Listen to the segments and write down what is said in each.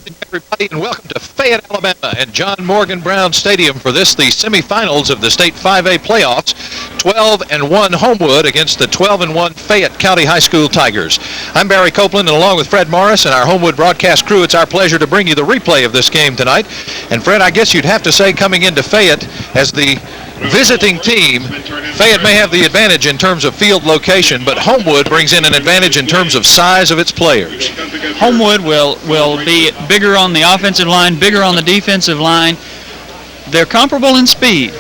Everybody, and welcome to Fayette, Alabama, and John Morgan Brown Stadium for the semifinals of the State 5A playoffs. 12-1 Homewood against the 12-1 Fayette County High School Tigers. I'm Barry Copeland, and along with Fred Morris and our Homewood broadcast crew, it's our pleasure to bring you the replay of this game tonight. And Fred, I guess you'd have to say, coming into Fayette as the visiting team, Fayette may have the advantage in terms of field location, but Homewood brings in an advantage in terms of size of its players. Homewood will be bigger on the offensive line, bigger on the defensive line. They're comparable in speed.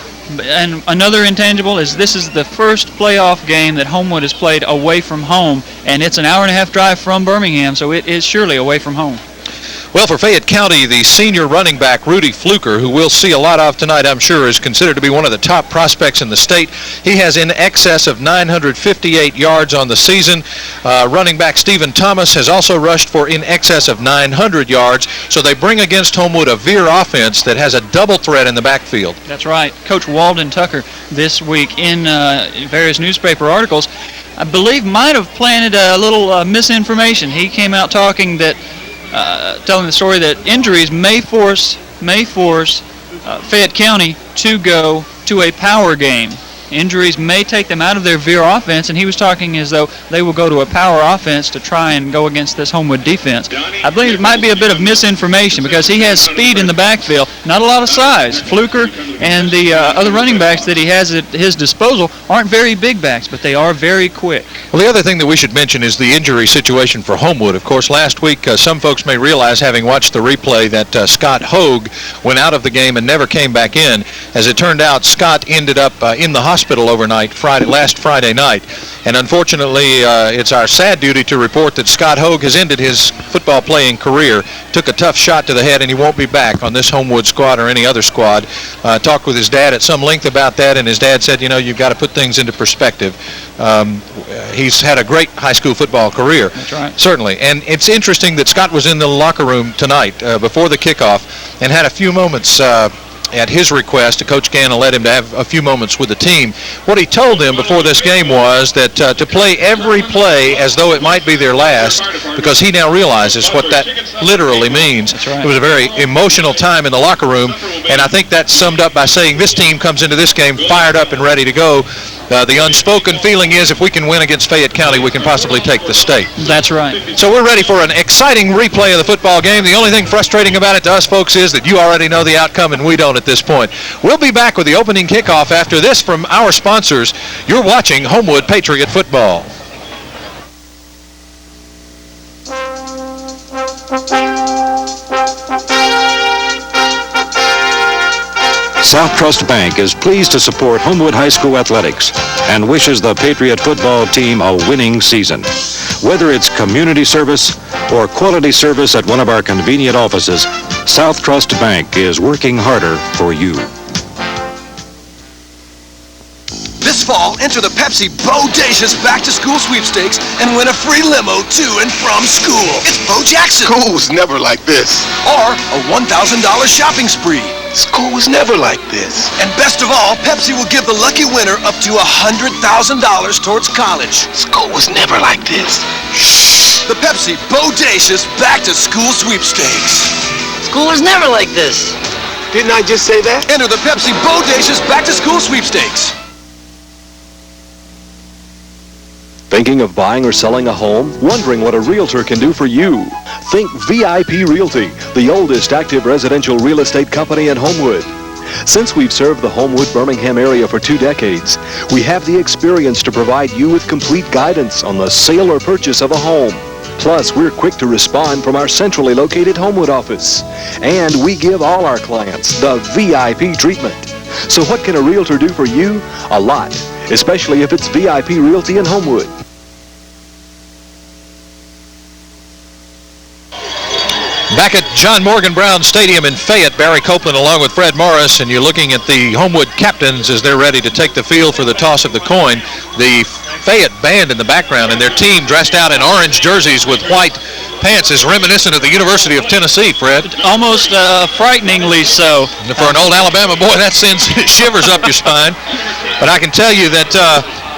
And another intangible is this is the first playoff game that Homewood has played away from home, and it's an hour-and-a-half drive from Birmingham, so it is surely away from home. Well, for Fayette County, the senior running back, Rudy Fluker, who we'll see a lot of tonight, I'm sure, is considered to be one of the top prospects in the state. He has in excess of 958 yards on the season. Running back Stephen Thomas has also rushed for in excess of 900 yards. So they bring against Homewood a veer offense that has a double threat in the backfield. That's right. Coach Walden Tucker this week in various newspaper articles, I believe, might have planted a little misinformation. He came out talking that telling the story that injuries may force Fayette County to go to a power game. Injuries may take them out of their veer offense, and he was talking as though they will go to a power offense to try and go against this Homewood defense. I believe it might be a bit of misinformation because he has speed in the backfield, not a lot of size. Fluker and the other running backs that he has at his disposal aren't very big backs, but they are very quick. Well, the other thing that we should mention is the injury situation for Homewood. Of course, last week, some folks may realize, having watched the replay, that Scott Hogue went out of the game and never came back in. As it turned out, Scott ended up in the hospital overnight last Friday night. And unfortunately, it's our sad duty to report that Scott Hogue has ended his football playing career. Took a tough shot to the head, and he won't be back on this Homewood squad or any other squad. Talked with his dad at some length about that, and his dad said, you've got to put things into perspective. He's had a great high school football career. That's right. Certainly. And it's interesting that Scott was in the locker room tonight before the kickoff and had a few moments at his request. Coach Gannon let him to have a few moments with the team. What he told them before this game was that to play every play as though it might be their last, because he now realizes what that literally means. That's right. It was a very emotional time in the locker room, and I think that's summed up by saying this team comes into this game fired up and ready to go. The unspoken feeling is if we can win against Fayette County, we can possibly take the state. That's right. So we're ready for an exciting replay of the football game. The only thing frustrating about it to us folks is that you already know the outcome and we don't at this point. We'll be back with the opening kickoff after this from our sponsors. You're watching Homewood Patriot Football. South Trust Bank is pleased to support Homewood High School athletics and wishes the Patriot football team a winning season. Whether it's community service or quality service at one of our convenient offices, South Trust Bank is working harder for you. This fall, enter the Pepsi Bodacious Back-to-School Sweepstakes and win a free limo to and from school. It's Bo Jackson. School was never like this. Or a $1,000 shopping spree. School was never like this. And best of all, Pepsi will give the lucky winner up to $100,000 towards college. School was never like this. Shh! The Pepsi Bodacious Back-to-School Sweepstakes. School was never like this. Didn't I just say that? Enter the Pepsi Bodacious Back-to-School Sweepstakes. Thinking of buying or selling a home? Wondering what a realtor can do for you? Think VIP Realty, the oldest active residential real estate company in Homewood. Since we've served the Homewood-Birmingham area for 2 decades, we have the experience to provide you with complete guidance on the sale or purchase of a home. Plus, we're quick to respond from our centrally located Homewood office. And we give all our clients the VIP treatment. So what can a realtor do for you? A lot, especially if it's VIP Realty in Homewood. Back at John Morgan Brown Stadium in Fayette, Barry Copeland along with Fred Morris, and you're looking at the Homewood captains as they're ready to take the field for the toss of the coin. The Fayette band in the background, and their team dressed out in orange jerseys with white pants is reminiscent of the University of Tennessee, Fred. Almost frighteningly so. For an old Alabama boy, that sends shivers up your spine. But I can tell you that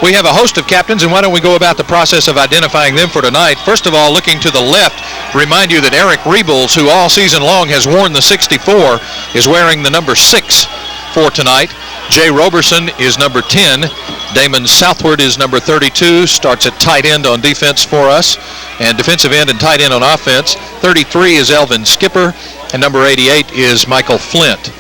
we have a host of captains, and why don't we go about the process of identifying them for tonight. First of all, looking to the left, Remind you that Eric Rebels, who all season long has worn the 64, is wearing the number 6 for tonight. Jay Roberson is number 10. Damon Southward is number 32, starts at tight end on defense for us, and defensive end and tight end on offense. 33 is Elvin Skipper, and number 88 is Michael Flint.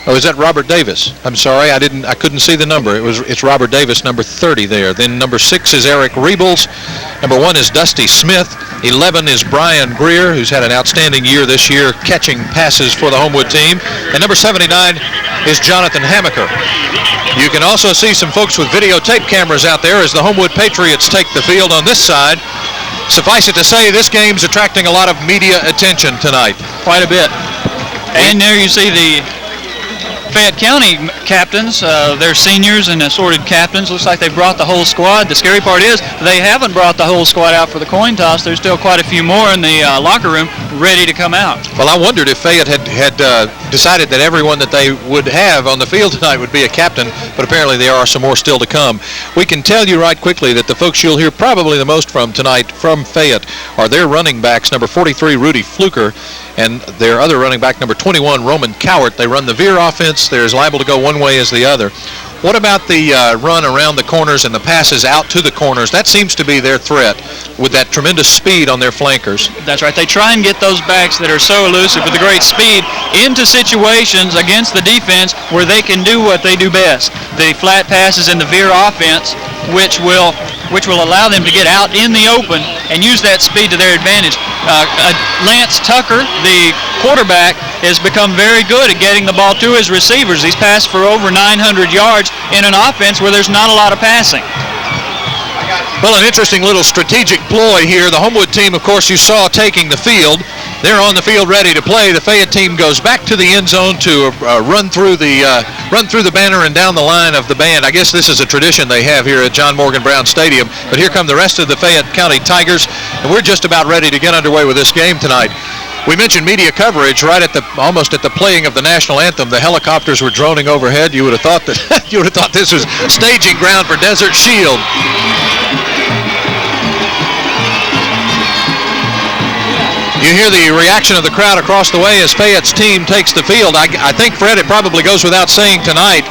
Oh, is that Robert Davis? I'm sorry, I couldn't see the number. It's Robert Davis, number 30 there. Then number 6 is Eric Rebels. Number 1 is Dusty Smith. 11 is Brian Greer, who's had an outstanding year this year catching passes for the Homewood team. And number 79 is Jonathan Hamaker. You can also see some folks with videotape cameras out there as the Homewood Patriots take the field on this side. Suffice it to say, this game's attracting a lot of media attention tonight. Quite a bit. And there you see the Fayette County captains, they're seniors and assorted captains. Looks like they brought the whole squad. The scary part is they haven't brought the whole squad out for the coin toss. There's still quite a few more in the locker room ready to come out. Well, I wondered if Fayette had decided that everyone that they would have on the field tonight would be a captain, but apparently there are some more still to come. We can tell you right quickly that the folks you'll hear probably the most from tonight from Fayette are their running backs, number 43, Rudy Fluker, and their other running back, number 21, Roman Cowart. They run the veer offense. They're as liable to go one way as the other. What about the run around the corners and the passes out to the corners? That seems to be their threat with that tremendous speed on their flankers. That's right. They try and get those backs that are so elusive with the great speed into situations against the defense where they can do what they do best. The flat passes in the veer offense, which will allow them to get out in the open and use that speed to their advantage. Lance Tucker, the quarterback, has become very good at getting the ball to his receivers. He's passed for over 900 yards in an offense where there's not a lot of passing. Well, an interesting little strategic ploy here. The Homewood team, of course, you saw taking the field. They're on the field ready to play. The Fayette team goes back to the end zone to run through the banner and down the line of the band. I guess this is a tradition they have here at John Morgan Brown Stadium. But here come the rest of the Fayette County Tigers, and we're just about ready to get underway with this game tonight. We mentioned media coverage right at almost at the playing of the national anthem. The helicopters were droning overhead. You would have thought that this was staging ground for Desert Shield. You hear the reaction of the crowd across the way as Fayette's team takes the field. I think, Fred, it probably goes without saying tonight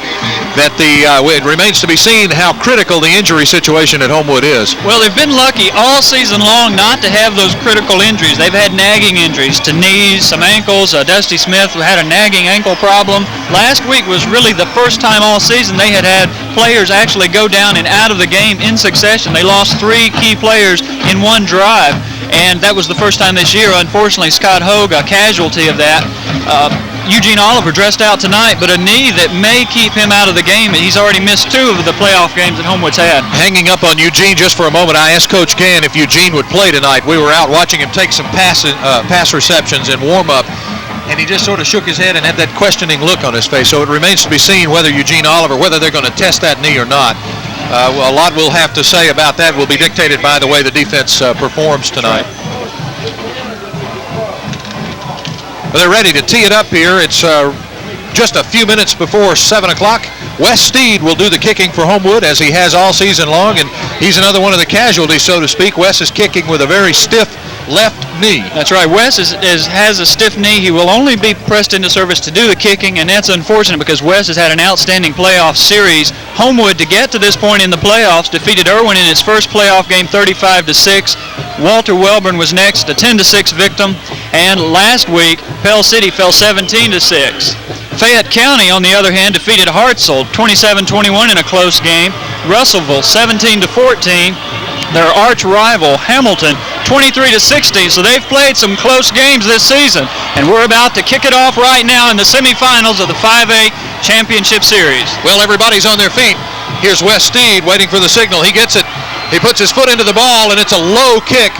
that it remains to be seen how critical the injury situation at Homewood is. Well, they've been lucky all season long not to have those critical injuries. They've had nagging injuries to knees, some ankles. Dusty Smith had a nagging ankle problem. Last week was really the first time all season they had players actually go down and out of the game in succession. They lost 3 key players in one drive, and that was the first time this year. Unfortunately, Scott Hogue, a casualty of that. Eugene Oliver dressed out tonight, but a knee that may keep him out of the game. He's already missed 2 of the playoff games that Homewood's had. Hanging up on Eugene just for a moment, I asked Coach Gann if Eugene would play tonight. We were out watching him take some pass receptions in warm-up, and he just sort of shook his head and had that questioning look on his face. So it remains to be seen whether Eugene Oliver, whether they're going to test that knee or not. Well, a lot we'll have to say about that will be dictated by the way the defense performs tonight. They're ready to tee it up here. It's just a few minutes before 7 o'clock. Wes Steed will do the kicking for Homewood, as he has all season long, and he's another one of the casualties, so to speak. Wes is kicking with a very stiff left knee. That's right. Wes has a stiff knee. He will only be pressed into service to do the kicking, and that's unfortunate because Wes has had an outstanding playoff series. Homewood, to get to this point in the playoffs, defeated Irwin in its first playoff game 35-6. Walter Welborn was next, a 10-6 victim, and last week Pell City fell 17-6. Fayette County, on the other hand, defeated Hartselle 27-21 in a close game. Russellville 17-14. Their arch rival Hamilton 23-16. So they've played some close games this season, and we're about to kick it off right now in the semifinals of the 5A Championship Series. Well, everybody's on their feet. Here's Wes Steed waiting for the signal. He gets it. He puts his foot into the ball, and it's a low kick.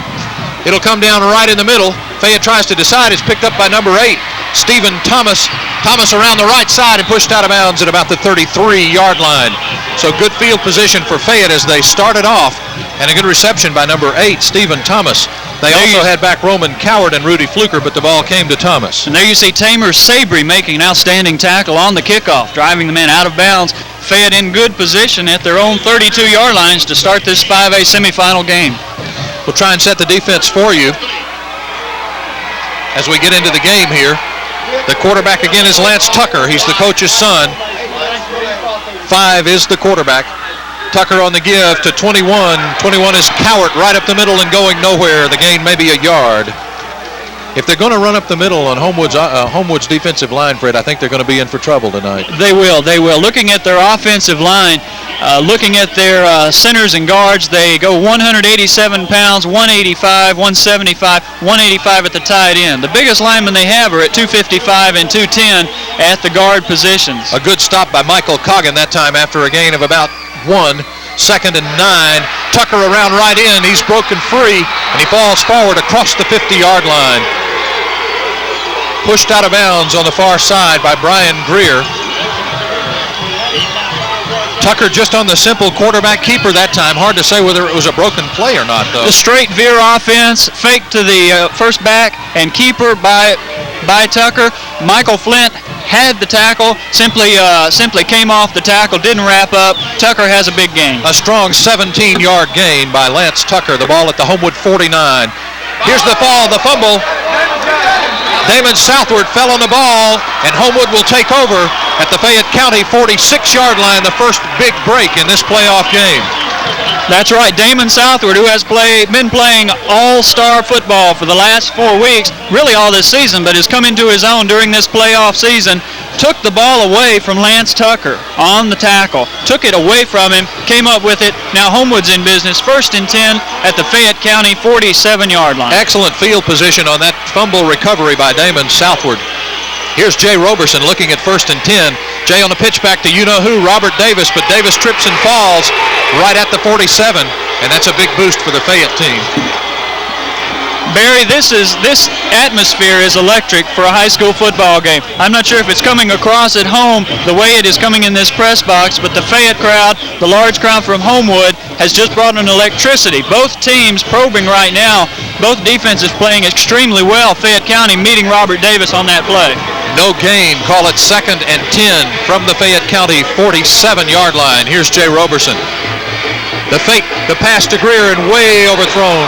It'll come down right in the middle. Fayette tries to decide. It's picked up by number 8, Stephen Thomas. Thomas around the right side and pushed out of bounds at about the 33-yard line. So good field position for Fayette as they started off, and a good reception by number 8, Stephen Thomas. They also had back Roman Cowart and Rudy Fluker, but the ball came to Thomas. And there you see Tamer Sabry making an outstanding tackle on the kickoff, driving the man out of bounds. Fayette in good position at their own 32-yard lines to start this 5A semifinal game. We'll try and set the defense for you as we get into the game here. The quarterback again is Lance Tucker. He's the coach's son. 5 is the quarterback. Tucker on the give to 21. 21 is Cowart right up the middle and going nowhere. The gain may be a yard. If they're going to run up the middle on Homewood's defensive line, Fred, I think they're going to be in for trouble tonight. They will. Looking at their offensive line, looking at their centers and guards, they go 187 pounds, 185, 175, 185 at the tight end. The biggest linemen they have are at 255 and 210 at the guard positions. A good stop by Michael Coggin that time after a gain of about 1. 2nd and 9. Tucker around right in. He's broken free, and he falls forward across the 50-yard line. Pushed out of bounds on the far side by Brian Greer. Tucker just on the simple quarterback keeper that time. Hard to say whether it was a broken play or not, though. The straight veer offense, fake to the first back, and keeper by Tucker. Michael Flint had the tackle, simply came off the tackle, didn't wrap up. Tucker has a big gain. A strong 17-yard gain by Lance Tucker. The ball at the Homewood 49. Here's the fall, the fumble. Damon Southward fell on the ball, and Homewood will take over at the Fayette County 46-yard line, the first big break in this playoff game. That's right. Damon Southward, who has been playing all-star football for the last 4 weeks, really all this season, but has come into his own during this playoff season, took the ball away from Lance Tucker on the tackle, took it away from him, came up with it. Now Homewood's in business. 1st and 10 at the Fayette County 47-yard line. Excellent field position on that fumble recovery by Damon Southward. Here's Jay Roberson looking at 1st and 10. Jay on the pitch back to you-know-who, Robert Davis, but Davis trips and falls right at the 47, and that's a big boost for the Fayette team. Barry, this atmosphere is electric for a high school football game. I'm not sure if it's coming across at home the way it is coming in this press box, but the Fayette crowd, the large crowd from Homewood, has just brought an electricity. Both teams probing right now. Both defenses playing extremely well. Fayette County meeting Robert Davis on that play. No gain. Call it 2nd and 10 from the Fayette County 47-yard line. Here's Jay Roberson. The fake, the pass to Greer, and way overthrown.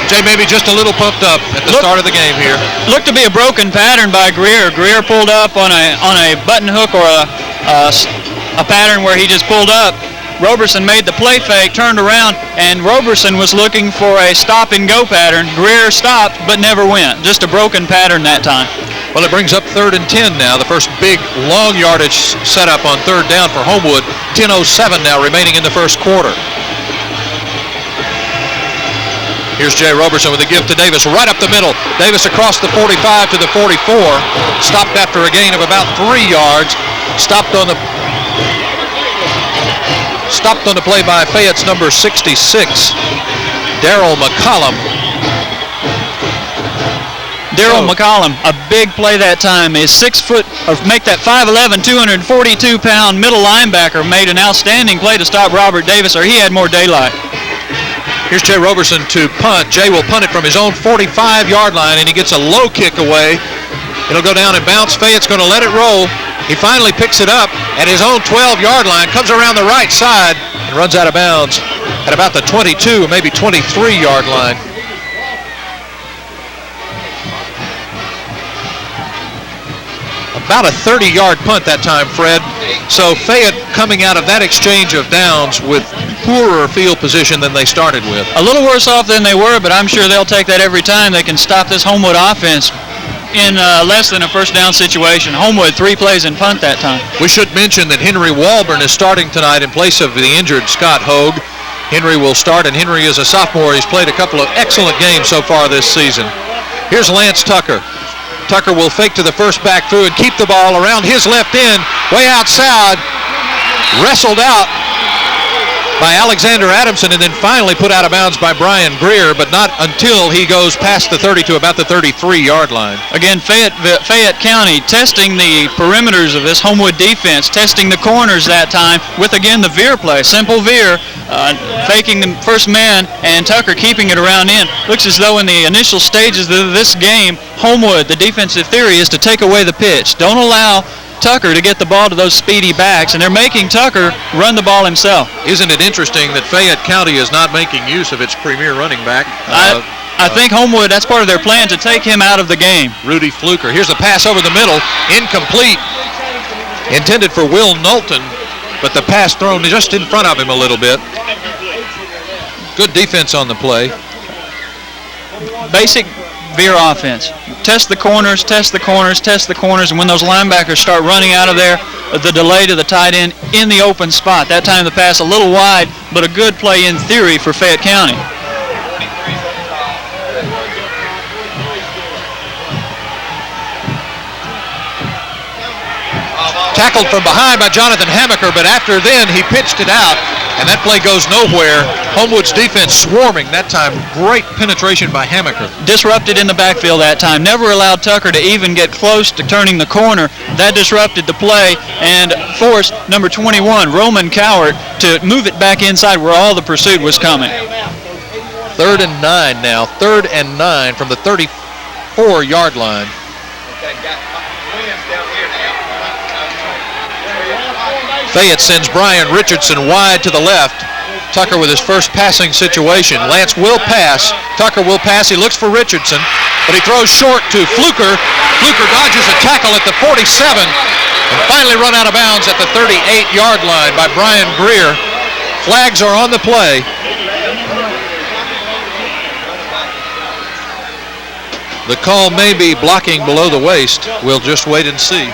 Jay maybe just a little pumped up at the start of the game here. Looked to be a broken pattern by Greer. Greer pulled up on a button hook or a pattern where he just pulled up. Roberson made the play fake, turned around, and Roberson was looking for a stop-and-go pattern. Greer stopped but never went. Just a broken pattern that time. Well, it brings up 3rd and 10 now. The first big long yardage setup on 3rd down for Homewood. 10:07 now remaining in the first quarter. Here's Jay Roberson with a give to Davis right up the middle. Davis across the 45 to the 44. Stopped after a gain of about 3 yards. Stopped on the play by Fayette's number 66, Darryl McCollum. Darryl McCollum, a big play that time. His 6 foot, or make that 5'11", 242-pound middle linebacker made an outstanding play to stop Robert Davis, or he had more daylight. Here's Jay Roberson to punt. Jay will punt it from his own 45-yard line, and he gets a low kick away. It'll go down and bounce. Fayette's going to let it roll. He finally picks it up at his own 12-yard line, comes around the right side, and runs out of bounds at about the 22 or maybe 23-yard line. About a 30-yard punt that time, Fred. So Fayette coming out of that exchange of downs with poorer field position than they started with. A little worse off than they were, but I'm sure they'll take that every time they can stop this Homewood offense in less than a first down situation. Homewood 3 plays and punt that time. We should mention that Henry Walburn is starting tonight in place of the injured Scott Hogue. Henry will start, and Henry is a sophomore. He's played a couple of excellent games so far this season. Here's Lance Tucker. Tucker will fake to the first back through and keep the ball around his left end, way outside, wrestled out by Alexander Adamson, and then finally put out of bounds by Brian Greer, but not until he goes past the 30 to about the 33-yard line. Again, Fayette County testing the perimeters of this Homewood defense, testing the corners that time with, again, the veer play, simple veer, faking the first man, and Tucker keeping it around in. Looks as though in the initial stages of this game, Homewood, the defensive theory is to take away the pitch. Don't allow Tucker to get the ball to those speedy backs, and they're making Tucker run the ball himself. Isn't it interesting that Fayette County is not making use of its premier running back? I think Homewood, that's part of their plan to take him out of the game. Rudy Fluker. Here's a pass over the middle, incomplete, intended for Will Knowlton, but the pass thrown just in front of him a little bit. Good defense on the play. Basic Veer offense. Test the corners, test the corners, test the corners, and when those linebackers start running out of there, the delay to the tight end in the open spot. That time the pass a little wide, but a good play in theory for Fayette County. Tackled from behind by Jonathan Hamaker, but after then he pitched it out, and that play goes nowhere. Homewood's defense swarming that time. Great penetration by Hamaker. Disrupted in the backfield that time. Never allowed Tucker to even get close to turning the corner. That disrupted the play and forced number 21, Roman Cowart, to move it back inside where all the pursuit was coming. 3rd and 9 now. 3rd and 9 from the 34-yard line. Fayette sends Brian Richardson wide to the left. Tucker with his first passing situation. Lance will pass. Tucker will pass. He looks for Richardson, but he throws short to Fluker. Fluker dodges a tackle at the 47 and finally run out of bounds at the 38-yard line by Brian Greer. Flags are on the play. The call may be blocking below the waist. We'll just wait and see.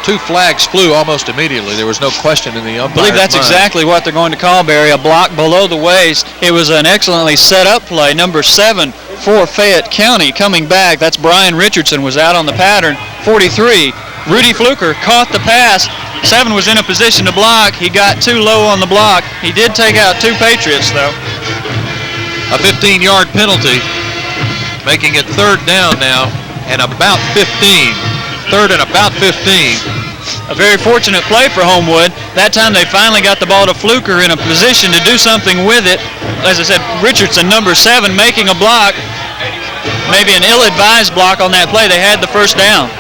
Two flags flew almost immediately. There was no question in the umpire's I believe that's mind. exactly what they're going to call, Barry, a block below the waist. It was an excellently set up play. Number 7 for Fayette County coming back. That's Brian Richardson was out on the pattern. 43, Rudy Fluker caught the pass. 7 was in a position to block. He got too low on the block. He did take out 2 Patriots, though. A 15-yard penalty, making it 3rd down now and about 15. 3rd and about 15. A very fortunate play for Homewood. That time they finally got the ball to Fluker in a position to do something with it. As I said, Richardson, number 7, making a block. Maybe an ill-advised block on that play. They had the first down.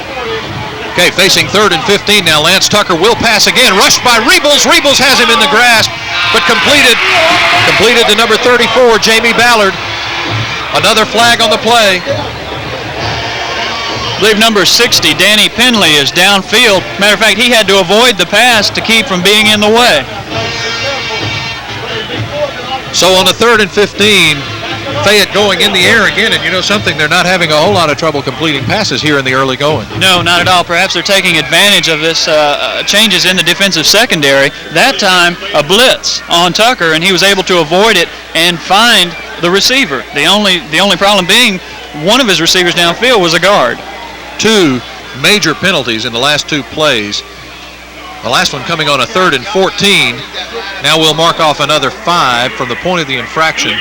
Okay, facing 3rd and 15 now. Lance Tucker will pass again. Rushed by Rebels. Rebels has him in the grasp, but completed to number 34, Jamie Ballard. Another flag on the play. I believe number 60, Danny Penley, is downfield. Matter of fact, he had to avoid the pass to keep from being in the way. So on the 3rd and 15, Fayette going in the air again, and you know something, they're not having a whole lot of trouble completing passes here in the early going. No, not at all. Perhaps they're taking advantage of this changes in the defensive secondary. That time, a blitz on Tucker, and he was able to avoid it and find the receiver. The only problem being one of his receivers downfield was a guard. 2 major penalties in the last 2 plays. The last one coming on a 3rd and 14. Now we'll mark off another 5 from the point of the infraction.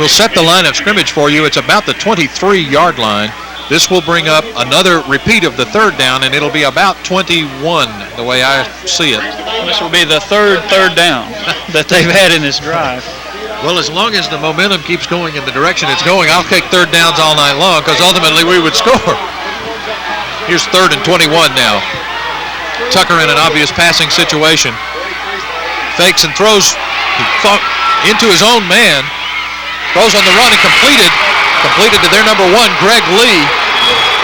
We'll set the line of scrimmage for you. It's about the 23-yard line. This will bring up another repeat of the 3rd down, and it'll be about 21, the way I see it. This will be the third down that they've had in this drive. Well, as long as the momentum keeps going in the direction it's going, I'll take 3rd downs all night long, because ultimately we would score. Here's 3rd and 21 now. Tucker in an obvious passing situation. Fakes and throws into his own man. Throws on the run and completed. Completed to their number 1, Greg Lee.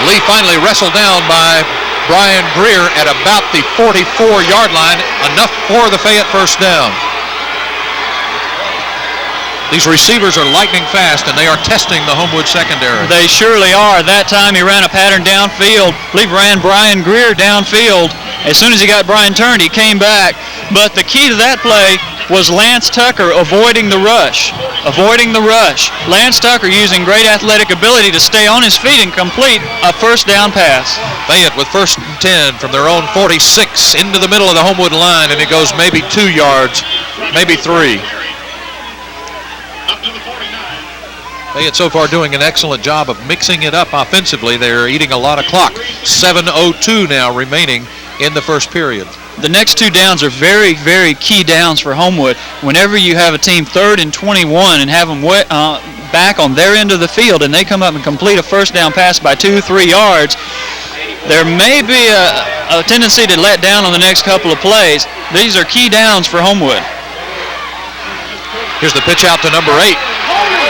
Lee finally wrestled down by Brian Greer at about the 44-yard line. Enough for the Fayette first down. These receivers are lightning fast, and they are testing the Homewood secondary. They surely are. That time he ran a pattern downfield. I believe ran Brian Greer downfield. As soon as he got Brian turned, he came back. But the key to that play was Lance Tucker avoiding the rush. Avoiding the rush. Lance Tucker using great athletic ability to stay on his feet and complete a first down pass. Fayette with 1st and 10 from their own 46 into the middle of the Homewood line, and it goes maybe 2 yards, maybe 3. Fayette so far doing an excellent job of mixing it up offensively. They're eating a lot of clock. 7:02 now remaining in the first period. The next 2 downs are very, very key downs for Homewood. Whenever you have a team 3rd and 21 and have them back on their end of the field and they come up and complete a first down pass by 2-3 yards, there may be a tendency to let down on the next couple of plays. These are key downs for Homewood. Here's the pitch out to number 8.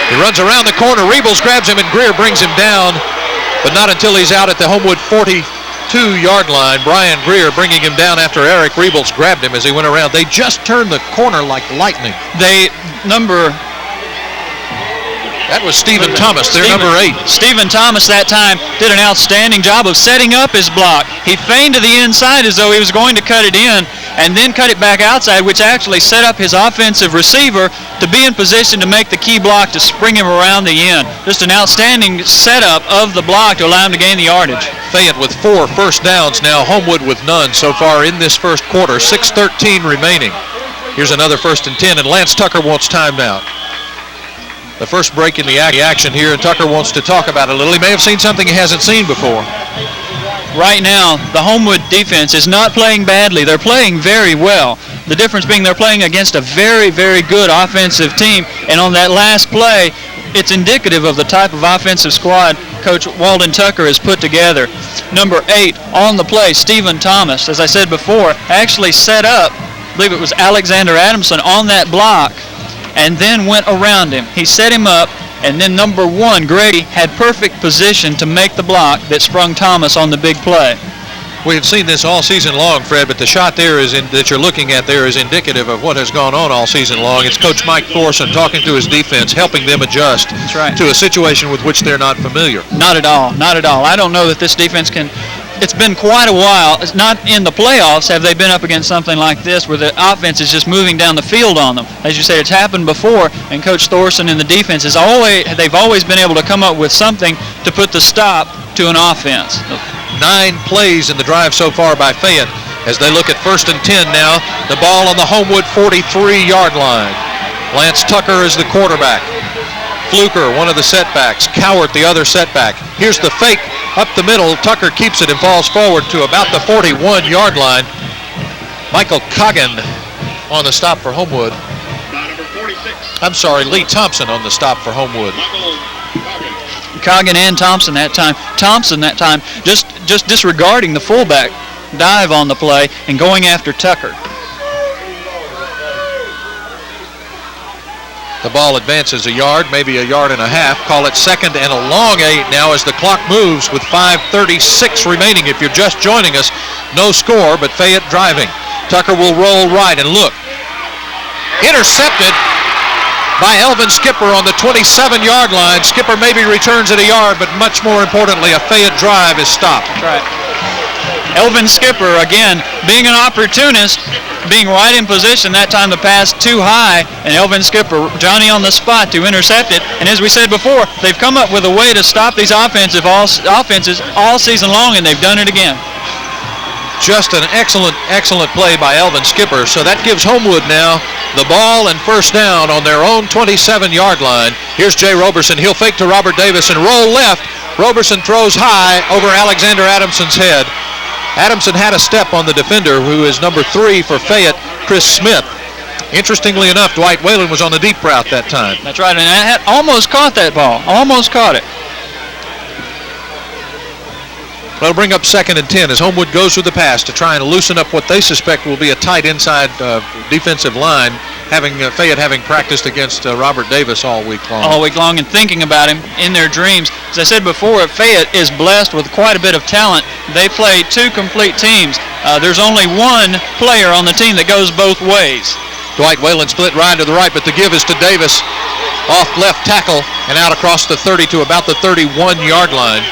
He runs around the corner. Rebels grabs him, and Greer brings him down, but not until he's out at the Homewood 42-yard line. Brian Greer bringing him down after Eric Rebels grabbed him as he went around. They just turned the corner like lightning. That was Stephen Thomas, their number 8. Stephen Thomas that time did an outstanding job of setting up his block. He feigned to the inside as though he was going to cut it in and then cut it back outside, which actually set up his offensive receiver to be in position to make the key block to spring him around the end. Just an outstanding setup of the block to allow him to gain the yardage. Fayette with 4 first downs now, Homewood with none so far in this first quarter. 6:13 remaining. Here's another 1st and 10, and Lance Tucker wants timeout. The first break in the action here, and Tucker wants to talk about it a little. He may have seen something he hasn't seen before. Right now, the Homewood defense is not playing badly. They're playing very well. The difference being they're playing against a very, very good offensive team, and on that last play, it's indicative of the type of offensive squad Coach Walden Tucker has put together. Number 8 on the play, Stephen Thomas, as I said before, actually set up, I believe it was Alexander Adamson on that block, and then went around him. He set him up, and then number 1, Grady, had perfect position to make the block that sprung Thomas on the big play. We have seen this all season long, Fred, but the shot there that you're looking at there is indicative of what has gone on all season long. It's Coach Mike Thorson talking to his defense, helping them adjust to a situation with which they're not familiar. Not at all, not at all. I don't know that this defense can. It's been quite a while. It's not in the playoffs have they been up against something like this where the offense is just moving down the field on them. As you said, it's happened before, and Coach Thorson and the defense they've always been able to come up with something to put the stop to an offense. 9 plays in the drive so far by Fayette as they look at 1st and 10 now. The ball on the Homewood 43-yard line. Lance Tucker is the quarterback. Fluker, one of the setbacks. Cowart, the other setback. Here's the fake up the middle. Tucker keeps it and falls forward to about the 41-yard line. Michael Coggin on the stop for Homewood. I'm sorry, Lee Thompson on the stop for Homewood. Coggin and Thompson that time. Thompson that time just disregarding the fullback dive on the play and going after Tucker. The ball advances a yard, maybe a yard and a half. Call it 2nd and a long 8 now as the clock moves with 5:36 remaining. If you're just joining us, no score, but Fayette driving. Tucker will roll right and look. Intercepted by Elvin Skipper on the 27-yard line. Skipper maybe returns it a yard, but much more importantly, a Fayette drive is stopped. That's right. Elvin Skipper, again, being an opportunist, being right in position. That time the pass too high, and Elvin Skipper, Johnny on the spot to intercept it. And as we said before, they've come up with a way to stop these offenses all season long, and they've done it again. Just an excellent play by Elvin Skipper. So that gives Homewood now the ball and 1st down on their own 27-yard line. Here's Jay Roberson. He'll fake to Robert Davis and roll left. Roberson throws high over Alexander Adamson's head. Adamson had a step on the defender, who is number 3 for Fayette, Chris Smith. Interestingly enough, Dwight Whalen was on the deep route that time. That's right, and I had almost caught that ball. Almost caught it. That'll bring up 2nd and 10 as Homewood goes with the pass to try and loosen up what they suspect will be a tight inside defensive line, Fayette having practiced against Robert Davis all week long. All week long and thinking about him in their dreams. As I said before, Fayette is blessed with quite a bit of talent. They play 2 complete teams. There's only 1 player on the team that goes both ways. Dwight Whalen split right to the right, but the give is to Davis. Off left tackle and out across the 30 to about the 31-yard line.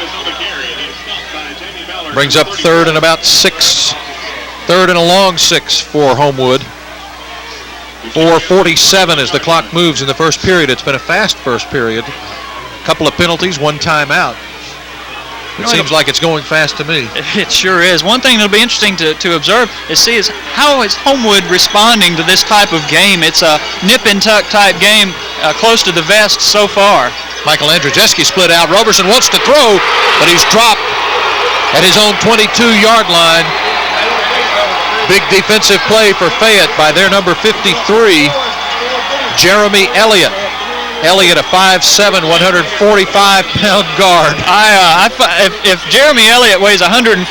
Brings up 3rd and about 6. 3rd and a long 6 for Homewood. 4:47 as the clock moves in the first period. It's been a fast first period. A couple of penalties, 1 timeout. It seems like it's going fast to me. It sure is. One thing that'll be interesting to observe is how is Homewood responding to this type of game. It's a nip-and-tuck type game close to the vest so far. Michael Andrzejewski split out. Roberson wants to throw, but he's dropped at his own 22-yard line. Big defensive play for Fayette by their number 53, Jeremy Elliott. Elliott, a 5'7", 145-pound guard. If Jeremy Elliott weighs 145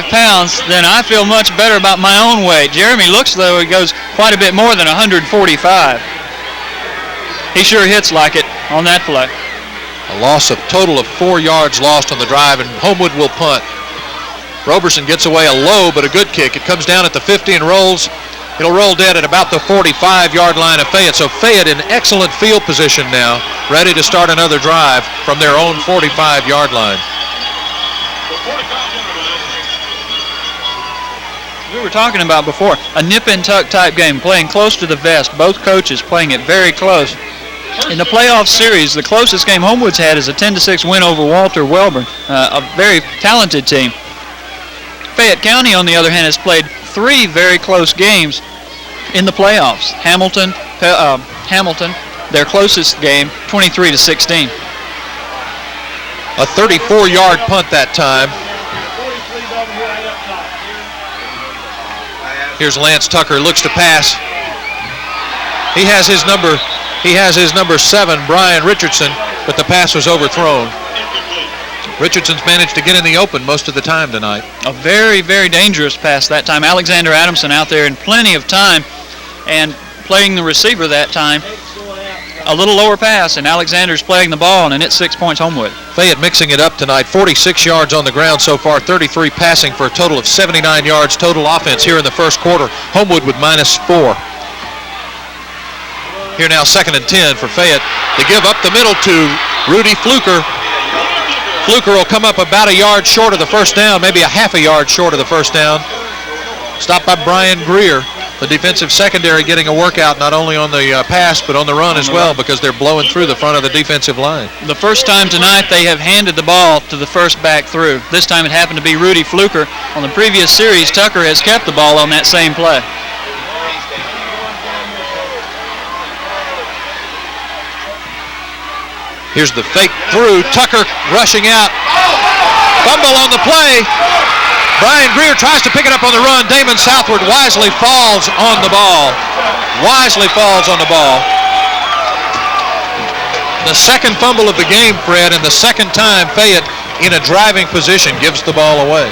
pounds, then I feel much better about my own weight. Jeremy looks though he goes quite a bit more than 145. He sure hits like it on that play. A total of 4 yards lost on the drive, and Homewood will punt. Roberson gets away a low but a good kick. It comes down at the 50 and rolls. It'll roll dead at about the 45-yard line of Fayette. So Fayette in excellent field position now, ready to start another drive from their own 45-yard line. We were talking about before, a nip-and-tuck type game, playing close to the vest. Both coaches playing it very close. In the playoff series, the closest game Homewood's had is a 10-6 win over Walter Welborn, a very talented team. Fayette County, on the other hand, has played 3 very close games in the playoffs. Hamilton, their closest game, 23-16. A 34-yard punt that time. Here's Lance Tucker, looks to pass. He has his number 7, Brian Richardson, but the pass was overthrown. Richardson's managed to get in the open most of the time tonight. A very, very dangerous pass that time. Alexander Adamson out there in plenty of time and playing the receiver that time. A little lower pass, and Alexander's playing the ball, and it's 6 points Homewood. Fayette mixing it up tonight. 46 yards on the ground so far, 33 passing for a total of 79 yards total offense here in the first quarter. Homewood with -4. Here now 2nd and 10 for Fayette. They give up the middle to Rudy Fluker. Fluker will come up about a yard short of the first down, maybe a half a yard short of the first down. Stopped by Brian Greer, the defensive secondary, getting a workout not only on the pass but on the run as well, because they're blowing through the front of the defensive line. The first time tonight they have handed the ball to the first back through. This time it happened to be Rudy Fluker. On the previous series, Tucker has kept the ball on that same play. Here's the fake through. Tucker rushing out. Fumble on the play. Brian Greer tries to pick it up on the run. Damon Southward wisely falls on the ball. The second fumble of the game, Fred, and the second time Fayette in a driving position gives the ball away.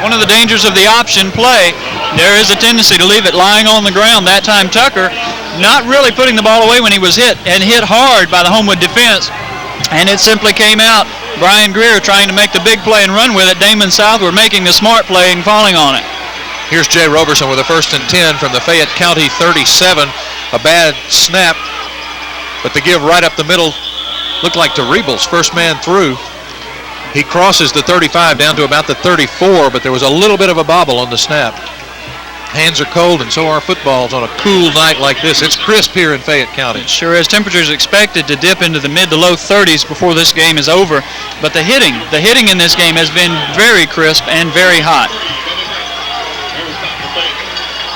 One of the dangers of the option play, there is a tendency to leave it lying on the ground. That time Tucker not really putting the ball away when he was hit, and hit hard by the Homewood defense, and it simply came out. Brian Greer trying to make the big play and run with it. Damon Southward making the smart play and falling on it. Here's Jay Roberson with a 1st and 10 from the Fayette County 37. A bad snap, but the give right up the middle looked like to Rebels, first man through. He crosses the 35 down to about the 34, but there was a little bit of a bobble on the snap. Hands are cold, and so are footballs on a cool night like this. It's crisp here in Fayette County. It sure is. Temperatures expected to dip into the mid to low 30s before this game is over. But the hitting in this game has been very crisp and very hot.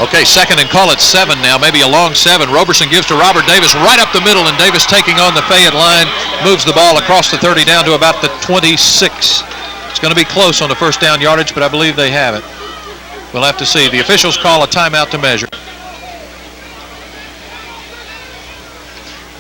Okay, 2nd and call it 7 now, maybe a long 7. Roberson gives to Robert Davis right up the middle, and Davis taking on the Fayette line, moves the ball across the 30 down to about the 26. It's going to be close on the first down yardage, but I believe they have it. We'll have to see. The officials call a timeout to measure.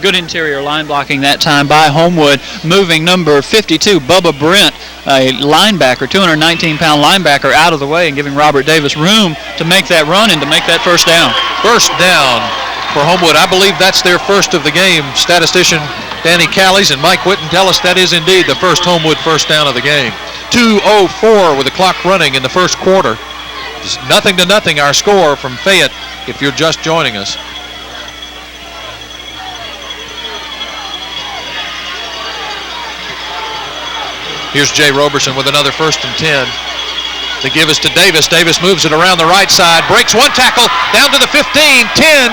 Good interior line blocking that time by Homewood, moving number 52, Bubba Brent, a linebacker, 219-pound linebacker, out of the way and giving Robert Davis room to make that run and to make that first down. First down for Homewood. I believe that's their first of the game. Statistician Danny Callies and Mike Whitten tell us that is indeed the first Homewood first down of the game. 2:04 with the clock running in the first quarter. It's 0-0 our score from Fayette if you're just joining us. Here's Jay Roberson with another 1st and 10. The give is to Davis. Davis moves it around the right side, breaks one tackle, down to the 15, 10.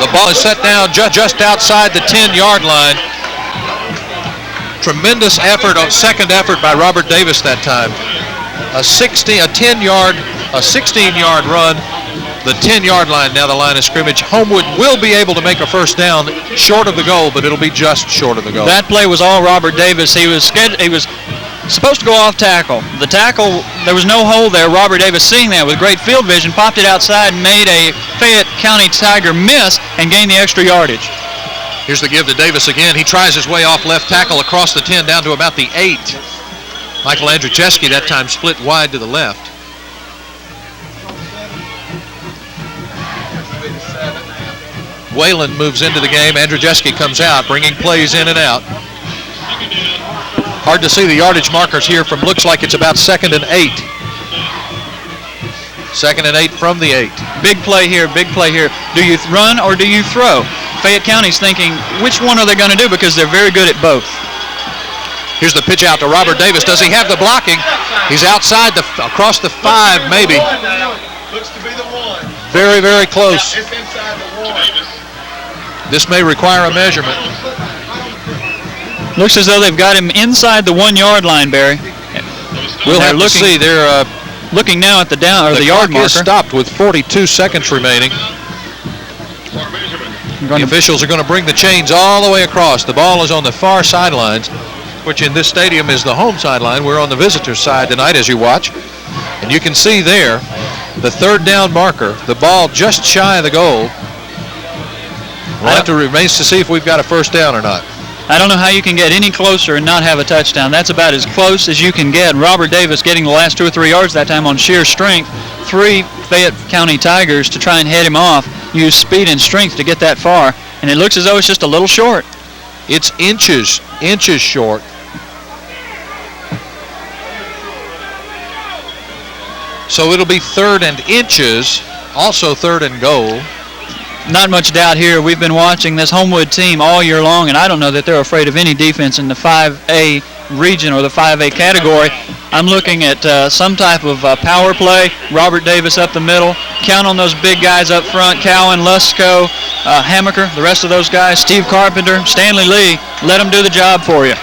The ball is set down just outside the 10-yard line. Tremendous effort on second effort by Robert Davis that time. A 16-yard run. The 10-yard line, now the line of scrimmage. Homewood will be able to make a first down short of the goal, but it'll be just short of the goal. That play was all Robert Davis. He was supposed to go off tackle. The tackle, there was no hole there. Robert Davis, seeing that with great field vision, popped it outside and made a Fayette County Tiger miss and gained the extra yardage. Here's the give to Davis again. He tries his way off left tackle across the 10 down to about the 8. Michael Andrzejewski that time split wide to the left. Whalen moves into the game. Andrzejewski comes out, bringing plays in and out. Hard to see the yardage markers here from looks like it's about 2nd and 8. 2nd and 8 from the 8. Big play here, big play here. Do you run or do you throw? Fayette County's thinking, which one are they going to do, because they're very good at both. Here's the pitch out to Robert Davis. Does he have the blocking? He's outside across the 5 maybe. Looks to be the 1. Very, very close. It's inside the 1. This may require a measurement. Looks as though they've got him inside the 1-yard line, Barry. We'll have to see. They're looking now at the the yard clock marker. is stopped with 42 seconds remaining. The officials are going to bring the chains all the way across. The ball is on the far sidelines, which in this stadium is the home sideline. We're on the visitor's side tonight as you watch. And you can see there the 3rd down marker, the ball just shy of the goal. We'll have to remains to see if we've got a first down or not. I don't know how you can get any closer and not have a touchdown. That's about as close as you can get. Robert Davis getting the last 2 or 3 yards that time on sheer strength. 3 Fayette County Tigers to try and head him off. Use speed and strength to get that far. And it looks as though it's just a little short. It's inches short. So it'll be 3rd and inches, also 3rd and goal. Not much doubt here. We've been watching this Homewood team all year long, and I don't know that they're afraid of any defense in the 5A region or the 5A category. I'm looking at some type of power play. Robert Davis up the middle. Count on those big guys up front. Cowan, Lusko, Hammaker, the rest of those guys. Steve Carpenter, Stanley Lee. Let them do the job for you.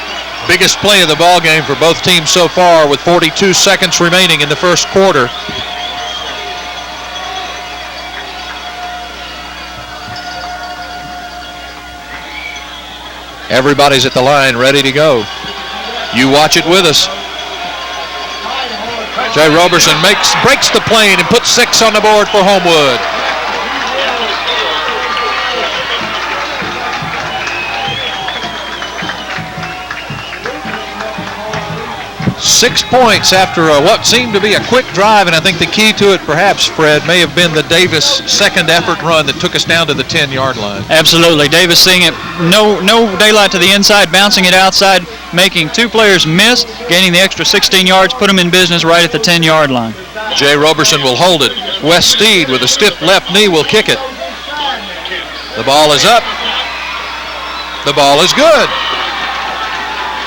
Biggest play of the ball game for both teams so far with 42 seconds remaining in the first quarter. Everybody's at the line ready to go. You watch it with us. Jay Roberson breaks the plane and puts 6 on the board for Homewood. Six points after what seemed to be a quick drive, and I think the key to it, perhaps, Fred, may have been the Davis second effort run that took us down to the 10-yard line. Absolutely. Davis seeing it, no daylight to the inside, bouncing it outside, making 2 players miss, gaining the extra 16 yards, put them in business right at the 10-yard line. Jay Roberson will hold it. Wes Steed with a stiff left knee will kick it. The ball is up. The ball is good.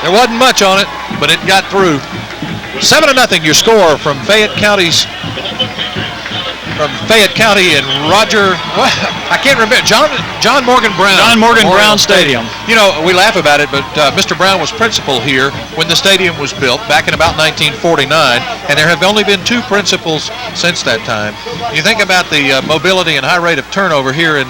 There wasn't much on it, but it got through. 7-0 your score from Fayette County and Roger, I can't remember, John Morgan Brown. John Morgan Brown Stadium. You know, we laugh about it, but Mr. Brown was principal here when the stadium was built back in about 1949, and there have only been 2 principals since that time. You think about the mobility and high rate of turnover here in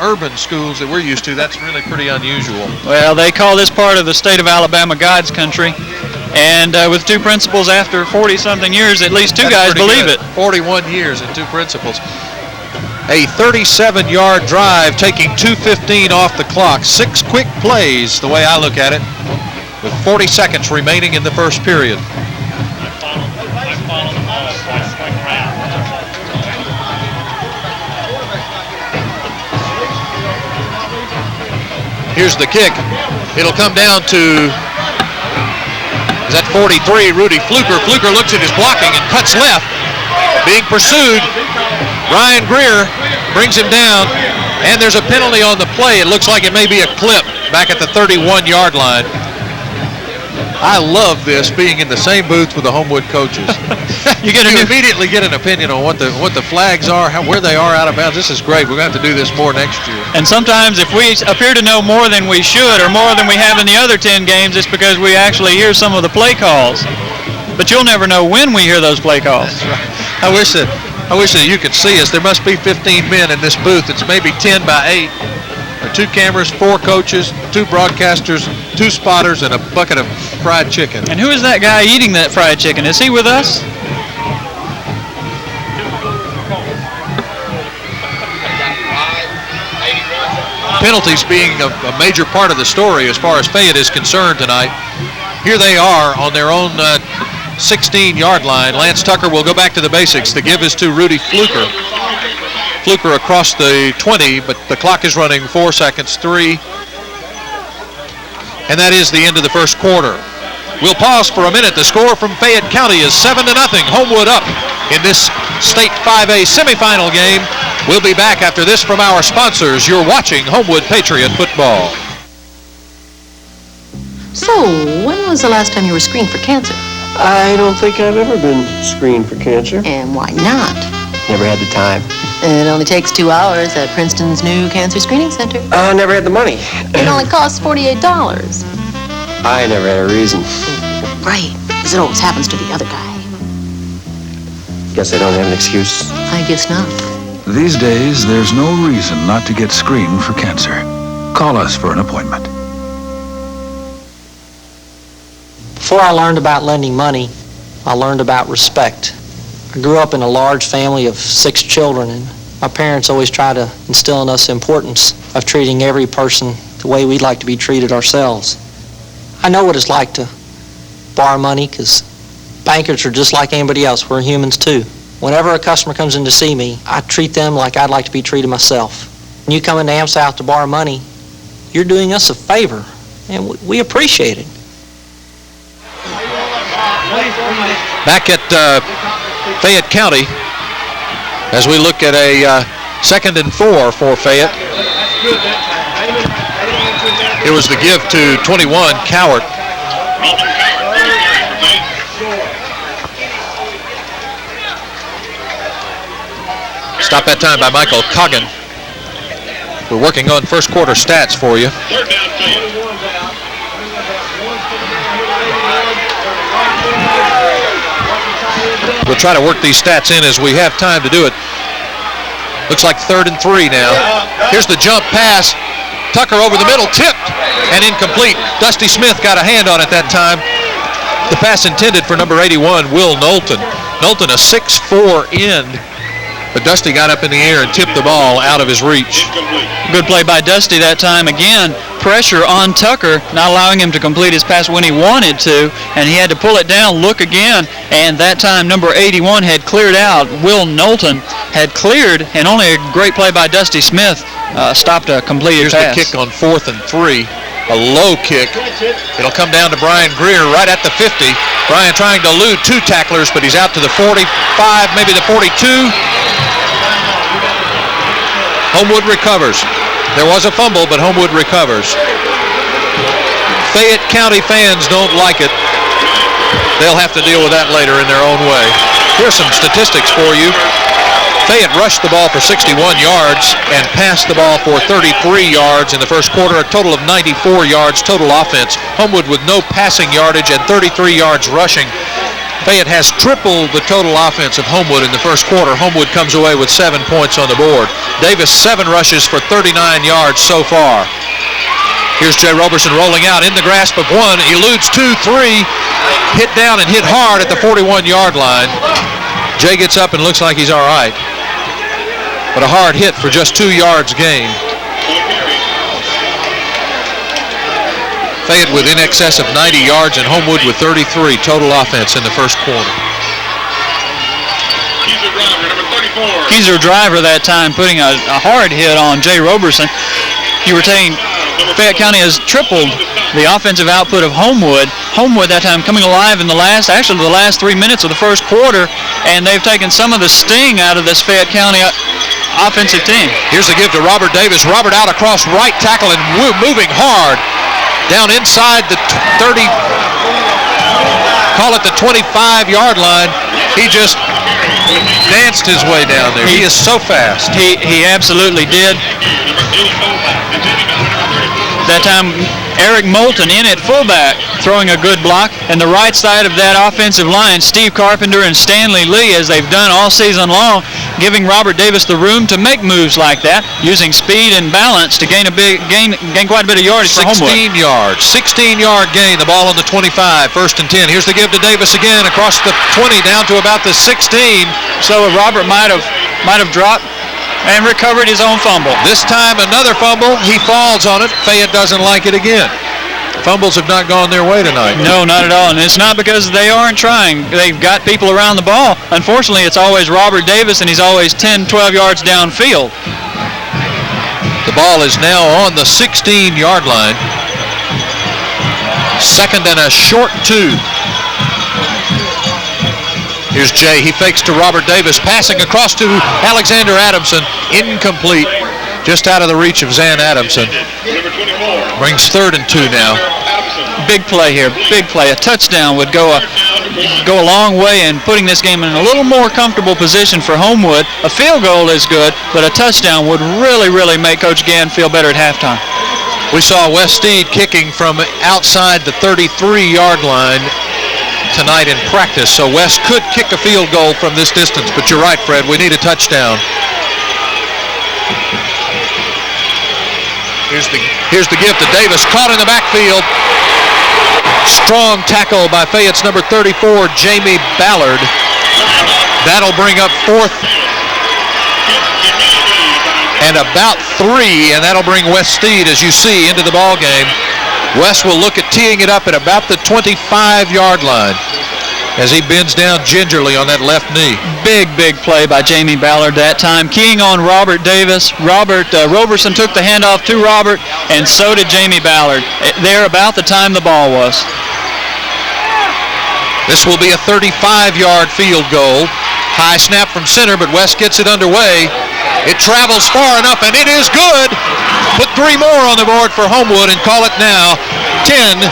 urban schools that we're used to. That's really pretty unusual. Well, they call this part of the state of Alabama God's country, and with 2 principals after 40-something years, at least 2 guys believe it. 41 years and 2 principals. A 37-yard drive taking 2:15 off the clock. 6 quick plays, the way I look at it, with 40 seconds remaining in the first period. Here's the kick. It'll come down to, is that 43, Rudy Fluker. Fluker looks at his blocking and cuts left. Being pursued, Ryan Greer brings him down, and there's a penalty on the play. It looks like it may be a clip back at the 31-yard line. I love this, being in the same booth with the Homewood coaches. you immediately get an opinion on what the flags are, where they are out of bounds. This is great. We're going to have to do this more next year. And sometimes if we appear to know more than we should, or more than we have in the other 10 games, it's because we actually hear some of the play calls. But you'll never know when we hear those play calls. That's right. I wish that you could see us. There must be 15 men in this booth. It's maybe 10 by 8. There are 2 cameras, 4 coaches, 2 broadcasters, 2 spotters, and a bucket of fried chicken. And who is that guy eating that fried chicken? Is he with us? Penalties being a major part of the story as far as Fayette is concerned tonight. Here they are on their own 16-yard line. Lance Tucker will go back to the basics. The give is to Rudy Fluker. Fluker across the 20, but the clock is running 4 seconds, 3. And that is the end of the first quarter. We'll pause for a minute. The score from Fayette County is 7-0. Homewood up in this State 5A semifinal game. We'll be back after this from our sponsors. You're watching Homewood Patriot football. So, when was the last time you were screened for cancer? I don't think I've ever been screened for cancer. And why not? Never had the time. It only takes 2 hours at Princeton's new cancer screening center. Never had the money. It only costs $48. I never had a reason. Right, because it always happens to the other guy. Guess I don't have an excuse. I guess not. These days, there's no reason not to get screened for cancer. Call us for an appointment. Before I learned about lending money, I learned about respect. I grew up in a large family of 6 children, and my parents always tried to instill in us the importance of treating every person the way we'd like to be treated ourselves. I know what it's like to borrow money because bankers are just like anybody else. We're humans too. Whenever a customer comes in to see me, I treat them like I'd like to be treated myself. When you come into AmSouth to borrow money, you're doing us a favor, and we appreciate it. Back at Fayette County, as we look at a 2nd and 4 for Fayette. It was the give to 21, Cowart. Stop that time by Michael Coggin. We're working on first quarter stats for you. We'll try to work these stats in as we have time to do it. Looks like 3rd and 3 now. Here's the jump pass. Tucker over the middle, tipped and incomplete. Dusty Smith got a hand on it that time. The pass intended for number 81, Will Knowlton. Knowlton, a 6'4" end. But Dusty got up in the air and tipped the ball out of his reach. Good play by Dusty that time. Again, pressure on Tucker, not allowing him to complete his pass when he wanted to, and he had to pull it down, look again, and that time number 81 had cleared out. Will Knowlton had cleared, and only a great play by Dusty Smith stopped a completed pass. Here's the kick on 4th and 3. A low kick. It'll come down to Brian Greer right at the 50. Brian trying to elude 2 tacklers, but he's out to the 45, maybe the 42. Homewood recovers. There was a fumble, but Homewood recovers. Fayette County fans don't like it. They'll have to deal with that later in their own way. Here's some statistics for you. Fayette rushed the ball for 61 yards and passed the ball for 33 yards in the first quarter, a total of 94 yards total offense. Homewood with no passing yardage and 33 yards rushing. Fayette has tripled the total offense of Homewood in the first quarter. Homewood comes away with 7 points on the board. Davis, 7 rushes for 39 yards so far. Here's Jay Roberson rolling out in the grasp of 1, eludes 2, 3, hit down and hit hard at the 41-yard line. Jay gets up and looks like he's all right. But a hard hit for just 2 yards gain. Fayette with in excess of 90 yards and Homewood with 33 total offense in the first quarter. Keyser Driver that time putting a hard hit on Jay Roberson. You were saying Fayette County has tripled the offensive output of Homewood. Homewood that time coming alive in the last 3 minutes of the first quarter, and they've taken some of the sting out of this Fayette County offensive team. Here's the give to Robert Davis. Robert out across right tackle and moving hard. Down inside the 30, call it the 25-yard line. He just danced his way down there. He is so fast. He absolutely did. That time Eric Moulton in at fullback, throwing a good block. And the right side of that offensive line, Steve Carpenter and Stanley Lee, as they've done all season long, giving Robert Davis the room to make moves like that, using speed and balance to gain quite a bit of yardage for Homewood. 16 yards, 16-yard gain. The ball on the 25, 1st and 10. Here's the give to Davis again across the 20 down to about the 16. So Robert might have dropped and recovered his own fumble. This time another fumble. He falls on it. Fayette doesn't like it again. Fumbles have not gone their way tonight. No, not at all. And it's not because they aren't trying. They've got people around the ball. Unfortunately, it's always Robert Davis, and he's always 10, 12 yards downfield. The ball is now on the 16-yard line. 2nd and a short 2. Here's Jay. He fakes to Robert Davis, passing across to Alexander Adamson. Incomplete. Just out of the reach of Zan Adamson. Brings 3rd and 2 now. Big play here. Big play. A touchdown would go a long way in putting this game in a little more comfortable position for Homewood. A field goal is good, but a touchdown would really, really make Coach Gann feel better at halftime. We saw Wes Steed kicking from outside the 33-yard line tonight in practice, so Wes could kick a field goal from this distance, but you're right, Fred, we need a touchdown. Here's the give to Davis, caught in the backfield. Strong tackle by Fayette's number 34, Jamie Ballard. That'll bring up 4th and about 3, and that'll bring Wes Steed, as you see, into the ball game. Wes will look at teeing it up at about the 25-yard line as he bends down gingerly on that left knee. Big play by Jamie Ballard that time, keying on Robert Davis. Roberson took the handoff to Robert, and so did Jamie Ballard. There about the time the ball was. This will be a 35-yard field goal. High snap from center, but Wes gets it underway. It travels far enough, and it is good. Put 3 more on the board for Homewood and call it now 10-0.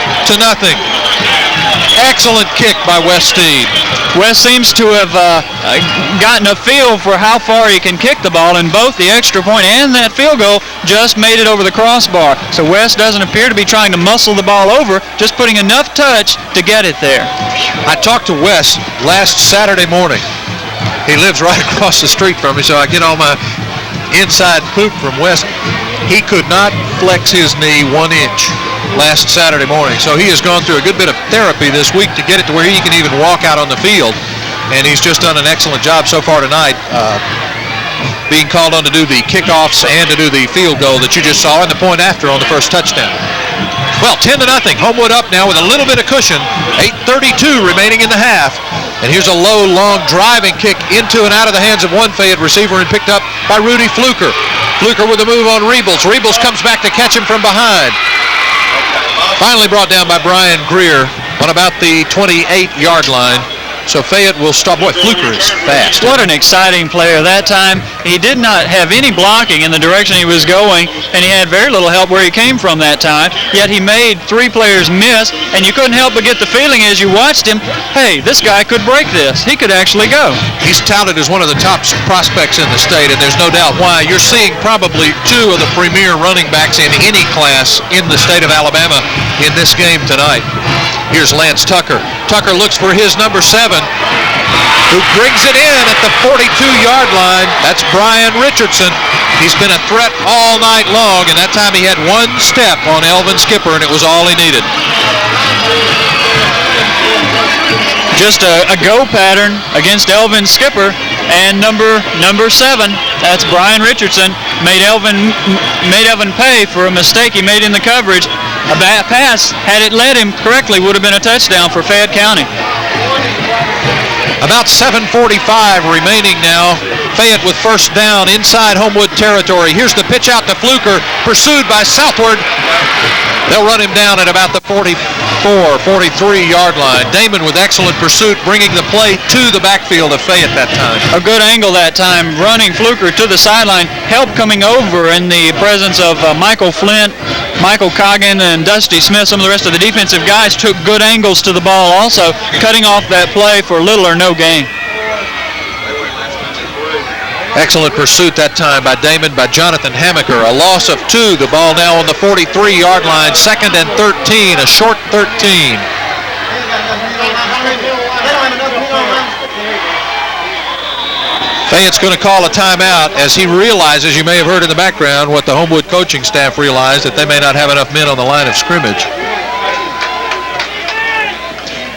Excellent kick by Wes Steed. Wes seems to have gotten a feel for how far he can kick the ball, and both the extra point and that field goal just made it over the crossbar. So Wes doesn't appear to be trying to muscle the ball over, just putting enough touch to get it there. I talked to Wes last Saturday morning. He lives right across the street from me, so I get all my inside poop from Wes. He could not flex his knee 1 inch last Saturday morning, so he has gone through a good bit of therapy this week to get it to where he can even walk out on the field, and he's just done an excellent job so far tonight, being called on to do the kickoffs and to do the field goal that you just saw and the point after on the first touchdown. Well, 10-0. Homewood up now with a little bit of cushion. 8:32 remaining in the half. And here's a low, long driving kick into and out of the hands of one Fayette receiver and picked up by Rudy Fluker. Fluker with a move on Rebels. Rebels comes back to catch him from behind. Finally brought down by Brian Greer on about the 28-yard line. So Fayette will stop. Boy, Fluker is fast. What an exciting player that time. He did not have any blocking in the direction he was going, and he had very little help where he came from that time. Yet he made 3 players miss, and you couldn't help but get the feeling as you watched him, hey, this guy could break this. He could actually go. He's touted as one of the top prospects in the state, and there's no doubt why. You're seeing probably 2 of the premier running backs in any class in the state of Alabama in this game tonight. Here's Lance Tucker. Tucker looks for his number 7, who brings it in at the 42-yard line. That's Brian Richardson. He's been a threat all night long, and that time he had 1 step on Elvin Skipper, and it was all he needed. Just a go pattern against Elvin Skipper, and number 7, that's Brian Richardson, made Elvin pay for a mistake he made in the coverage. A bad pass, had it led him correctly, would have been a touchdown for Fayette County. About 7:45 remaining now. Fayette with first down inside Homewood territory. Here's the pitch out to Fluker, pursued by Southward. They'll run him down at about the 43-yard line. Damon with excellent pursuit, bringing the play to the backfield of Fayette that time. A good angle that time, running Fluker to the sideline. Help coming over in the presence of Michael Flint, Michael Coggin, and Dusty Smith. Some of the rest of the defensive guys took good angles to the ball also, cutting off that play for little or no gain. Excellent pursuit that time by Damon, by Jonathan Hamaker. A loss of 2. The ball now on the 43-yard line. 2nd and 13, a short 13. Fayette's going to call a timeout as he realizes, you may have heard in the background, what the Homewood coaching staff realized, that they may not have enough men on the line of scrimmage.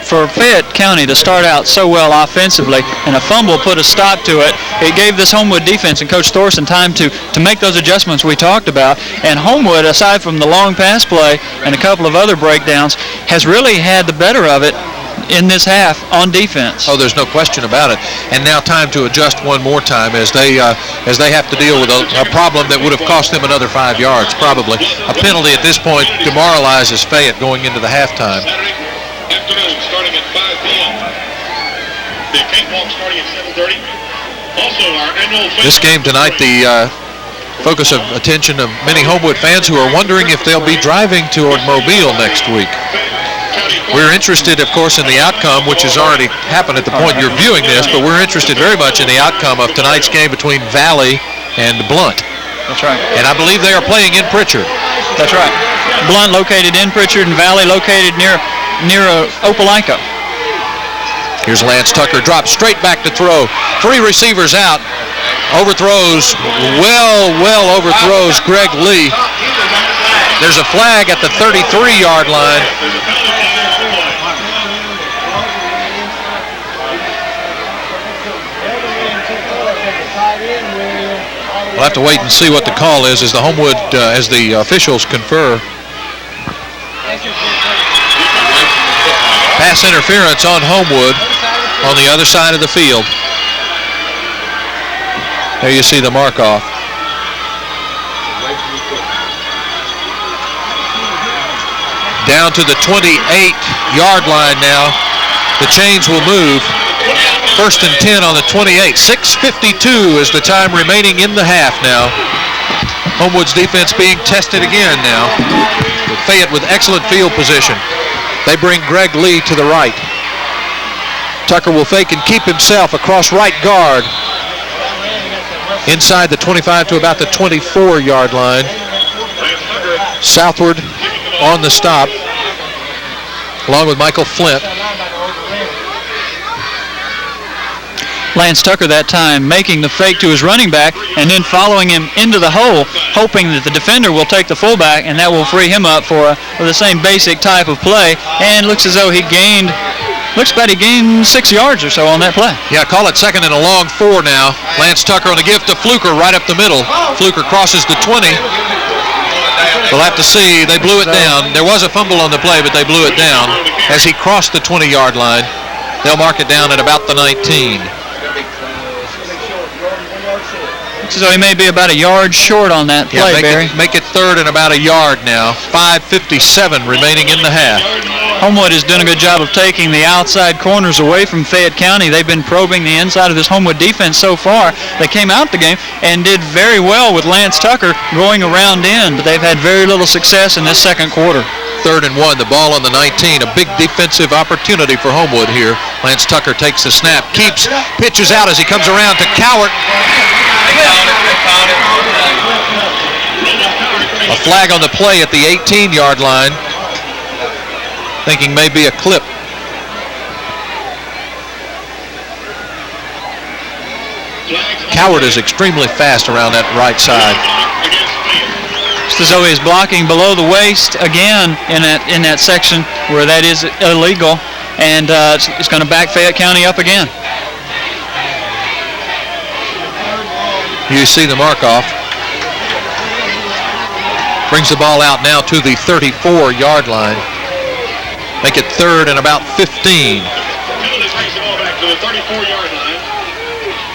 For Fayette County to start out so well offensively and a fumble put a stop to it, it gave this Homewood defense and Coach Thorson time to make those adjustments we talked about. And Homewood, aside from the long pass play and a couple of other breakdowns, has really had the better of it in this half on defense. Oh, there's no question about it. And now time to adjust one more time as they have to deal with a problem that would have cost them another 5 yards, probably. A penalty at this point demoralizes Fayette going into the halftime. Afternoon, starting at 5 p.m. The cakewalk starting at 7:30. Also, our annual... This game tonight, the focus of attention of many Homewood fans who are wondering if they'll be driving toward Mobile next week. We're interested, of course, in the outcome, which has already happened at the point you're viewing this, but we're interested very much in the outcome of tonight's game between Valley and Blunt. That's right. And I believe they are playing in Pritchard. That's right. Blunt located in Pritchard and Valley located near Opelika. Here's Lance Tucker, drops straight back to throw. 3 receivers out. Overthrows, well overthrows Greg Lee. There's a flag at the 33-yard line. We'll have to wait and see what the call is as the Homewood, as the officials confer. Pass interference on Homewood on the other side of the field. There you see the mark off. Down to the 28-yard line now. The chains will move. 1st and 10 on the 28. 6:52 is the time remaining in the half now. Homewood's defense being tested again now. With Fayette with excellent field position. They bring Greg Lee to the right. Tucker will fake and keep himself across right guard. Inside the 25 to about the 24-yard line. Southward on the stop, along with Michael Flint. Lance Tucker that time making the fake to his running back and then following him into the hole, hoping that the defender will take the fullback and that will free him up for the same basic type of play. And looks as though he gained 6 yards or so on that play. Yeah, call it 2nd and a long 4 now. Lance Tucker on the give to Fluker right up the middle. Fluker crosses the 20. We'll have to see. They blew it down. There was a fumble on the play, but they blew it down as he crossed the 20-yard line. They'll mark it down at about the 19. So he may be about a yard short on that play, Barry. Make it 3rd and about a yard now. 5:57 remaining in the half. Homewood has done a good job of taking the outside corners away from Fayette County. They've been probing the inside of this Homewood defense so far. They came out the game and did very well with Lance Tucker going around in, but they've had very little success in this second quarter. 3rd and 1, the ball on the 19. A big defensive opportunity for Homewood here. Lance Tucker takes the snap, pitches out as he comes around to Cowart. A flag on the play at the 18-yard line. Thinking maybe a clip. Cowart is extremely fast around that right side. Just as though he's blocking below the waist again in that section where that is illegal, and it's going to back Fayette County up again. You see the mark off. Brings the ball out now to the 34-yard line. Make it 3rd and about 15.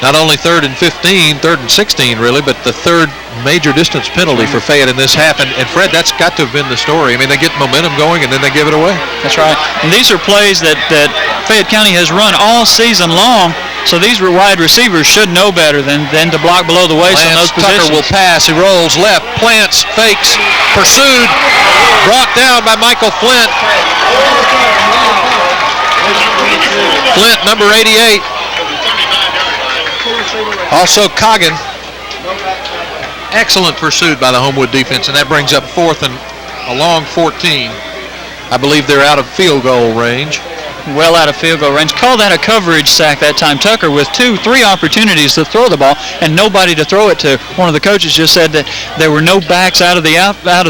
Not only 3rd and 15, 3rd and 16 really, but the 3rd major distance penalty for Fayette in this half. And Fred, that's got to have been the story. I mean, they get momentum going and then they give it away. That's right. And these are plays that Fayette County has run all season long. So these wide receivers should know better than to block below the waist on those positions. Tucker will pass. He rolls left, plants, fakes, pursued, brought down by Michael Flint. Flint, number 88. Also Coggin. Excellent pursuit by the Homewood defense, and that brings up 4th and a long 14. I believe they're out of field goal range. Well out of field goal range. Call that a coverage sack that time. Tucker with 2-3 opportunities to throw the ball and nobody to throw it to. One of the coaches just said that there were no backs out of the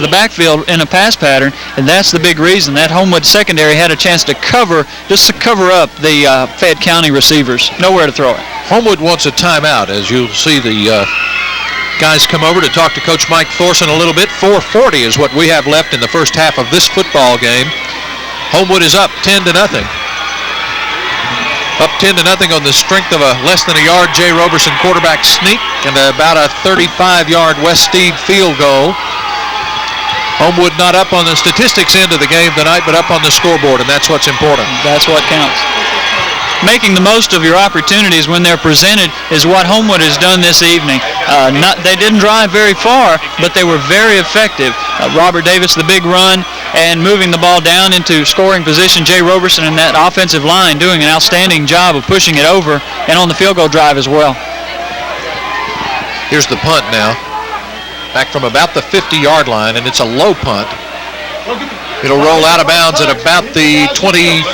backfield in a pass pattern, and that's the big reason. That Homewood secondary had a chance to cover up the Fayette County receivers. Nowhere to throw it. Homewood wants a timeout, as you'll see the guys come over to talk to Coach Mike Thorson a little bit. 4:40 is what we have left in the first half of this football game. Homewood is up 10-0. Up 10-0 on the strength of a less than a yard Jay Roberson quarterback sneak and about a 35-yard West Steed field goal. Homewood not up on the statistics end of the game tonight, but up on the scoreboard, and that's what's important. That's what counts. Making the most of your opportunities when they're presented is what Homewood has done this evening. They didn't drive very far, but they were very effective. Robert Davis, the big run, and moving the ball down into scoring position. Jay Roberson and that offensive line doing an outstanding job of pushing it over and on the field goal drive as well. Here's the punt now. Back from about the 50-yard line, and it's a low punt. It'll roll out of bounds at about the 25,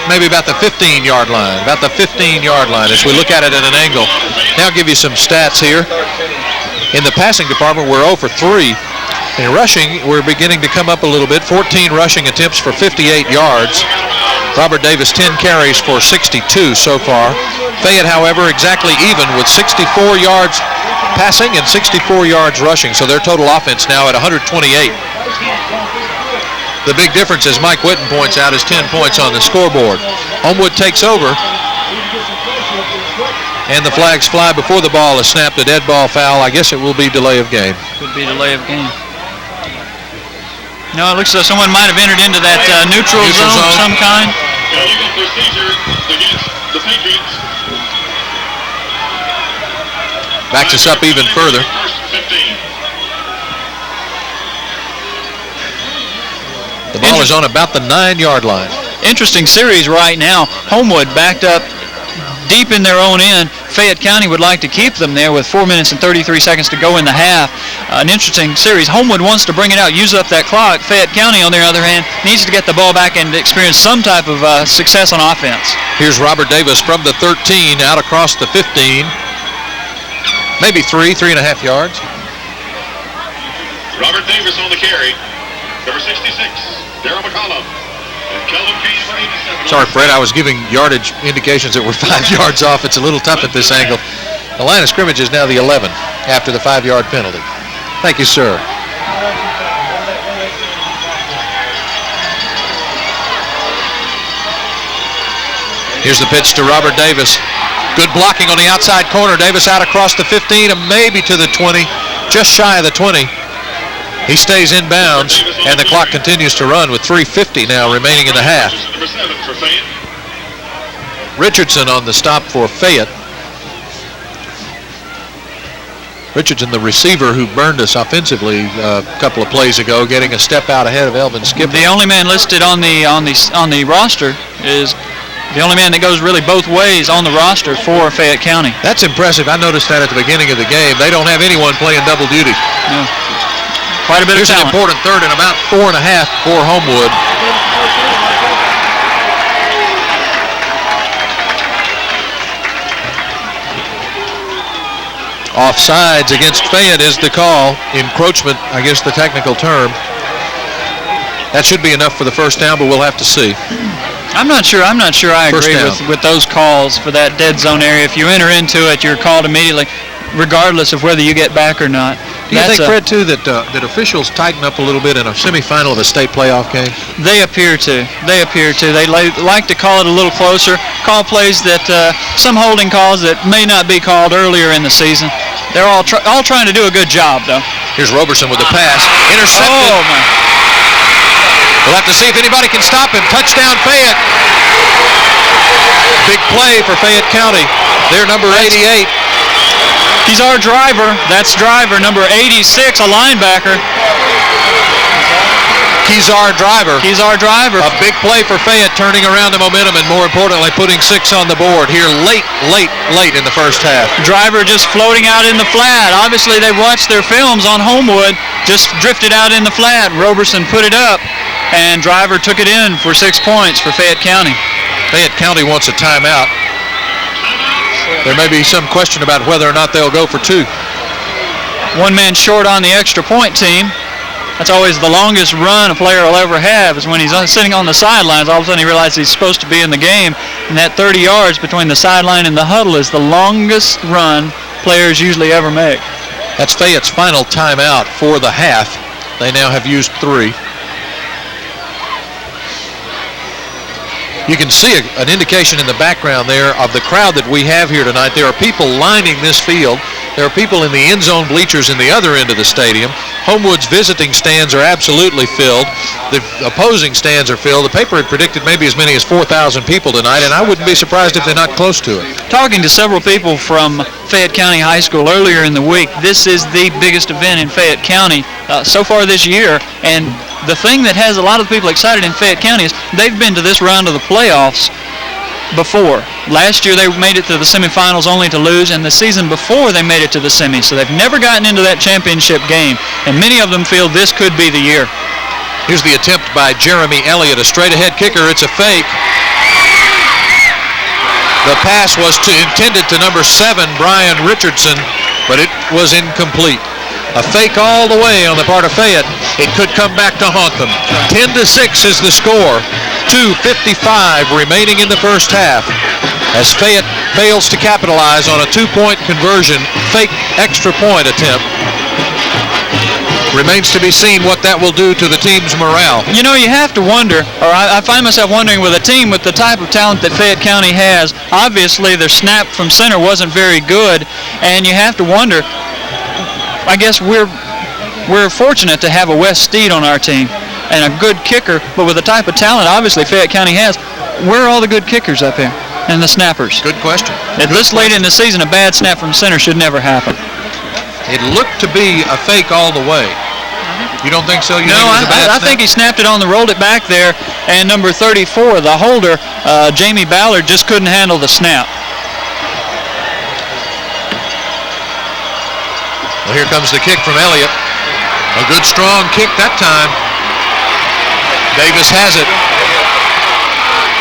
maybe about the 15-yard line. About the 15-yard line as we look at it at an angle. Now I'll give you some stats here. In the passing department, we're 0 for 3. In rushing, we're beginning to come up a little bit. 14 rushing attempts for 58 yards. Robert Davis, 10 carries for 62 so far. Fayette, however, exactly even with 64 yards passing and 64 yards rushing. So their total offense now at 128. The big difference, as Mike Whitten points out, is 10 points on the scoreboard. Homewood takes over. And the flags fly before the ball is snapped. A dead ball foul. I guess it will be delay of game. Could be delay of game. No, it looks like someone might have entered into that neutral zone of some kind. Illegal procedure against the Patriots. Backs us up even further. The ball is on about the 9-yard line. Interesting series right now. Homewood backed up deep in their own end. Fayette County would like to keep them there with 4 minutes and 33 seconds to go in the half. An interesting series. Homewood wants to bring it out, use up that clock. Fayette County, on the other hand, needs to get the ball back and experience some type of success on offense. Here's Robert Davis from the 13 out across the 15. Maybe 3.5 yards. Robert Davis on the carry. Number 66, Darryl McCollum. Sorry, Fred, I was giving yardage indications that were 5 yards off. It's a little tough at this angle. The line of scrimmage is now the 11 after the 5-yard penalty. Thank you, sir. Here's the pitch to Robert Davis. Good blocking on the outside corner. Davis out across the 15 and maybe to the 20, just shy of the 20. He stays in bounds, and the clock continues to run with 3:50 now remaining in the half. Richardson on the stop for Fayette. Richardson, the receiver who burned us offensively a couple of plays ago, getting a step out ahead of Elvin Skipper. The only man listed on the roster is the only man that goes really both ways on the roster for Fayette County. That's impressive. I noticed that at the beginning of the game. They don't have anyone playing double duty. No. Quite a bit Here's of talent. An important third and about 4.5 for Homewood. Offsides against Fayette is the call. Encroachment, I guess the technical term. That should be enough for the first down, but we'll have to see. I'm not sure I agree with those calls for that dead zone area. If you enter into it, you're called immediately, regardless of whether you get back or not. Do you think, Fred, too, that officials tighten up a little bit in a semifinal of a state playoff game? They appear to. They like to call it a little closer, call plays that some holding calls that may not be called earlier in the season. They're all trying to do a good job, though. Here's Roberson with the pass. Intercepted. Oh, my. We'll have to see if anybody can stop him. Touchdown, Fayette. Big play for Fayette County. They're number 88. He's our driver. That's driver number 86, a linebacker. Kezar Driver. Kezar Driver. A big play for Fayette, turning around the momentum and, more importantly, putting 6 on the board here late in the first half. Driver just floating out in the flat. Obviously, they watched their films on Homewood, just drifted out in the flat. Roberson put it up, and Driver took it in for 6 points for Fayette County. Fayette County wants a timeout. There may be some question about whether or not they'll go for 2. 1 man short on the extra point team. That's always the longest run a player will ever have, is when he's sitting on the sidelines. All of a sudden he realizes he's supposed to be in the game, and that 30 yards between the sideline and the huddle is the longest run players usually ever make. That's Fayette's final timeout for the half. They now have used 3. You can see an indication in the background there of the crowd that we have here tonight. There are people lining this field. There are people in the end zone bleachers in the other end of the stadium. Homewood's visiting stands are absolutely filled. The opposing stands are filled. The paper had predicted maybe as many as 4,000 people tonight, and I wouldn't be surprised if they're not close to it. Talking to several people from Fayette County High School earlier in the week, this is the biggest event in Fayette County so far this year, and the thing that has a lot of people excited in Fayette County is they've been to this round of the playoffs before. Last year they made it to the semifinals only to lose, and the season before they made it to the semis, so they've never gotten into that championship game, and many of them feel this could be the year. Here's the attempt by Jeremy Elliott, a straight-ahead kicker. It's a fake. The pass was intended to number 7, Brian Richardson, but it was incomplete. A fake all the way on the part of Fayette. It could come back to haunt them. 10-6 is the score. 2:55 remaining in the first half. As Fayette fails to capitalize on a 2-point conversion, fake extra point attempt. Remains to be seen what that will do to the team's morale. You know, you have to wonder, or I find myself wondering, with a team with the type of talent that Fayette County has, obviously their snap from center wasn't very good, and you have to wonder, I guess we're fortunate to have a Wes Steed on our team and a good kicker, but with the type of talent obviously Fayette County has, where are all the good kickers up here and the snappers? Good question. At this late in the season, a bad snap from center should never happen. It looked to be a fake all the way. You don't think so? I think he snapped it on rolled it back there, and number 34, the holder, Jamie Ballard, just couldn't handle the snap. Well, here comes the kick from Elliott. A good, strong kick that time. Davis has it.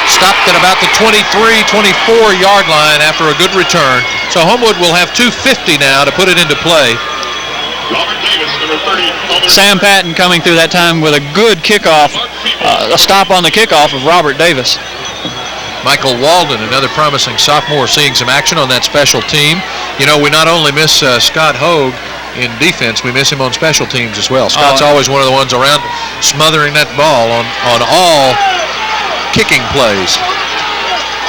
Stopped at about the 23-24-yard line after a good return. So Homewood will have 2:50 now to put it into play. Robert Davis, number 30. Sam Patton coming through that time with a good kickoff, a stop on the kickoff of Robert Davis. Michael Walden, another promising sophomore, seeing some action on that special team. You know, we not only miss Scott Hogue in defense, we miss him on special teams as well. Scott's always one of the ones around smothering that ball on all kicking plays.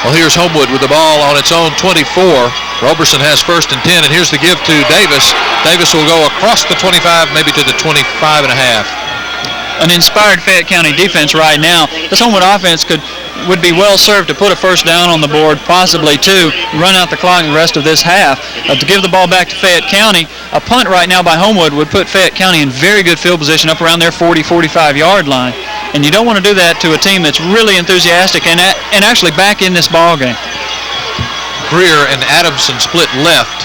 Well, here's Homewood with the ball on its own 24. Roberson has 1st and 10, and here's the give to Davis. Davis will go across the 25, maybe to the 25 and a half. An inspired Fayette County defense right now. This Homewood offense would be well served to put a first down on the board, possibly 2, run out the clock the rest of this half. To give the ball back to Fayette County, a punt right now by Homewood would put Fayette County in very good field position up around their 40-45-yard line. And you don't want to do that to a team that's really enthusiastic and actually back in this ball game. Greer and Adamson split left.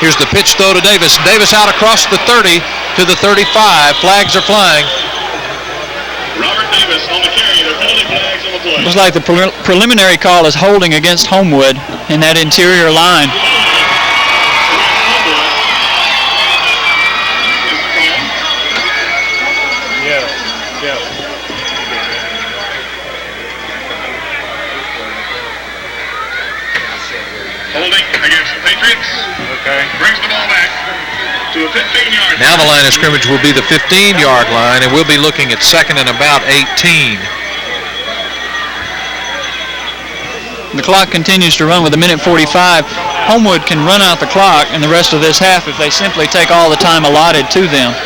Here's the pitch throw to Davis. Davis out across the 30 to the 35. Flags are flying. Robert Davis on the carry. There are penalty flags on the play. Looks like the preliminary call is holding against Homewood in that interior line. Holding against the Patriots. Okay. Brings the ball back to a 15-yard line. Now the line of scrimmage will be the 15-yard line, and we'll be looking at 2nd and about 18. The clock continues to run with 1:45. Homewood can run out the clock in the rest of this half if they simply take all the time allotted to them.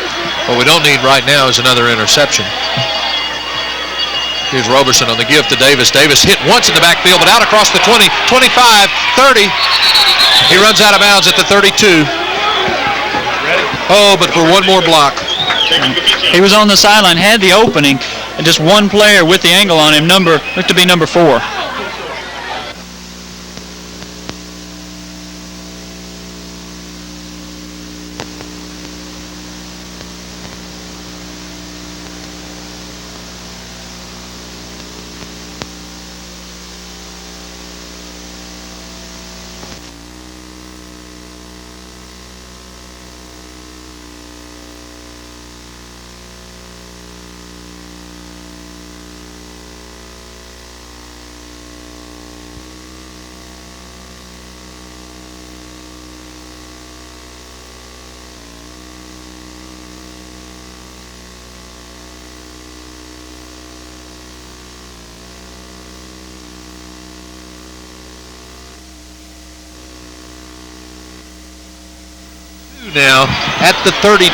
What we don't need right now is another interception. Here's Roberson on the give to Davis. Davis hit once in the backfield, but out across the 20, 25, 30. He runs out of bounds at the 32. Oh, but for one more block. He was on the sideline, had the opening, and just one player with the angle on him, looked to be number 4. Now at the 32,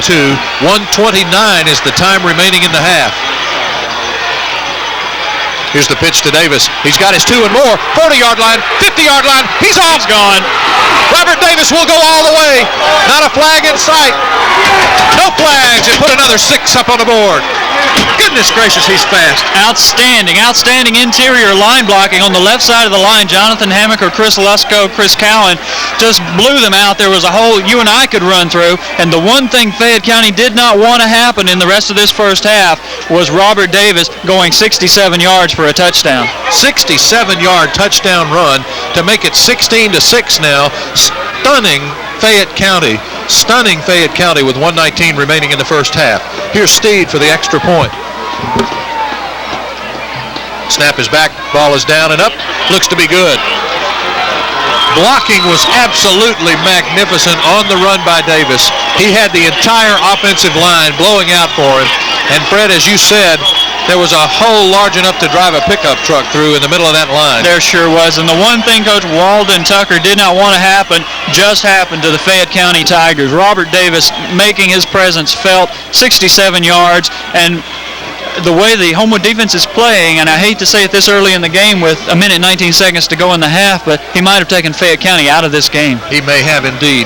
1:29 is the time remaining in the half. Here's the pitch to Davis. He's got his 2 and more. 40-yard line, 50-yard line. He's off. He's gone. Robert Davis will go all the way. Not a flag in sight. No flags. And put another 6 up on the board. Goodness gracious, he's fast. Outstanding interior line blocking on the left side of the line. Jonathan Hammock or Chris Lusko, Chris Cowan just blew them out. There was a hole you and I could run through. And the one thing Fayette County did not want to happen in the rest of this first half was Robert Davis going 67 yards for a touchdown. 67-yard touchdown run to make it 16-6 now. Stunning Fayette County with 1:19 remaining in the first half. Here's Steed for the extra point. Snap is back, ball is down and up, looks to be good. Blocking was absolutely magnificent on the run by Davis. He had the entire offensive line blowing out for him. And Fred, as you said, there was a hole large enough to drive a pickup truck through in the middle of that line. There sure was. And the one thing Coach Walden Tucker did not want to happen just happened to the Fayette County Tigers. Robert Davis making his presence felt, 67 yards. And the way the Homewood defense is playing, and I hate to say it this early in the game with a minute 19 seconds to go in the half, but he might have taken Fayette County out of this game. He may have indeed.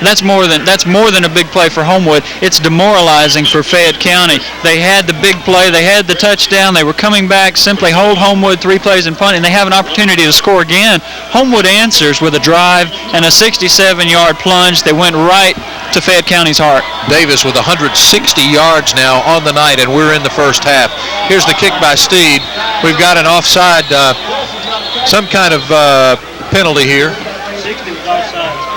That's more than a big play for Homewood. It's demoralizing for Fayette County. They had the big play, they had the touchdown, they were coming back, simply hold Homewood 3 plays and punt, and they have an opportunity to score again. Homewood answers with a drive and a 67-yard plunge. They went right to Fayette County's heart. Davis with 160 yards now on the night, and we're in the first half. Here's the kick by Steed. We've got an offside, some kind of penalty here. 60 was offside.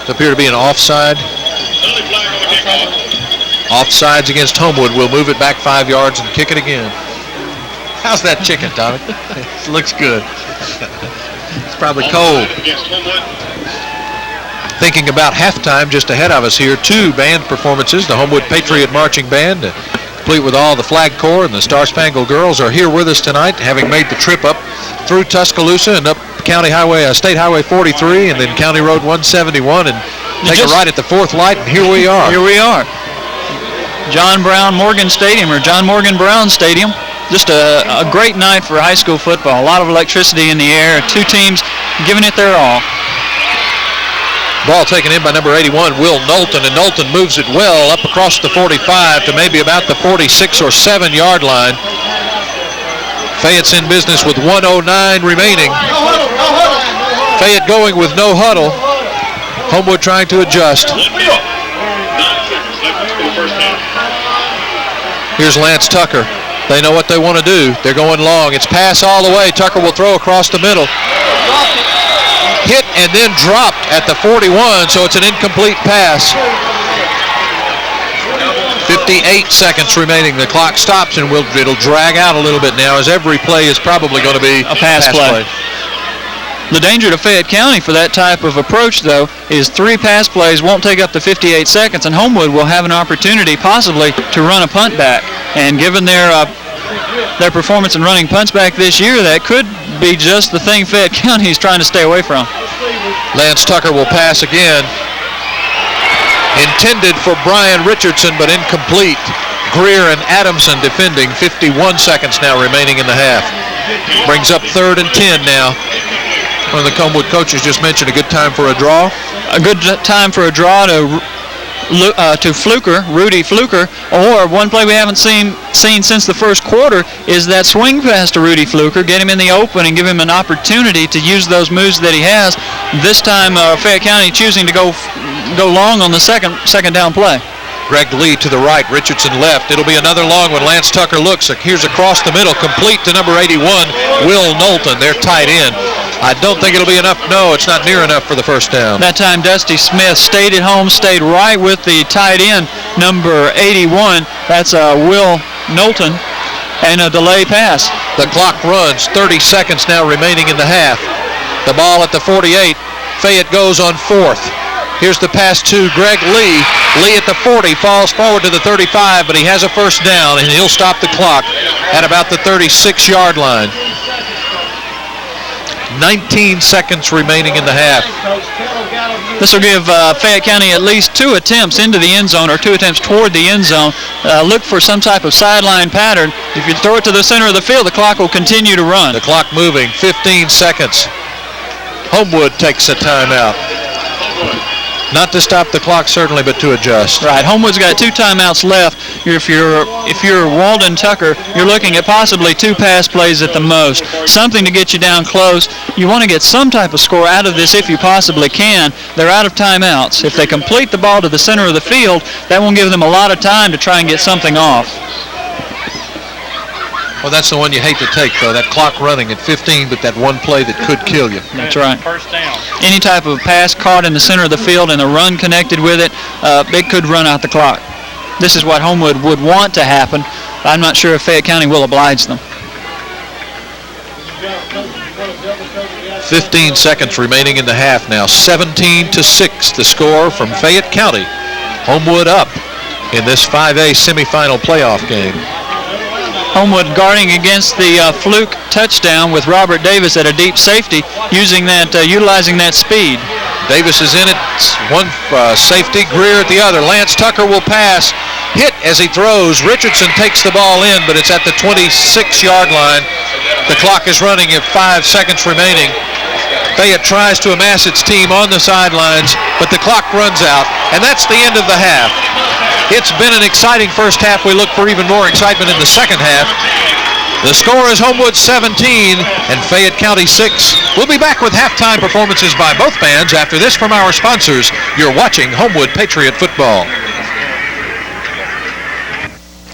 Appear to be an offside. Offsides against Homewood. We'll move it back 5 yards and kick it again. How's that chicken, Tommy? It looks good. It's probably cold. Thinking about halftime just ahead of us here, 2 band performances. The Homewood Patriot Marching Band, complete with all the Flag Corps, and the Star Spangled Girls are here with us tonight, having made the trip up through Tuscaloosa and up State Highway 43 and then County Road 171 and take a right at the 4th light, and here we are. Here we are. John Morgan Brown Stadium. Just a great night for high school football. A lot of electricity in the air. 2 teams giving it their all. Ball taken in by number 81, Will Knowlton, and Knowlton moves it well up across the 45 to maybe about the 46 or 7-yard line. Fayette's in business with 1:09 remaining. Fayette going with no huddle. Homewood trying to adjust. Here's Lance Tucker. They know what they want to do. They're going long. It's pass all the way. Tucker will throw across the middle. Hit and then dropped at the 41, so it's an incomplete pass. 58 seconds remaining. The clock stops, and it'll drag out a little bit now, as every play is probably going to be a pass play. The danger to Fayette County for that type of approach, though, is 3 pass plays won't take up to 58 seconds, and Homewood will have an opportunity possibly to run a punt back. And given their performance in running punts back this year, that could be just the thing Fayette County is trying to stay away from. Lance Tucker will pass again. Intended for Brian Richardson, but incomplete. Greer and Adamson defending. 51 seconds now remaining in the half. Brings up 3rd and 10 now. One of the Homewood coaches just mentioned a good time for a draw. A good time for a draw to Fluker, Rudy Fluker, or one play we haven't seen since the first quarter is that swing pass to Rudy Fluker, get him in the open and give him an opportunity to use those moves that he has. This time Fayette County choosing to go long on the second down play. Greg Lee to the right, Richardson left. It'll be another long one. Lance Tucker looks. Here's across the middle, complete to number 81, Will Knowlton. They're tight end. I don't think it'll be enough. No, it's not near enough for the first down. That time Dusty Smith stayed at home, stayed right with the tight end, number 81. That's Will Knowlton, and a delay pass. The clock runs, 30 seconds now remaining in the half. The ball at the 48. Fayette goes on 4th. Here's the pass to Greg Lee. Lee at the 40, falls forward to the 35, but he has a first down, and he'll stop the clock at about the 36-yard line. 19 seconds remaining in the half. This will give Fayette County at least 2 attempts into the end zone, or 2 attempts toward the end zone. Look for some type of sideline pattern. If you throw it to the center of the field, the clock will continue to run. The clock moving, 15 seconds. Homewood takes a timeout. Not to stop the clock, certainly, but to adjust. Right. Homewood's got 2 timeouts left. If you're Walden Tucker, you're looking at possibly 2 pass plays at the most. Something to get you down close. You want to get some type of score out of this if you possibly can. They're out of timeouts. If they complete the ball to the center of the field, that won't give them a lot of time to try and get something off. Well, that's the one you hate to take, though. That clock running at 15, but that one play that could kill you. That's right. First down. Any type of pass caught in the center of the field and a run connected with it, it could run out the clock. This is what Homewood would want to happen. I'm not sure if Fayette County will oblige them. 15 seconds remaining in the half now. 17-6 the score from Fayette County. Homewood up in this 5A semifinal playoff game. Homewood guarding against the fluke touchdown with Robert Davis at a deep safety, utilizing that speed. Davis is in it, one safety, Greer at the other. Lance Tucker will pass, hit as he throws. Richardson takes the ball in, but it's at the 26-yard line. The clock is running at 5 seconds remaining. Fayette tries to amass its team on the sidelines, but the clock runs out, and that's the end of the half. It's been an exciting first half. We look for even more excitement in the second half. The score is Homewood 17 and Fayette County 6. We'll be back with halftime performances by both bands after this from our sponsors. You're watching Homewood Patriot Football.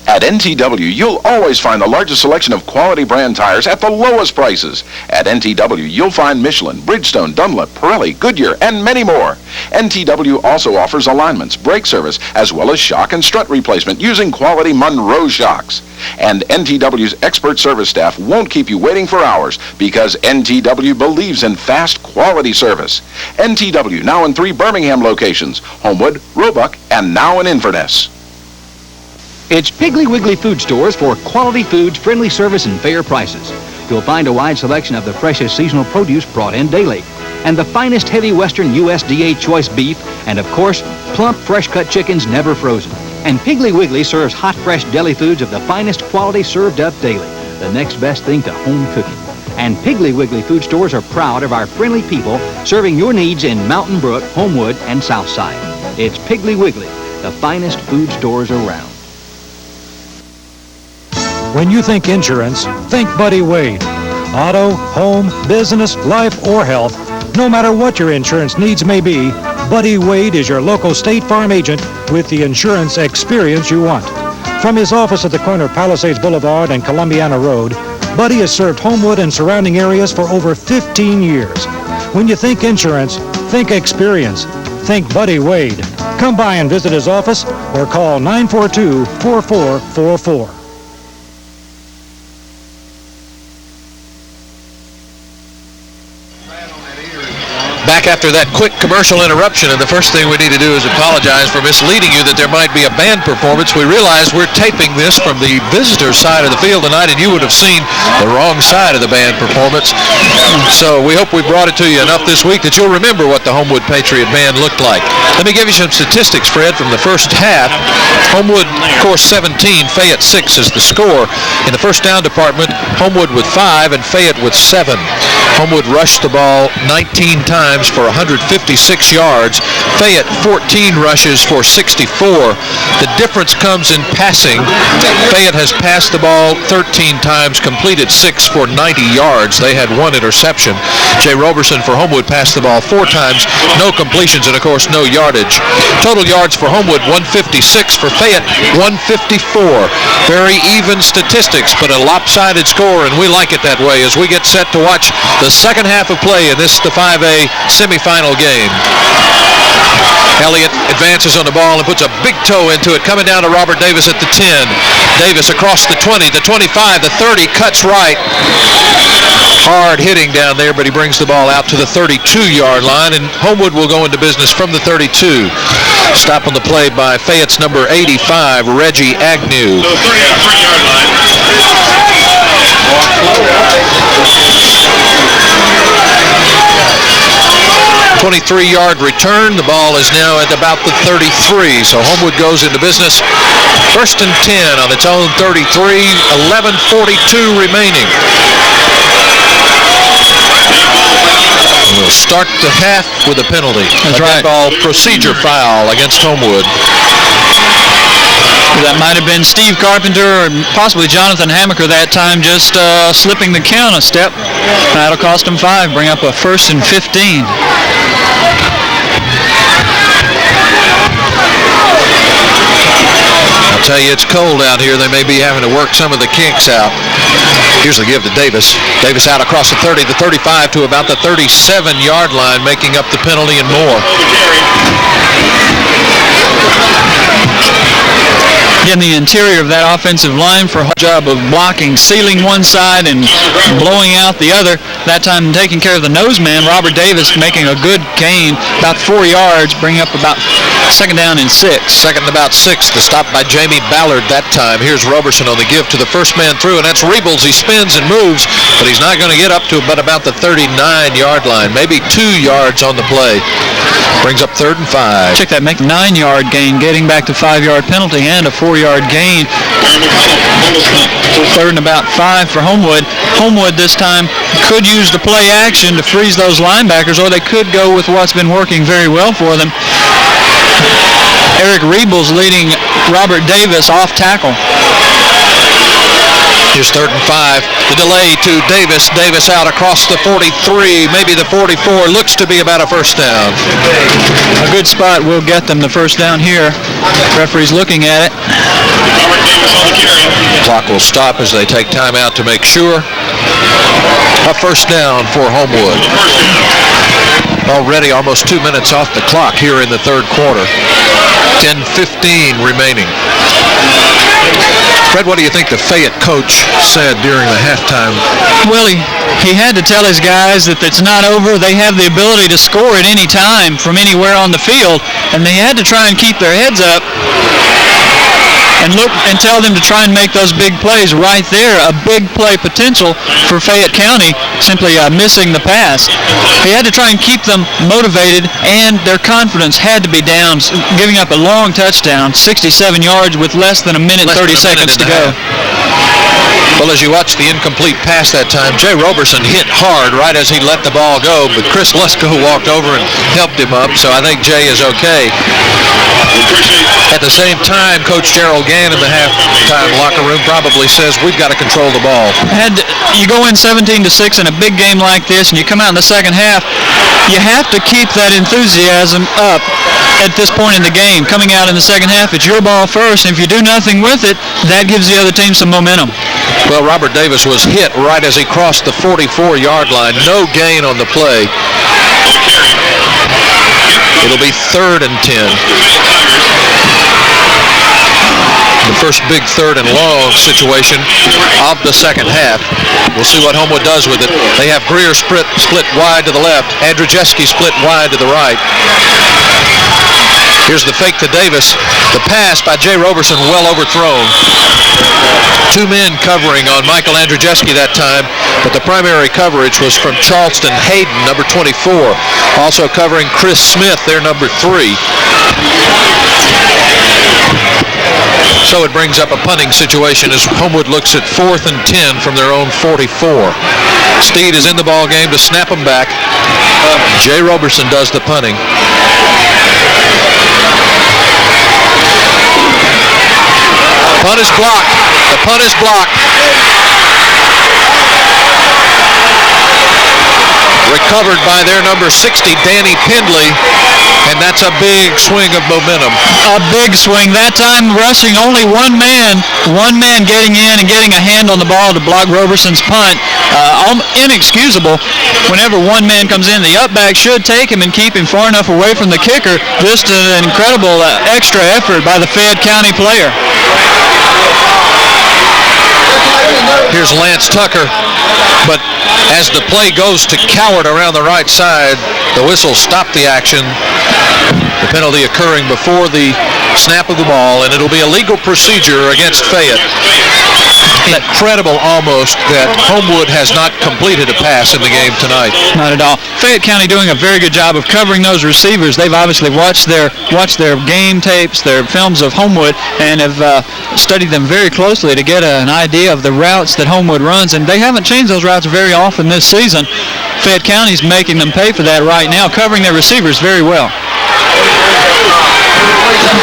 At NTW, you'll always find the largest selection of quality brand tires at the lowest prices. At NTW, you'll find Michelin, Bridgestone, Dunlop, Pirelli, Goodyear, and many more. NTW also offers alignments, brake service, as well as shock and strut replacement using quality Monroe shocks. And NTW's expert service staff won't keep you waiting for hours because NTW believes in fast, quality service. NTW now in 3 Birmingham locations, Homewood, Roebuck, and now in Inverness. It's Piggly Wiggly Food Stores for quality foods, friendly service, and fair prices. You'll find a wide selection of the freshest seasonal produce brought in daily, and the finest heavy Western USDA choice beef, and of course, plump, fresh-cut chickens never frozen. And Piggly Wiggly serves hot, fresh deli foods of the finest quality served up daily, the next best thing to home cooking. And Piggly Wiggly Food Stores are proud of our friendly people serving your needs in Mountain Brook, Homewood, and Southside. It's Piggly Wiggly, the finest food stores around. When you think insurance, think Buddy Wade. Auto, home, business, life, or health, no matter what your insurance needs may be, Buddy Wade is your local State Farm agent with the insurance experience you want. From his office at the corner of Palisades Boulevard and Columbiana Road, Buddy has served Homewood and surrounding areas for over 15 years. When you think insurance, think experience. Think Buddy Wade. Come by and visit his office or call 942-4444. Back after that quick commercial interruption, and the first thing we need to do is apologize for misleading you that there might be a band performance. We realize we're taping this from the visitor side of the field tonight, and you would have seen the wrong side of the band performance. So we hope we brought it to you enough this week that you'll remember what the Homewood Patriot Band looked like. Let me give you some statistics, Fred, from the first half. Homewood, of course, 17, Fayette 6 is the score. In the first down department, Homewood with 5 and Fayette with 7. Homewood rushed the ball 19 times for 156 yards. Fayette 14 rushes for 64. The difference comes in passing. Fayette has passed the ball 13 times, completed 6 for 90 yards. They had 1 interception. Jay Roberson for Homewood passed the ball 4 times, no completions, and of course no yardage. Total yards for Homewood 156, for Fayette 154. Very even statistics, but a lopsided score, and we like it that way as we get set to watch the second half of play in this, the 5A semifinal game. Elliott advances on the ball and puts a big toe into it, coming down to Robert Davis at the 10. Davis across the 20, the 25, the 30, cuts right. Hard hitting down there, but he brings the ball out to the 32-yard line, and Homewood will go into business from the 32. Stop on the play by Fayette's number 85, Reggie Agnew. 23-yard return. The ball is now at about the 33, so Homewood goes into business. First and 10 on its own 33, 11:42 remaining. We'll start the half with a penalty. That's right. Ball procedure foul against Homewood. That might have been Steve Carpenter or possibly Jonathan Hamaker that time, just slipping the count a step. That'll cost him 5, bring up a first and 15. I'll tell you, it's cold out here. They may be having to work some of the kinks out. Here's the give to Davis. Davis out across the 30, the 35 to about the 37-yard line, making up the penalty and more. In the interior of that offensive line for a job of blocking, sealing one side and blowing out the other. That time taking care of the nose man, Robert Davis, making a good gain, about 4 yards, bring up about second down and 6. Second and about 6. The stop by Jamie Ballard that time. Here's Roberson on the give to the first man through, and that's Rebels. He spins and moves, but he's not going to get up to about the 39-yard line, maybe 2 yards on the play. Brings up 3rd and 5. Check that, make 9-yard gain, getting back to 5-yard penalty and a 4-yard gain. 3rd and about 5 for Homewood. Homewood this time could use the play action to freeze those linebackers, or they could go with what's been working very well for them. Eric Rebels leading Robert Davis off tackle. Here's 3rd and 5. The delay to Davis. Davis out across the 43, maybe the 44. Looks to be about a first down. A good spot will get them the first down here. Referee's looking at it. Clock will stop as they take time out to make sure. A first down for Homewood. Already almost 2 minutes off the clock here in the third quarter. 10:15 remaining. Fred, what do you think the Fayette coach said during the halftime? Well, he had to tell his guys that it's not over. They have the ability to score at any time from anywhere on the field, and they had to try and keep their heads up and look and tell them to try and make those big plays right there. A big play potential for Fayette County, simply missing the pass. He had to try and keep them motivated, and their confidence had to be down, giving up a long touchdown, 67 yards with less than a minute, 30 seconds to go. Well, as you watch the incomplete pass that time, Jay Roberson hit hard right as he let the ball go, but Chris Lesko walked over and helped him up, so I think Jay is okay. At the same time, Coach Gerald Gann in the halftime locker room probably says we've got to control the ball. And you go in 17-6 in a big game like this, and you come out in the second half, you have to keep that enthusiasm up at this point in the game. Coming out in the second half, it's your ball first, and if you do nothing with it, that gives the other team some momentum. Well, Robert Davis was hit right as he crossed the 44-yard line. No gain on the play. It'll be 3rd and 10. The first big third and long situation of the second half. We'll see what Homewood does with it. They have Greer split wide to the left, Andrzejewski split wide to the right. Here's the fake to Davis. The pass by Jay Roberson well overthrown. Two men covering on Michael Andrzejewski that time, but the primary coverage was from Charleston Hayden, number 24. Also covering Chris Smith, their number 3. So it brings up a punting situation as Homewood looks at 4th and 10 from their own 44. Steed is in the ball game to snap them back. Jay Roberson does the punting. Punt is blocked. The punt is blocked. Recovered by their number 60, Danny Pendley, and that's a big swing of momentum. A big swing. That time rushing only one man getting in and getting a hand on the ball to block Roberson's punt. Inexcusable. Whenever one man comes in, the up back should take him and keep him far enough away from the kicker. Just an incredible extra effort by the Fayette County player. Here's Lance Tucker, but as the play goes to Coward around the right side, the whistle stopped the action. The penalty occurring before the snap of the ball, and it'll be a legal procedure against Fayette. Incredible almost that Homewood has not completed a pass in the game tonight. Not at all. Fayette County doing a very good job of covering those receivers. They've obviously watched their game tapes, their films of Homewood, and have studied them very closely to get an idea of the routes that Homewood runs, and they haven't changed those routes very often this season. Fayette County's making them pay for that right now, covering their receivers very well.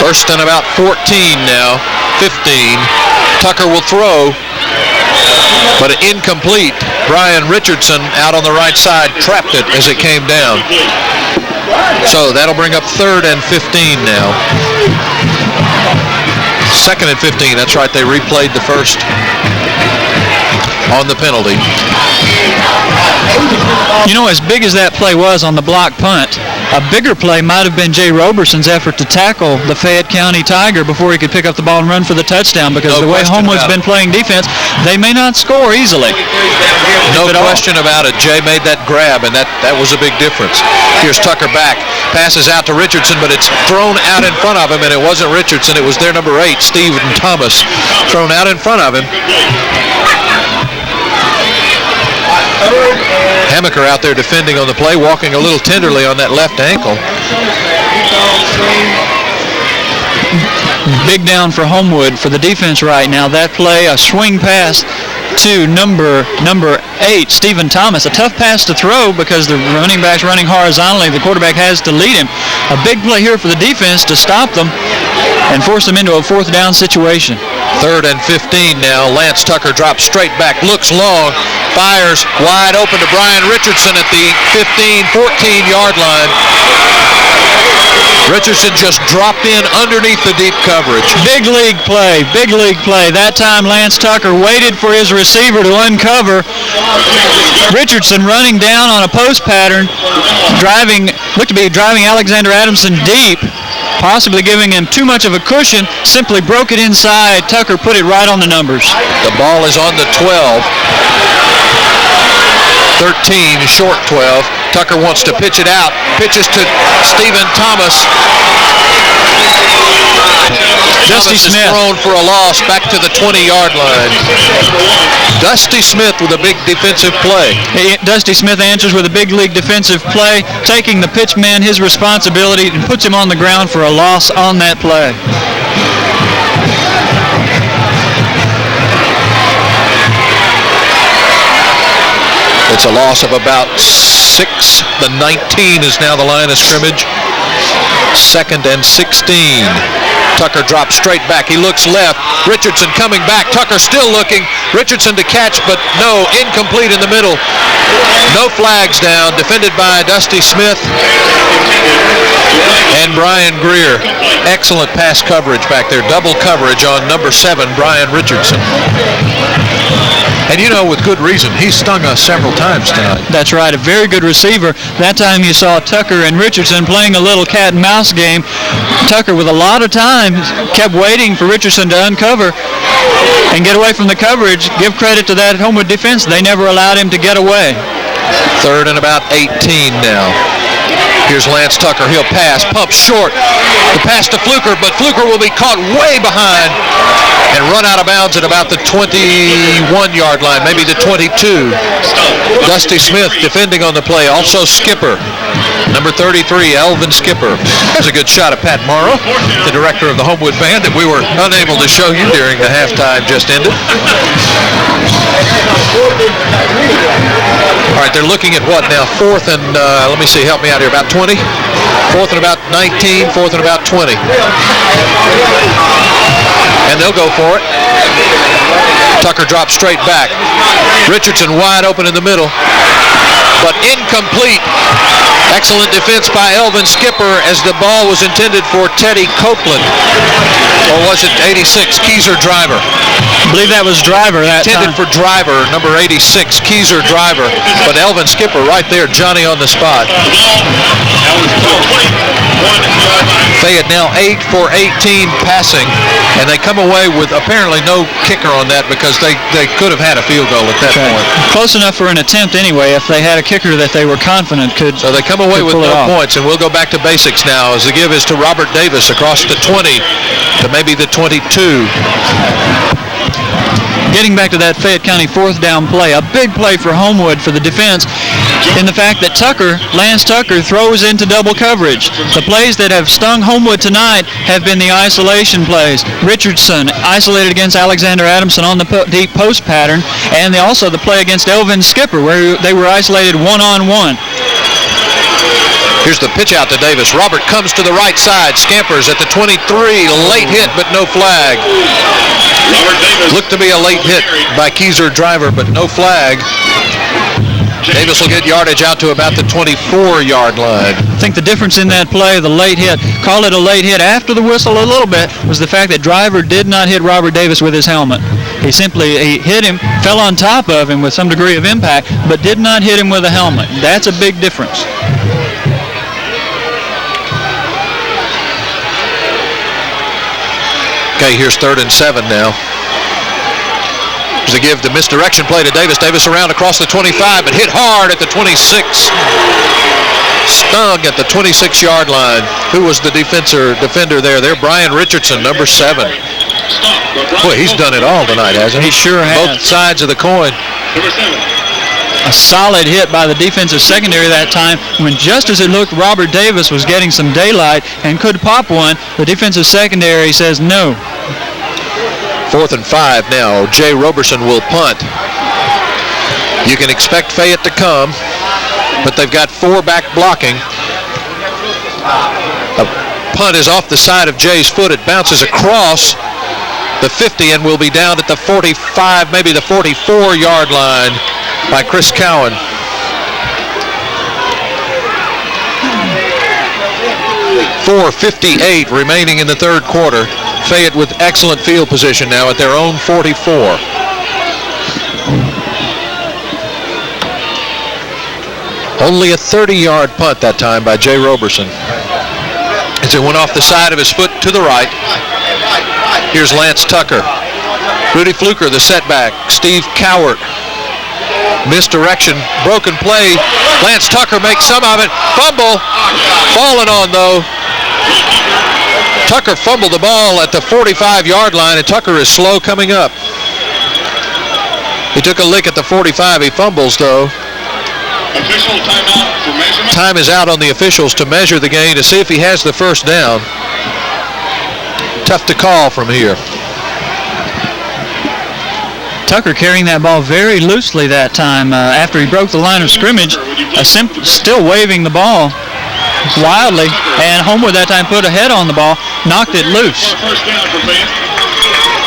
First and about 14 now, 15. Tucker will throw, but incomplete. Brian Richardson out on the right side trapped it as it came down. So that'll bring up 3rd and 15 now. 2nd and 15, that's right, they replayed the first on the penalty. You know, as big as that play was on the block punt, a bigger play might have been Jay Roberson's effort to tackle the Fayette County Tiger before he could pick up the ball and run for the touchdown, because the way Homewood's been playing defense, they may not score easily. No question about it. Jay made that grab, and that was a big difference. Here's Tucker back. Passes out to Richardson, but it's thrown out in front of him, and it wasn't Richardson. It was their number 8, Stephen Thomas, thrown out in front of him. Hammaker out there defending on the play, walking a little tenderly on that left ankle. Big down for Homewood for the defense right now. That play, a swing pass to number 8, Stephen Thomas. A tough pass to throw because the running back's running horizontally. The quarterback has to lead him. A big play here for the defense to stop them and force them into a 4th down situation. 3rd and 15 now. Lance Tucker drops straight back, looks long, fires wide open to Brian Richardson at the 14-yard line. Richardson just dropped in underneath the deep coverage. Big league play, big league play. That time Lance Tucker waited for his receiver to uncover. Richardson running down on a post pattern, looked to be driving Alexander Adamson deep, possibly giving him too much of a cushion, simply broke it inside. Tucker put it right on the numbers. The ball is on the 12. 13, short 12. Tucker wants to pitch it out. Pitches to Stephen Thomas. Dusty Thomas Smith is thrown for a loss back to the 20-yard line. Dusty Smith with a big defensive play. Dusty Smith answers with a big league defensive play, taking the pitch man his responsibility and puts him on the ground for a loss on that play. It's a loss of about 6. The 19 is now the line of scrimmage. 2nd and 16. Tucker drops straight back. He looks left. Richardson coming back. Tucker still looking. Richardson to catch, but no, incomplete in the middle. No flags down. Defended by Dusty Smith. And Brian Greer, excellent pass coverage back there. Double coverage on number 7, Brian Richardson. And you know, with good reason, he stung us several times tonight. That's right, a very good receiver. That time you saw Tucker and Richardson playing a little cat and mouse game. Tucker, with a lot of time, kept waiting for Richardson to uncover and get away from the coverage. Give credit to that Homewood defense. They never allowed him to get away. 3rd and about 18 now. Here's Lance Tucker. He'll pass. Pump short. The pass to Fluker, but Fluker will be caught way behind and run out of bounds at about the 21-yard line, maybe the 22. Dusty Smith defending on the play. Also Skipper. Number 33, Elvin Skipper. There's a good shot of Pat Morrow, the director of the Homewood Band, that we were unable to show you during the halftime just ended. All right, they're looking at what now? 4th and, let me see, help me out here, about 20? 4th and about 19, 4th and about 20. And they'll go for it. Tucker drops straight back. Richardson wide open in the middle, but incomplete. Excellent defense by Elvin Skipper as the ball was intended for Teddy Copeland. Or was it 86, Keyser Driver? I believe that was Driver that intended time. For Driver, number 86, Keyser Driver. But Elvin Skipper right there, Johnny on the spot. Fayette now 8 for 18 passing, and they come away with apparently no kicker on that because they could have had a field goal at that point. Close enough for an attempt anyway if they had a kicker that they were confident could. So they come away with no points, and we'll go back to basics now as the give is to Robert Davis across the 20 to maybe the 22. Getting back to that Fayette County 4th down play, a big play for Homewood for the defense in the fact that Lance Tucker throws into double coverage. The plays that have stung Homewood tonight have been the isolation plays. Richardson isolated against Alexander Adamson on the deep post pattern, and also the play against Elvin Skipper where they were isolated one-on-one. Here's the pitch out to Davis. Robert comes to the right side, scampers at the 23, late hit but no flag. Looked to be a late hit by Keyser Driver, but no flag. Davis will get yardage out to about the 24-yard line. I think the difference in that play, the late hit, call it a late hit after the whistle a little bit, was the fact that Driver did not hit Robert Davis with his helmet. He hit him, fell on top of him with some degree of impact, but did not hit him with a helmet. That's a big difference. Okay, here's 3rd and 7 now. There's a give to misdirection play to Davis. Davis around across the 25, but hit hard at the 26. Stung at the 26-yard line. Who was the defender there? Brian Richardson, number 7. Boy, he's done it all tonight, hasn't he? He sure has. Both sides of the coin. A solid hit by the defensive secondary that time when just as it looked Robert Davis was getting some daylight and could pop one, the defensive secondary says no. 4th and 5 now. Jay Roberson will punt. You can expect Fayette to come, but they've got 4 back blocking. A punt is off the side of Jay's foot. It bounces across the 50 and will be down at the 45, maybe the 44-yard line by Chris Cowan. .458 remaining in the 3rd quarter. Fayette with excellent field position now at their own 44. Only a 30-yard punt that time by Jay Roberson, as it went off the side of his foot to the right. Here's Lance Tucker. Rudy Fluker, the setback. Steve Cowart. Misdirection, broken play. Lance Tucker makes some of it. Fumble. Fallen on, though. Tucker fumbled the ball at the 45-yard line, and Tucker is slow coming up. He took a lick at the 45. He fumbles, though. Official timeout for measurement. Time is out on the officials to measure the gain to see if he has the first down. Tough to call from here. Tucker carrying that ball very loosely that time after he broke the line of scrimmage, still waving the ball wildly, and Homewood that time put a head on the ball, knocked it loose.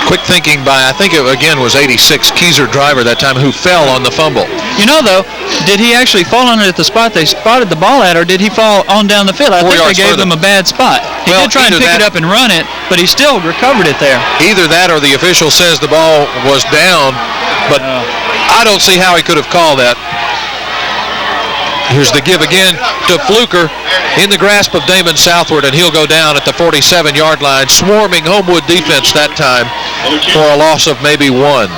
Quick thinking by, I think it again was 86 Keyser Driver that time, who fell on the fumble. You know, though, did he actually fall on it at the spot they spotted the ball at, or did he fall on down the field? I think they gave him a bad spot. He did try and pick it up and run it, but he still recovered it there. Either that or the official says the ball was down, but I don't see how he could have called that. Here's the give again to Fluker in the grasp of Damon Southward, and he'll go down at the 47-yard line. Swarming Homewood defense that time for a loss of maybe one.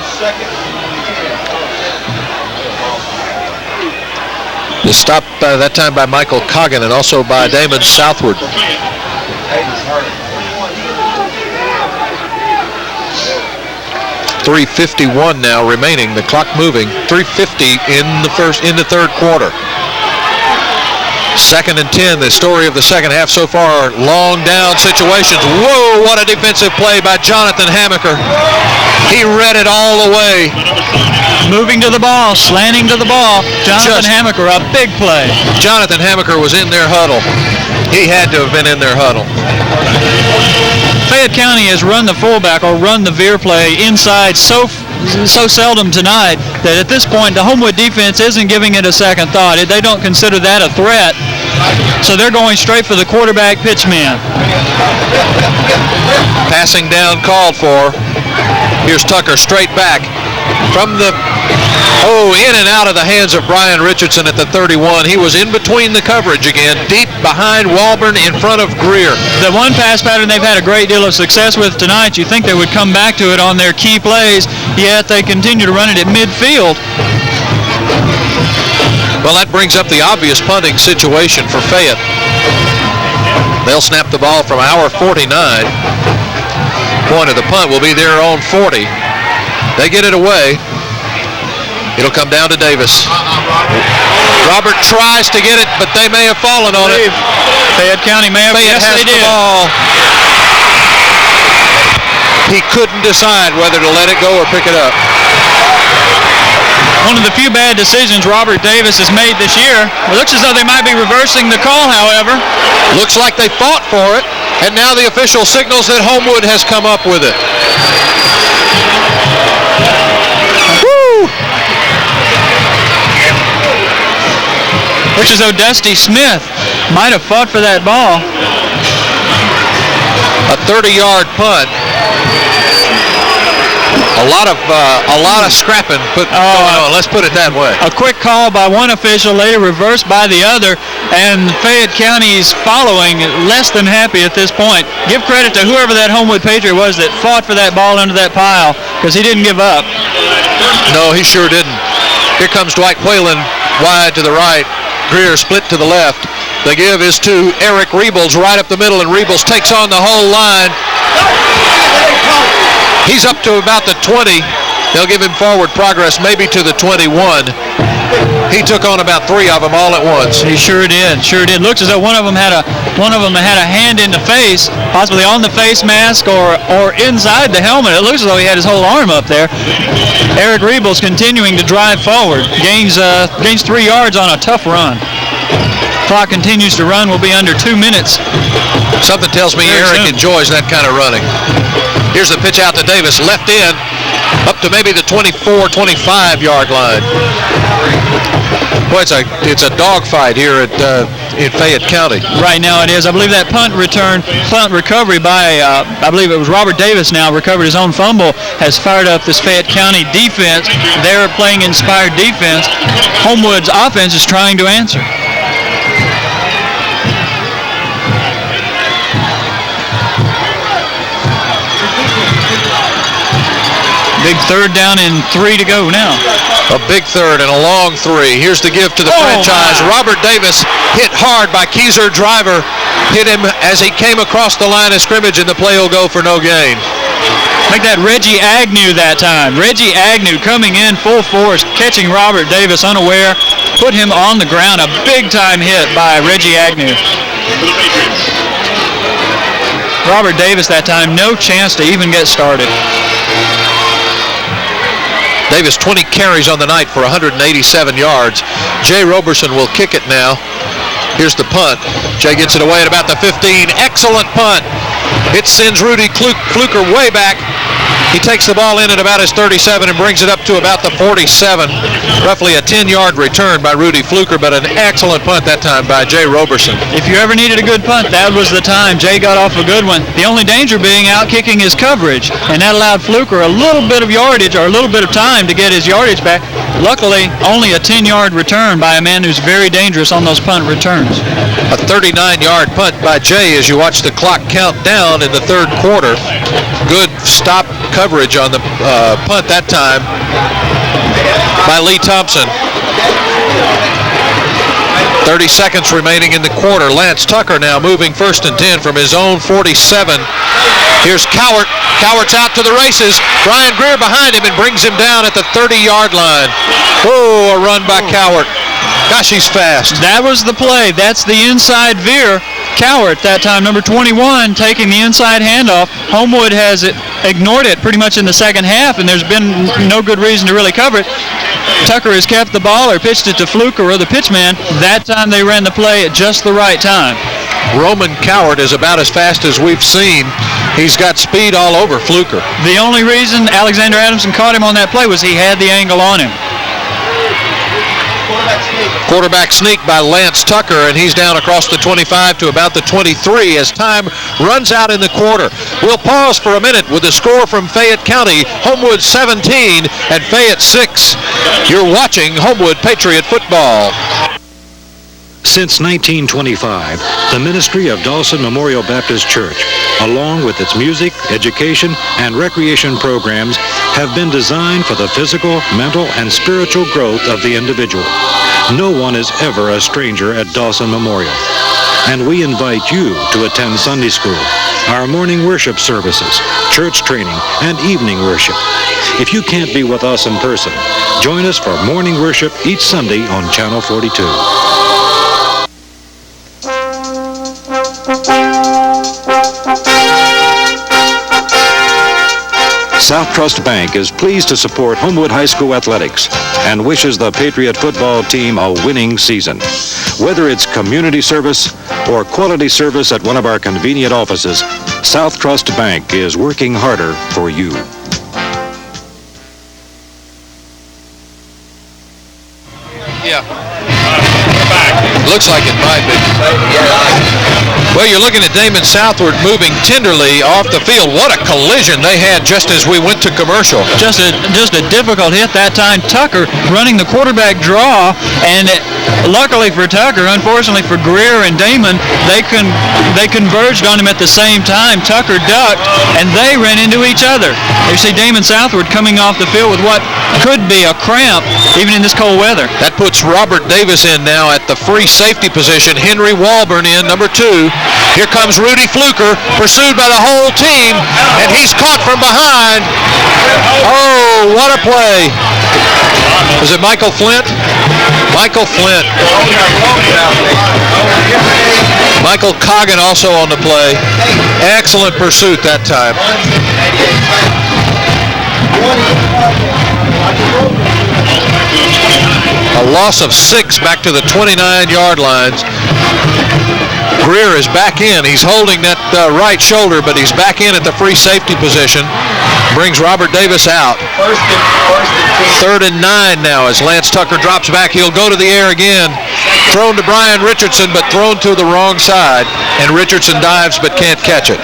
The stop that time by Michael Coggin and also by Damon Southward. .351 now remaining. The clock moving. 3:50 in the third quarter. 2nd and 10, the story of the second half so far, long down situations. Whoa, what a defensive play by Jonathan Hamaker. He read it all the way. Moving to the ball, slanting to the ball. Jonathan Hamaker, a big play. Jonathan Hamaker was in their huddle. He had to have been in their huddle. Fayette County has run the fullback or run the veer play inside so seldom tonight that at this point the Homewood defense isn't giving it a second thought. They don't consider that a threat, so they're going straight for the quarterback pitch man. Passing down called for. Here's Tucker straight back from the in and out of the hands of Brian Richardson at the 31. He was in between the coverage again, deep behind Walburn, in front of Greer. The one pass pattern they've had a great deal of success with tonight, you think they would come back to it on their key plays, yet they continue to run it at midfield. Well, that brings up the obvious punting situation for Fayette. They'll snap the ball from our 49. Point of the punt will be their own 40. They get it away. It'll come down to Davis. Robert tries to get it, but they may have fallen on it. Fayette County may have. Fayette has the ball. He couldn't decide whether to let it go or pick it up. One of the few bad decisions Robert Davis has made this year. It looks as though they might be reversing the call, however. Looks like they fought for it, and now the official signals that Homewood has come up with it. Woo! Looks as though Dusty Smith might have fought for that ball. A 30-yard punt. A lot of scrapping going on. Let's put it that way. A quick call by one official, later reversed by the other, and Fayette County's following less than happy at this point. Give credit to whoever that Homewood Patriot was that fought for that ball under that pile, because he didn't give up. No, he sure didn't. Here comes Dwight Whalen wide to the right. Greer split to the left. The give is to Eric Rebels right up the middle, and Rebels takes on the whole line. He's up to about the 20. They'll give him forward progress maybe to the 21. He took on about 3 of them all at once. He sure did. Looks as though one of them had a hand in the face, possibly on the face mask or inside the helmet. It looks as though he had his whole arm up there. Eric Rebels continuing to drive forward. Gains 3 yards on a tough run. Clock continues to run. We'll be under 2 minutes. Something tells me Eric enjoys that kind of running. Here's the pitch out to Davis, left in, up to maybe the 24, 25-yard line. Boy, it's a dogfight here in Fayette County. Right now it is. I believe that punt recovery by, I believe it was Robert Davis now, recovered his own fumble, has fired up this Fayette County defense. They're playing inspired defense. Homewood's offense is trying to answer. Big third down and 3 to go now. A big third and a long 3. Here's the give to the franchise. Robert Davis hit hard by Keyser Driver. Hit him as he came across the line of scrimmage, and the play will go for no gain. Like that Reggie Agnew that time. Reggie Agnew coming in full force, catching Robert Davis unaware, put him on the ground. A big-time hit by Reggie Agnew. Robert Davis that time, no chance to even get started. Davis 20 carries on the night for 187 yards. Jay Roberson will kick it now. Here's the punt. Jay gets it away at about the 15. Excellent punt. It sends Rudy Fluker way back. He takes the ball in at about his 37 and brings it up to about the 47. Roughly a 10-yard return by Rudy Fluker, but an excellent punt that time by Jay Roberson. If you ever needed a good punt, that was the time. Jay got off a good one. The only danger being out kicking his coverage, and that allowed Fluker a little bit of yardage or a little bit of time to get his yardage back. Luckily, only a 10-yard return by a man who's very dangerous on those punt returns. A 39-yard punt by Jay as you watch the clock count down in the third quarter. Good stop coverage on the punt that time by Lee Thompson. 30 seconds remaining in the quarter. Lance Tucker now moving 1st and 10 from his own 47. Here's Cowart. Cowart's out to the races. Brian Greer behind him and brings him down at the 30-yard line. Oh, a run by Cowart. Gosh, he's fast. That was the play. That's the inside veer. Cowart, that time, number 21, taking the inside handoff. Homewood has ignored it pretty much in the second half, and there's been no good reason to really cover it. Tucker has kept the ball or pitched it to Fluker or the pitchman. That time they ran the play at just the right time. Roman Cowart is about as fast as we've seen. He's got speed all over Fluker. The only reason Alexander Adamson caught him on that play was he had the angle on him. Quarterback sneak by Lance Tucker, and he's down across the 25 to about the 23 as time runs out in the quarter. We'll pause for a minute with the score from Fayette County. Homewood 17 and Fayette 6. You're watching Homewood Patriot football. Since 1925, the ministry of Dawson Memorial Baptist Church, along with its music, education, and recreation programs, have been designed for the physical, mental, and spiritual growth of the individual. No one is ever a stranger at Dawson Memorial. And we invite you to attend Sunday school, our morning worship services, church training, and evening worship. If you can't be with us in person, join us for morning worship each Sunday on Channel 42. South Trust Bank is pleased to support Homewood High School athletics and wishes the Patriot football team a winning season. Whether it's community service or quality service at one of our convenient offices, South Trust Bank is working harder for you. Yeah. Looks like it might be. Well, you're looking at Damon Southward moving tenderly off the field. What a collision they had just as we went to commercial. Just a difficult hit that time. Tucker running the quarterback draw, and luckily for Tucker, unfortunately for Greer and Damon, they converged on him at the same time. Tucker ducked, and they ran into each other. You see Damon Southward coming off the field with what could be a cramp, even in this cold weather. That puts Robert Davis in now at the free safety position. Henry Walburn in, number 2. Here comes Rudy Fluker, pursued by the whole team, and he's caught from behind. Oh, what a play. Was it Michael Flint? Michael Flint. Michael Coggin also on the play. Excellent pursuit that time. A loss of 6 back to the 29-yard lines. Greer is back in. He's holding that right shoulder, but he's back in at the free safety position. Brings Robert Davis out. 3rd and 9 now as Lance Tucker drops back. He'll go to the air again. Thrown to Brian Richardson, but thrown to the wrong side. And Richardson dives but can't catch it.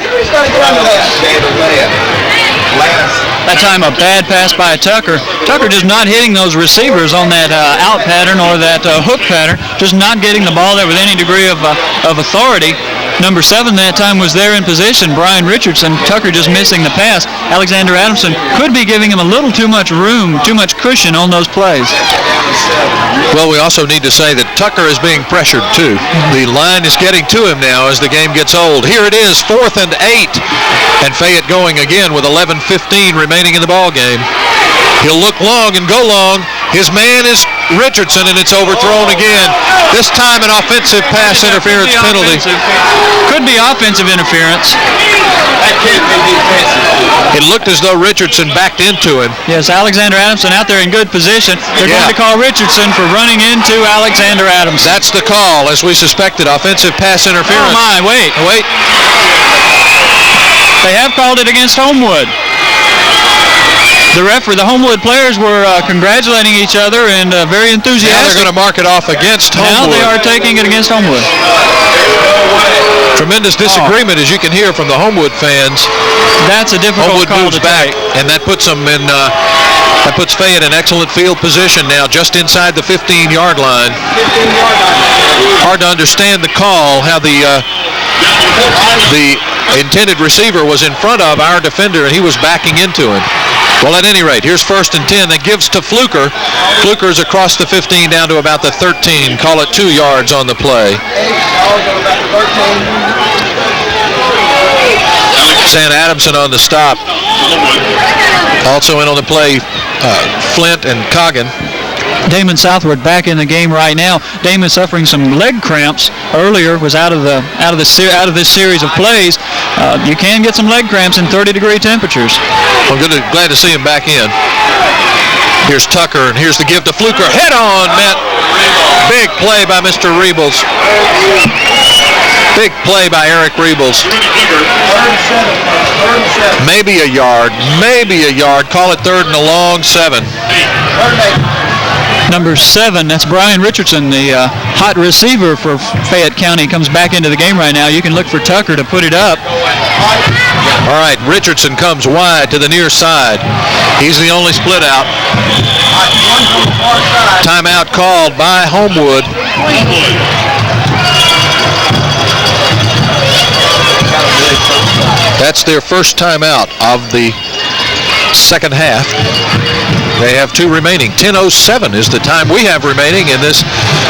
That time a bad pass by Tucker. Tucker just not hitting those receivers on that out pattern or that hook pattern. Just not getting the ball there with any degree of authority. Number 7 that time was there in position, Brian Richardson. Tucker just missing the pass. Alexander Adamson could be giving him a little too much room, too much cushion on those plays. Well, we also need to say that Tucker is being pressured too. The line is getting to him now as the game gets old. Here it is, 4th and 8. And Fayette going again with 11:15 remaining in the ball game. He'll look long and go long. His man is Richardson, and it's overthrown again. This time an offensive pass interference penalty. Could be offensive interference. It looked as though Richardson backed into him. Yes, Alexander Adamson out there in good position. They're going to call Richardson for running into Alexander Adamson. That's the call, as we suspected, offensive pass interference. Oh my, wait. They have called it against Homewood. the Homewood players were congratulating each other and very enthusiastic. Now they're going to mark it off against Homewood. Now they are taking it against Homewood. Tremendous disagreement, as you can hear from the Homewood fans. That's a difficult Homewood call moves to back, take. and that puts them in. That puts Fayette in excellent field position now, just inside the 15-yard line. Hard to understand the call, how the intended receiver was in front of our defender, and he was backing into him. Well, at any rate, here's 1st and 10. That gives to Fluker. Fluker's across the 15 down to about the 13. Call it 2 yards on the play. Sam Adamson on the stop. Also in on the play, Flint and Coggin. Damon Southward back in the game right now. Damon suffering some leg cramps earlier, was out of this series of plays. You can get some leg cramps in 30-degree temperatures. I'm glad to see him back in. Here's Tucker, and here's the give to Fluker. Head on, Matt. Big play by Mr. Rebels. Big play by Eric Rebels. Maybe a yard. Call it 3rd and a long 7. Number 7, that's Brian Richardson, the hot receiver for Fayette County, comes back into the game right now. You can look for Tucker to put it up. All right, Richardson comes wide to the near side. He's the only split out. Timeout called by Homewood. That's their first timeout of the second half. They have 2 remaining. 10:07 is the time we have remaining in this.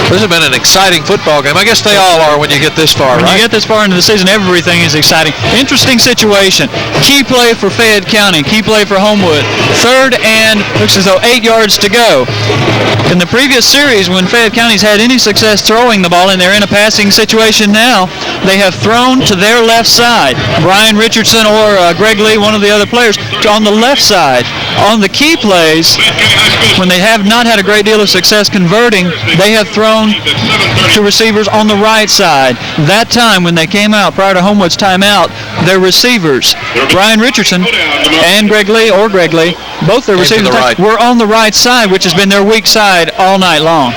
This has been an exciting football game. I guess they all are when you get this far, right? When you get this far into the season, everything is exciting. Interesting situation. Key play for Fayette County. Key play for Homewood. 3rd and looks as though 8 yards to go. In the previous series, when Fayette County's had any success throwing the ball and they're in a passing situation now, they have thrown to their left side. Brian Richardson or Greg Lee, one of the other players, on the left side. On the key plays, when they have not had a great deal of success converting, they have thrown to receivers on the right side. That time when they came out prior to Homewood's timeout, their receivers, Brian Richardson and Greg Lee, both their receivers were on the right side, which has been their weak side all night long.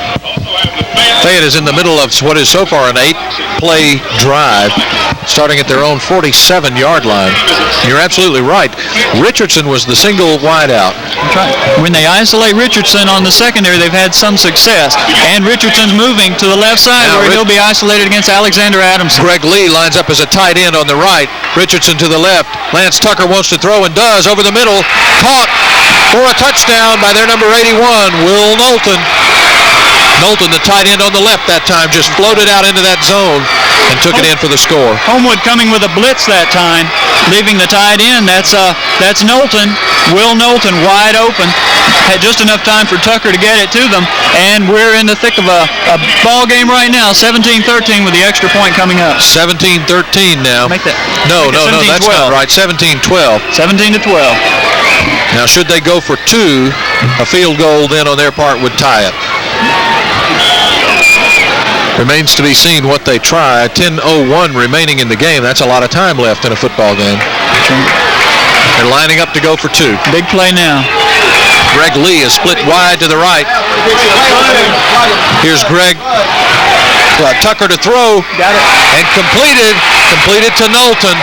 Fayette is in the middle of what is so far an 8-play drive, starting at their own 47-yard line. You're absolutely right. Richardson was the single wideout. When they isolate Richardson on the secondary, they've had some success. And Richardson's moving to the left side where he'll be isolated against Alexander Adamson. Greg Lee lines up as a tight end on the right. Richardson to the left. Lance Tucker wants to throw and does over the middle. Caught for a touchdown by their number 81, Will Knowlton. Knowlton, the tight end on the left that time, just floated out into that zone and took it in for the score. Homewood coming with a blitz that time, leaving the tight end. That's Knowlton. Will Knowlton wide open. Had just enough time for Tucker to get it to them, and we're in the thick of a ball game right now. 17-13 with the extra point coming up. 17-13 now. No, that's not right. 17-12. 17-12. Now, should they go for 2, a field goal then on their part would tie it. Remains to be seen what they try. 10:01 remaining in the game. That's a lot of time left in a football game. They're lining up to go for 2. Big play now. Greg Lee is split wide to the right. Here's Greg. Tucker to throw. Got it. And completed to Knowlton.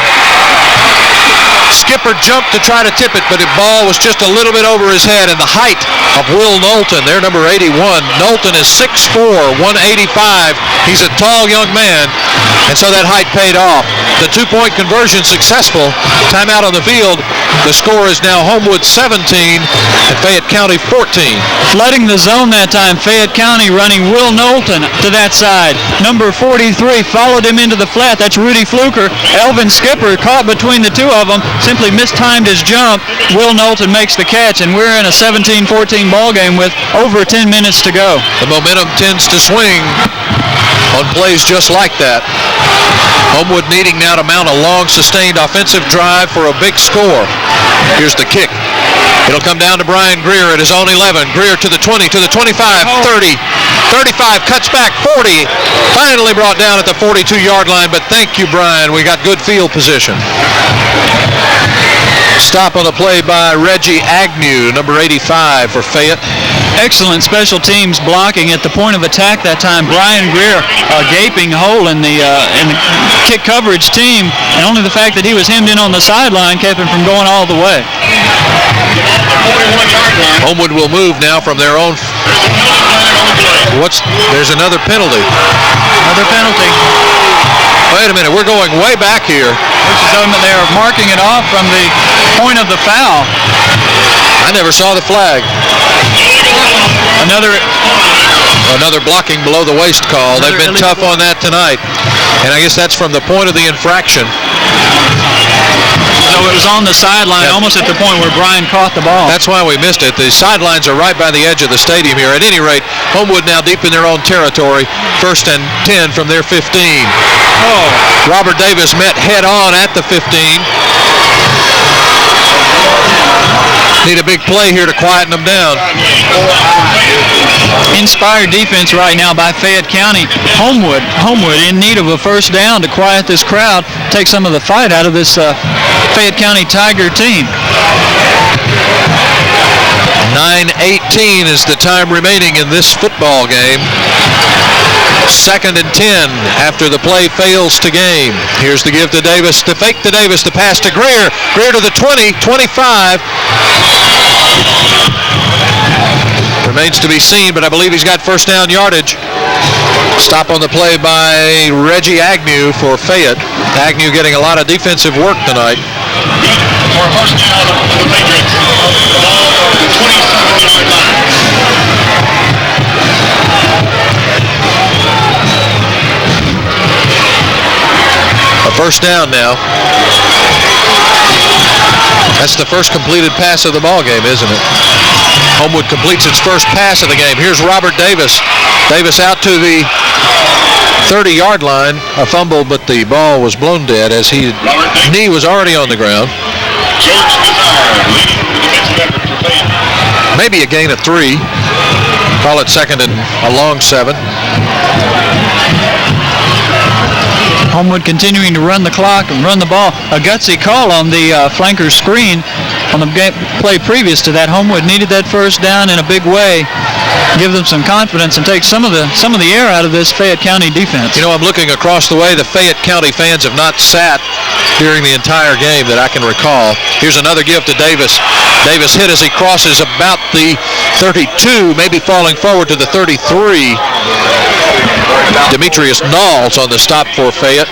Skipper jumped to try to tip it, but the ball was just a little bit over his head, and the height of Will Knowlton, their number 81. Knowlton is 6'4", 185. He's a tall young man, and so that height paid off. The 2-point conversion successful. Timeout on the field. The score is now Homewood 17 and Fayette County 14. Flooding the zone that time, Fayette County running Will Knowlton to that side. Number 43 followed him into the flat. That's Rudy Fluker. Elvin Skipper caught between the two of them. Simply mistimed his jump. Will Knowlton makes the catch, and we're in a 17-14 ball game with over 10 minutes to go. The momentum tends to swing on plays just like that. Homewood needing now to mount a long, sustained offensive drive for a big score. Here's the kick. It'll come down to Brian Greer at his own 11. Greer to the 20, to the 25, 30, 35, cuts back, 40. Finally brought down at the 42-yard line, but thank you, Brian. We got good field position. Stop on the play by Reggie Agnew, number 85 for Fayette. Excellent special teams blocking at the point of attack that time. Brian Greer, a gaping hole in the kick coverage team, and only the fact that he was hemmed in on the sideline kept him from going all the way. Homewood will move now from their own. There's another penalty. Another penalty. Wait a minute, we're going way back here. They are marking it off from the point of the foul. I never saw the flag. Another blocking below the waist call. They've been tough on that tonight. And I guess that's from the point of the infraction. So it was on the sideline, almost at the point where Brian caught the ball. That's why we missed it. The sidelines are right by the edge of the stadium here. At any rate, Homewood now deep in their own territory. 1st and 10 from their 15. Oh, Robert Davis met head on at the 15. Need a big play here to quieten them down. Inspired defense right now by Fayette County. Homewood in need of a first down to quiet this crowd, take some of the fight out of this Fayette County Tiger team. 9:18 is the time remaining in this football game. 2nd and 10 after the play fails to gain. Here's the give to Davis, to fake to Davis, the pass to Greer. Greer to the 20, 25. Remains to be seen, but I believe he's got first down yardage. Stop on the play by Reggie Agnew for Fayette. Agnew getting a lot of defensive work tonight. For a first down for the Patriots. Ball 27-yard line. A first down now. That's the first completed pass of the ball game, isn't it? Homewood completes its first pass of the game. Here's Robert Davis. Davis out to the 30-yard line. A fumble, but the ball was blown dead as his knee was already on the ground. Maybe a gain of 3. Call it 2nd and a long 7. Homewood continuing to run the clock and run the ball. A gutsy call on the flanker screen on the play previous to that. Homewood needed that first down in a big way, give them some confidence and take some of the air out of this Fayette County defense. You know, I'm looking across the way. The Fayette County fans have not sat during the entire game that I can recall. Here's another give to Davis. Davis hit as he crosses about the 32, maybe falling forward to the 33. Demetrius Knowles on the stop for Fayette.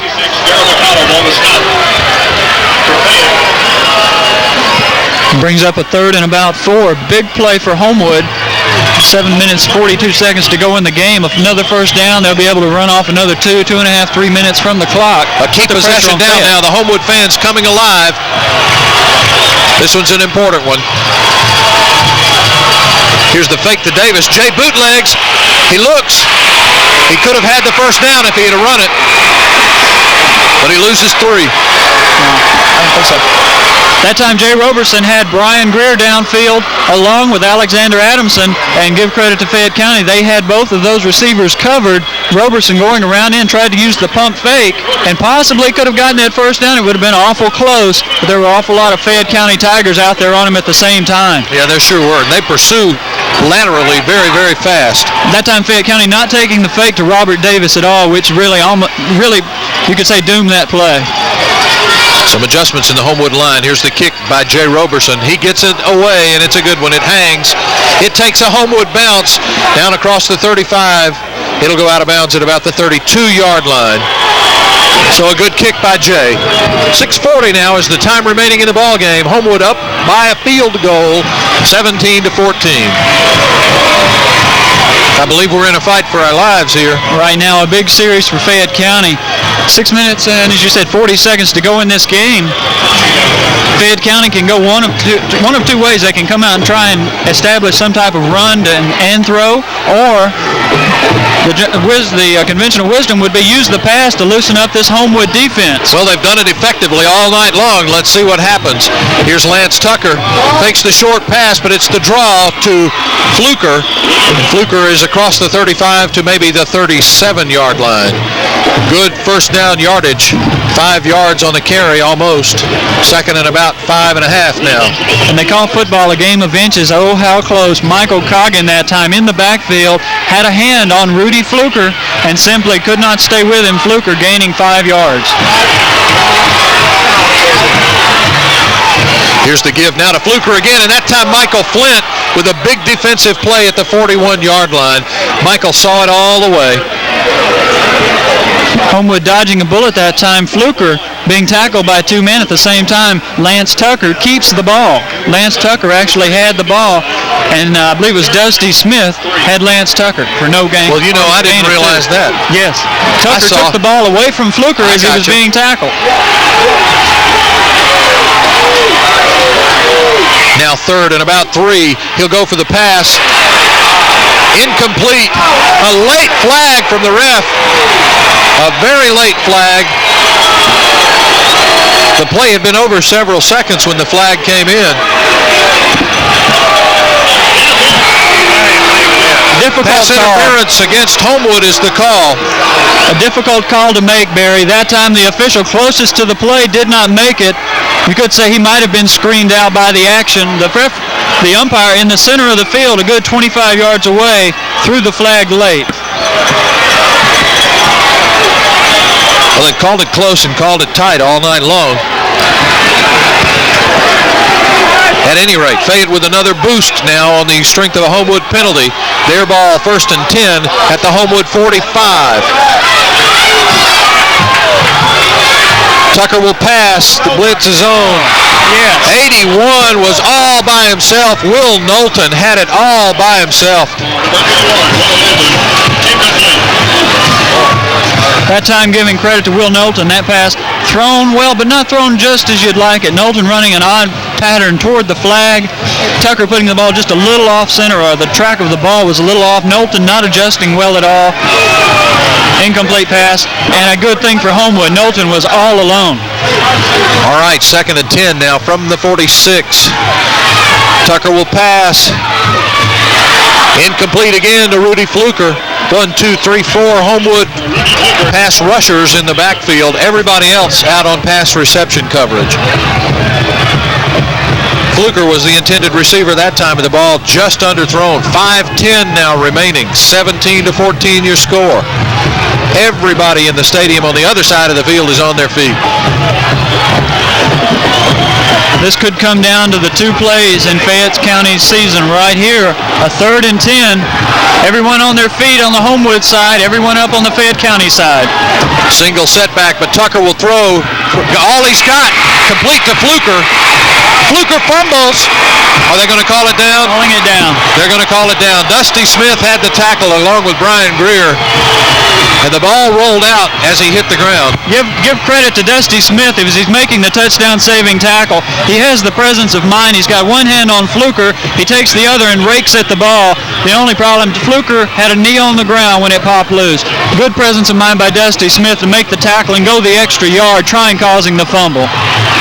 Brings up a 3rd and about 4. Big play for Homewood. 7 minutes, 42 seconds to go in the game. If another first down, they'll be able to run off another 2.5, 3 minutes from the clock. A key possession down now. The Homewood fans coming alive. This one's an important one. Here's the fake to Davis. Jay bootlegs. He looks. He could have had the first down if he had run it. But he loses 3. I don't think so. That time Jay Roberson had Brian Greer downfield along with Alexander Adamson, and give credit to Fayette County, they had both of those receivers covered. Roberson going around in, tried to use the pump fake and possibly could have gotten that first down. It would have been awful close, but there were an awful lot of Fayette County Tigers out there on him at the same time. Yeah, there sure were. And they pursue laterally very, very fast. That time Fayette County not taking the fake to Robert Davis at all, which really you could say doomed that play. Some adjustments in the Homewood line. Here's the kick by Jay Roberson. He gets it away, and it's a good one. It hangs. It takes a Homewood bounce down across the 35. It'll go out of bounds at about the 32-yard line. So a good kick by Jay. 6:40 now is the time remaining in the ball game. Homewood up by a field goal, 17-14. I believe we're in a fight for our lives here. Right now, a big series for Fayette County. 6 minutes and, as you said, 40 seconds to go in this game. Fayette County can go one of two ways. They can come out and try and establish some type of run and throw, or the conventional wisdom would be use the pass to loosen up this Homewood defense. Well, they've done it effectively all night long. Let's see what happens. Here's Lance Tucker. Takes the short pass, but it's the draw to Fluker. Fluker is across the 35 to maybe the 37-yard line. Good first down yardage. 5 yards on the carry almost. Second and about 5.5 now. And they call football a game of inches. Oh, how close. Michael Coggin that time in the backfield had a hand on Rudy Fluker and simply could not stay with him. Fluker gaining 5 yards. Here's the give now to Fluker again, and that time Michael Flint with a big defensive play at the 41-yard line. Michael saw it all the way. Homewood dodging a bullet that time. Fluker being tackled by 2 men at the same time. Lance Tucker keeps the ball. Lance Tucker actually had the ball, and I believe it was Dusty Smith had Lance Tucker for no gain. Well, you know, I didn't realize that. Yes. Tucker took the ball away from Fluker as he was being tackled. Now third and about 3. He'll go for the pass. Incomplete. A late flag from the ref. A very late flag. The play had been over several seconds when the flag came in. Difficult pass interference against Homewood is the call. A difficult call to make, Barry. That time the official closest to the play did not make it. You could say he might have been screened out by the action. The umpire in the center of the field, a good 25 yards away, threw the flag late. Well, they called it close and called it tight all night long. At any rate, Fayette with another boost now on the strength of a Homewood penalty. Their ball first and 10 at the Homewood 45. Tucker will pass. The blitz is on. Yes. 81 was all by himself. Will Knowlton had it all by himself. That time giving credit to Will Knowlton. That pass thrown well, but not thrown just as you'd like it. Knowlton running an odd pattern toward the flag. Tucker putting the ball just a little off center, or the track of the ball was a little off. Knowlton not adjusting well at all. Incomplete pass, and a good thing for Homewood. Knowlton was all alone. All right, second and 10 now from the 46. Tucker will pass. Incomplete again to Rudy Fluker. 1, 2, 3, 4 Homewood pass rushers in the backfield. Everybody else out on pass reception coverage. Fluker was the intended receiver that time, and the ball just underthrown. 5:10 now remaining. 17-14 your score. Everybody in the stadium on the other side of the field is on their feet. This could come down to the 2 plays in Fayette County's season right here. A 3rd and 10. Everyone on their feet on the Homewood side, everyone up on the Fayette County side. Single setback, but Tucker will throw all he's got. Complete to Fluker. Fluker fumbles. Are they going to call it down? Calling it down. They're going to call it down. Dusty Smith had the tackle along with Brian Greer. And the ball rolled out as he hit the ground. Give credit to Dusty Smith as he's making the touchdown-saving tackle. He has the presence of mind. He's got one hand on Fluker. He takes the other and rakes at the ball. The only problem, Fluker had a knee on the ground when it popped loose. Good presence of mind by Dusty Smith to make the tackle and go the extra yard, trying causing the fumble.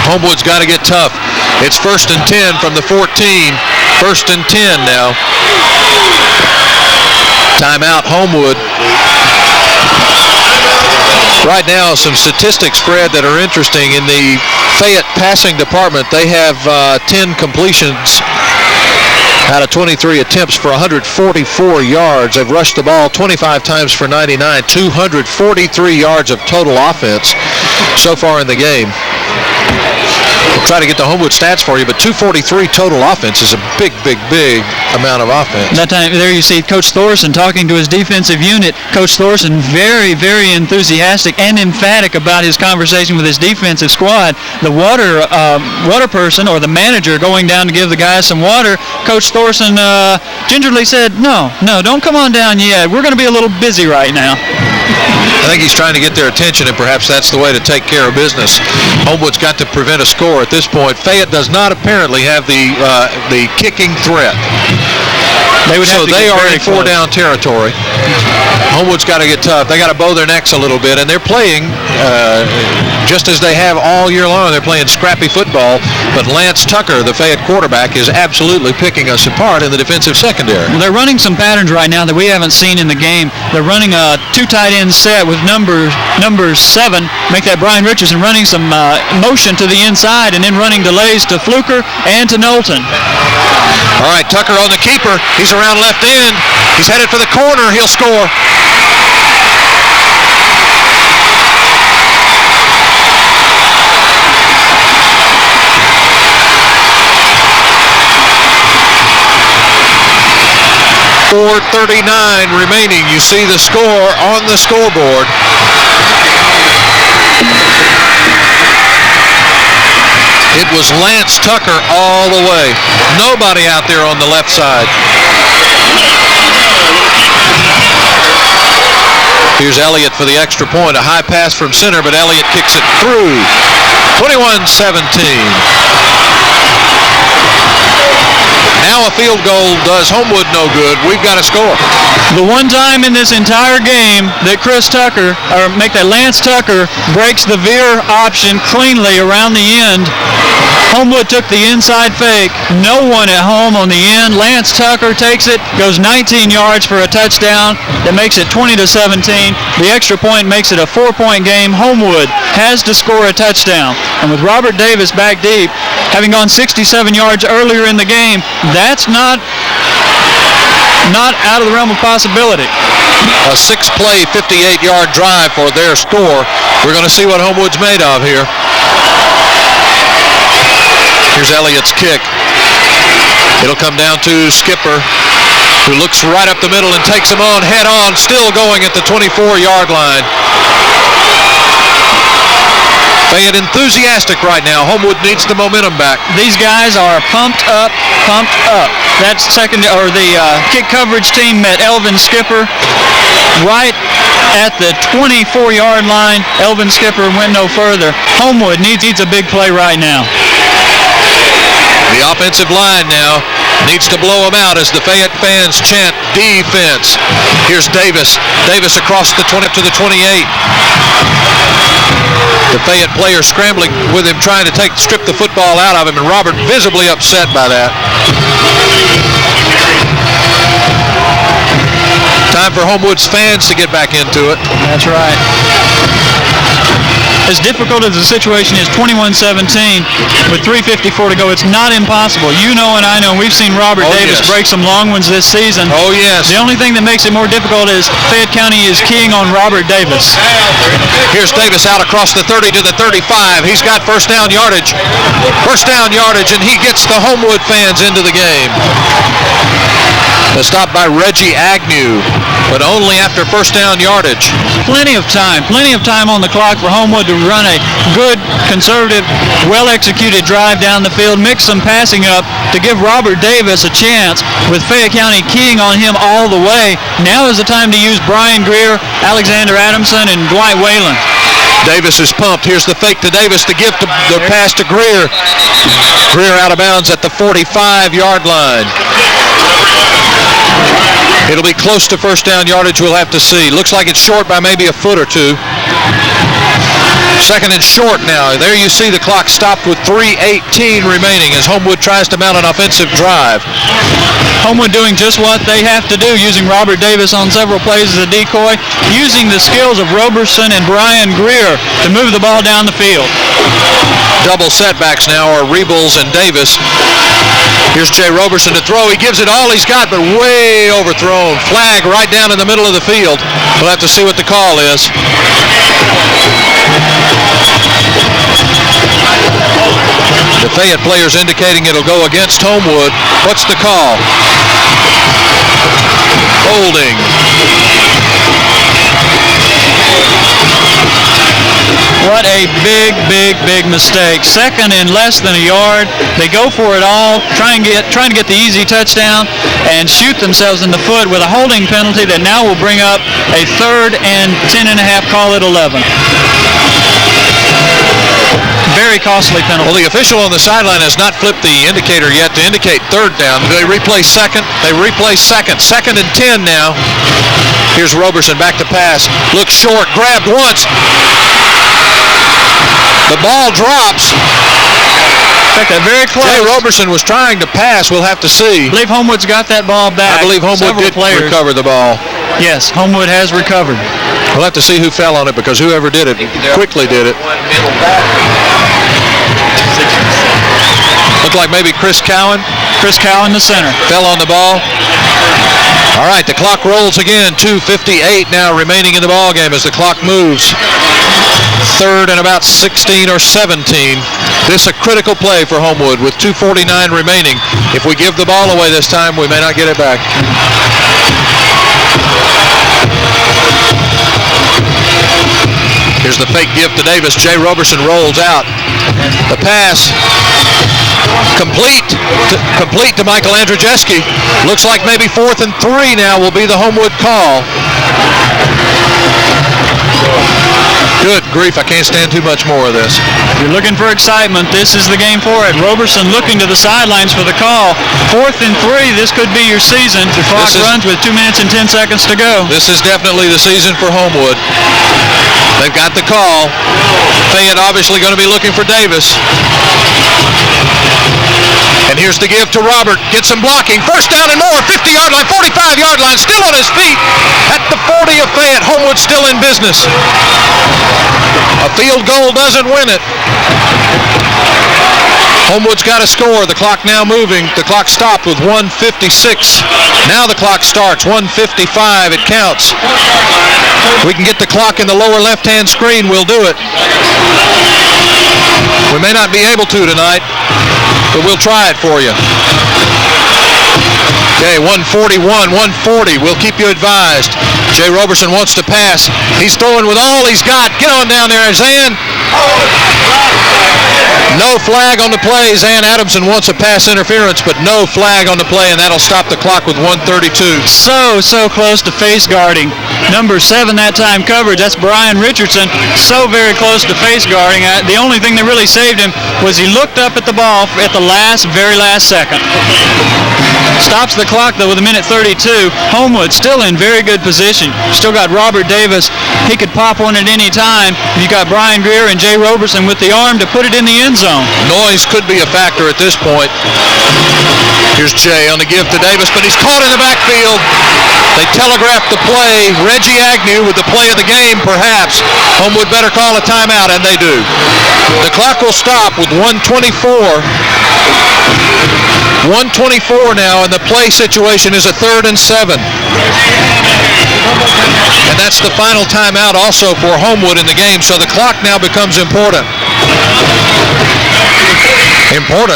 Homewood's got to get tough. It's 1st and 10 from the 14. 1st and 10 now. Timeout, Homewood. Right now, some statistics, Fred, that are interesting. In the Fayette passing department, they have 10 completions out of 23 attempts for 144 yards. They've rushed the ball 25 times for 99, 243 yards of total offense so far in the game. We'll try to get the Homewood stats for you, but 243 total offense is a big, big, big amount of offense. That time, there you see Coach Thorson talking to his defensive unit. Coach Thorson very, very enthusiastic and emphatic about his conversation with his defensive squad. The water person or the manager going down to give the guys some water. Coach Thorson gingerly said, no, don't come on down yet. We're going to be a little busy right now. I think he's trying to get their attention, and perhaps that's the way to take care of business. Homewood's got to prevent a score at this point. Fayette does not apparently have the kicking threat. They are in 4-down territory. Homewood's got to get tough. They got to bow their necks a little bit, and they're playing just as they have all year long. They're playing scrappy football, but Lance Tucker, the Fayette quarterback, is absolutely picking us apart in the defensive secondary. Well, they're running some patterns right now that we haven't seen in the game. They're running a 2 tight end set with number 7, make that Brian Richardson, running some motion to the inside and then running delays to Fluker and to Knowlton. All right, Tucker on the keeper. He's around left end. He's headed for the corner. He'll score. .439 remaining. You see the score on the scoreboard. It was Lance Tucker all the way. Nobody out there on the left side. Here's Elliott for the extra point. A high pass from center, but Elliott kicks it through. 21-17. Now a field goal does Homewood no good. We've got to score. The one time in this entire game that Lance Tucker breaks the veer option cleanly around the end. Homewood took the inside fake. No one at home on the end. Lance Tucker takes it, goes 19 yards for a touchdown. That makes it 20-17. The extra point makes it a 4-point game. Homewood has to score a touchdown. And with Robert Davis back deep, having gone 67 yards earlier in the game, that's not out of the realm of possibility. A 6-play, 58-yard drive for their score. We're going to see what Homewood's made of here. Here's Elliott's kick. It'll come down to Skipper, who looks right up the middle and takes him on head on, still going at the 24-yard line. Fayette enthusiastic right now. Homewood needs the momentum back. These guys are pumped up. That the kick coverage team met Elvin Skipper right at the 24-yard line. Elvin Skipper went no further. Homewood needs a big play right now. The offensive line now needs to blow them out as the Fayette fans chant defense. Here's Davis. Davis across the 20 to the 28. The Fayette player scrambling with him, trying to strip the football out of him, and Robert visibly upset by that. Time for Homewood's fans to get back into it. That's right. As difficult as the situation is, 21-17 with 3:54 to go, it's not impossible. You know and I know, and we've seen Robert Davis break some long ones this season. Oh, yes. The only thing that makes it more difficult is Fayette County is keying on Robert Davis. Here's Davis out across the 30 to the 35. He's got first down yardage. And he gets the Homewood fans into the game. A stop by Reggie Agnew, but only after first down yardage. Plenty of time on the clock for Homewood to run a good, conservative, well-executed drive down the field, mix some passing up to give Robert Davis a chance with Fayette County keying on him all the way. Now is the time to use Brian Greer, Alexander Adamson, and Dwight Whalen. Davis is pumped. Here's the fake to Davis to give the pass to Greer. Greer out of bounds at the 45-yard line. It'll be close to first down yardage, we'll have to see. Looks like it's short by maybe a foot or two. Second and short now. There you see the clock stopped with 3:18 remaining as Homewood tries to mount an offensive drive. Homewood doing just what they have to do, using Robert Davis on several plays as a decoy, using the skills of Roberson and Brian Greer to move the ball down the field. Double setbacks now are Rebels and Davis. Here's Jay Roberson to throw. He gives it all he's got, but way overthrown. Flag right down in the middle of the field. We'll have to see what the call is. The Fayette players indicating it'll go against Homewood. What's the call? Holding. What a big mistake. Second and less than a yard. They go for it all, trying to get the easy touchdown and shoot themselves in the foot with a holding penalty that now will bring up a 3rd and 10.5, call it 11. Very costly penalty. Well, the official on the sideline has not flipped the indicator yet to indicate 3rd down. They replay second. They replay second. 2nd and 10 now. Here's Roberson back to pass. Looks short, grabbed once. The ball drops. In fact, that very close. Jay Roberson was trying to pass. We'll have to see. I believe Homewood's got that ball back. I believe Homewood did recover the ball. Yes, Homewood has recovered. We'll have to see who fell on it because whoever did it quickly did it. Looked like maybe Chris Cowan. Chris Cowan, the center. Fell on the ball. All right, the clock rolls again. 2:58 now remaining in the ball game as the clock moves. Third and about 16 or 17. This is a critical play for Homewood with 2:49 remaining. If we give the ball away this time, we may not get it back. Here's the fake gift to Davis. Jay Roberson rolls out. The pass complete to Michael Andrzejewski. Looks like maybe 4th and 3 now will be the Homewood call. Good grief, I can't stand too much more of this. If you're looking for excitement, this is the game for it. Roberson looking to the sidelines for the call. 4th and 3, this could be your season. The clock runs with 2 minutes and 10 seconds to go. This is definitely the season for Homewood. They've got the call. Fayette obviously going to be looking for Davis. And here's the give to Robert. Gets some blocking. First down and more. 50-yard line, 45-yard line. Still on his feet at the 40 of Fayette. Homewood still in business. A field goal doesn't win it. Homewood's got to score. The clock now moving. The clock stopped with 1:56. Now the clock starts. 1:55. It counts. We can get the clock in the lower left-hand screen. We'll do it. We may not be able to tonight, but we'll try it for you. Okay, 1:41, 1:40. We'll keep you advised. Jay Roberson wants to pass. He's throwing with all he's got. Get on down there, Zan. No flag on the play. Zan Adamson wants a pass interference, but no flag on the play, and that'll stop the clock with 1:32. So close to face guarding. Number 7 that time coverage. That's Brian Richardson. So very close to face guarding. The only thing that really saved him was he looked up at the ball at the very last second. Stops the clock, though, with 1:32. Homewood still in very good position. Still got Robert Davis. He could pop one at any time. You got Brian Greer and Jay Roberson with the arm to put it in the end zone. Noise could be a factor at this point. Here's Jay on the give to Davis, but he's caught in the backfield. They telegraphed the play. Reggie Agnew with the play of the game, perhaps. Homewood better call a timeout, and they do. The clock will stop with 1:24. 1:24 now, and the play situation is a 3rd and 7. And that's the final timeout also for Homewood in the game, so the clock now becomes important.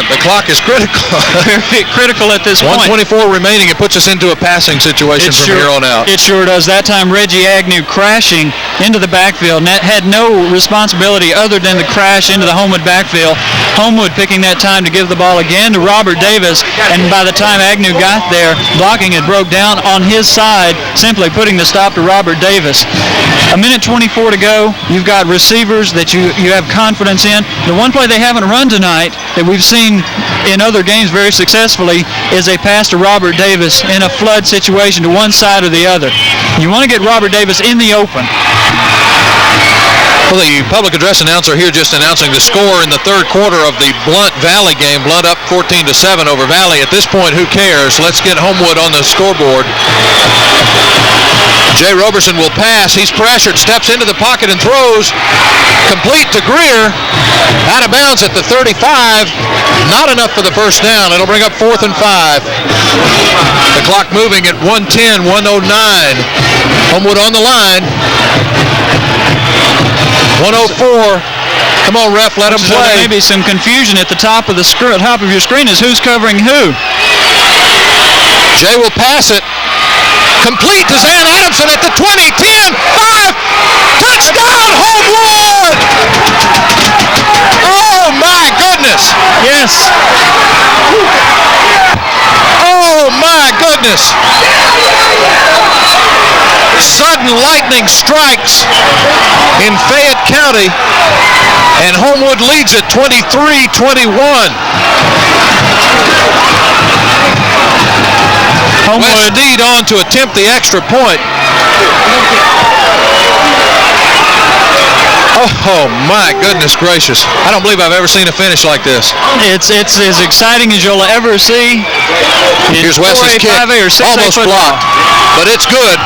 The clock is critical. Very critical at this point. 1:24 remaining. It puts us into a passing situation from here on out. It sure does. That time Reggie Agnew crashing into the backfield. Had no responsibility other than to crash into the Homewood backfield. Homewood picking that time to give the ball again to Robert Davis, and by the time Agnew got there, blocking had broke down on his side, simply putting the stop to Robert Davis. 1:24 to go. You've got receivers that you have confidence in. The one play they haven't run tonight that we've seen in other games very successfully is a pass to Robert Davis in a flood situation to one side or the other. You want to get Robert Davis in the open. Well, the public address announcer here just announcing the score in the 3rd quarter of the Blunt Valley game. Blunt up 14-7 over Valley. At this point, who cares? Let's get Homewood on the scoreboard. Jay Roberson will pass. He's pressured, steps into the pocket and throws. Complete to Greer. Out of bounds at the 35. Not enough for the first down. It'll bring up 4th and 5. The clock moving at 1:10, 1:09. Homewood on the line. 1:04. Come on, ref, let him play. There may be some confusion at the top of the top of your screen is who's covering who. Jay will pass it. Complete to Zan Adamson at the 20, 10, 5. Touchdown, Homewood! Oh, my goodness. Yes. Oh, my goodness. Sudden lightning strikes in Fayette County, and Homewood leads it 23-21. West Steed on to attempt the extra point. Oh, my goodness gracious. I don't believe I've ever seen a finish like this. It's as exciting as you'll ever see. Here's Wesley's kick. Almost blocked, but it's good.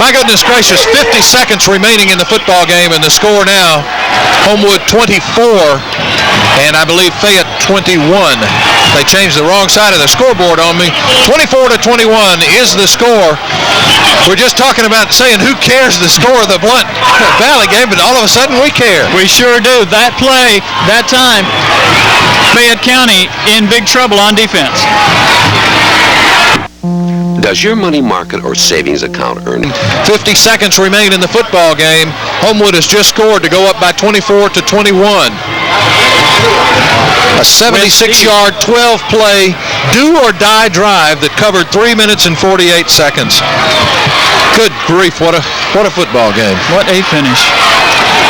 My goodness gracious, 50 seconds remaining in the football game, and the score now, Homewood 24, and I believe Fayette 21. They changed the wrong side of the scoreboard on me. 24-21 is the score. We're just talking about saying who cares the score of the Blunt Valley game, but all of a sudden we care. We sure do. That play, that time, Fayette County in big trouble on defense. Does your money market or savings account earn? 50 seconds remain in the football game. Homewood has just scored to go up by 24-21. A 76-yard, 12-play, do-or-die drive that covered 3 minutes and 48 seconds. Good grief, what a football game. What a finish.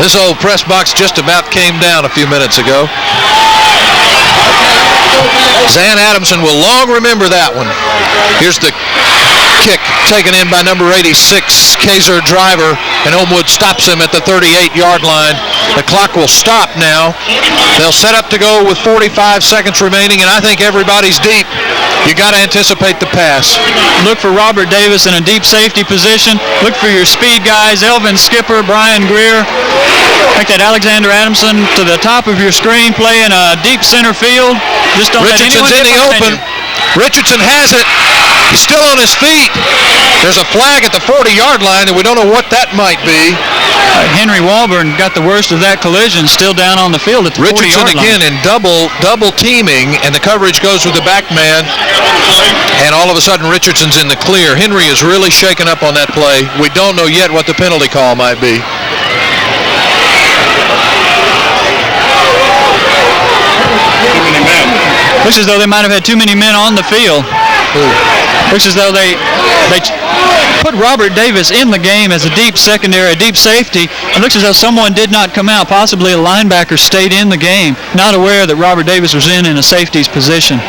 This old press box just about came down a few minutes ago. Zan Adamson will long remember that one. Here's the kick taken in by number 86, Kaiser Driver, and Homewood stops him at the 38-yard line. The clock will stop now. They'll set up to go with 45 seconds remaining, and I think everybody's deep. You got to anticipate the pass. Look for Robert Davis in a deep safety position. Look for your speed guys, Elvin Skipper, Brian Greer. Take that Alexander Adamson to the top of your screen, play in a deep center field. Just don't let anyone Richardson's in the open. Richardson has it. He's still on his feet. There's a flag at the 40-yard line, and we don't know what that might be. Henry Walburn got the worst of that collision, still down on the field at the 40-yard line. Richardson again in double teaming, and the coverage goes with the back man, and all of a sudden Richardson's in the clear. Henry is really shaken up on that play. We don't know yet what the penalty call might be. Looks as though they might have had too many men on the field. Looks as though they put Robert Davis in the game as a deep secondary, a deep safety. It looks as though someone did not come out. Possibly a linebacker stayed in the game, not aware that Robert Davis was in a safety's position.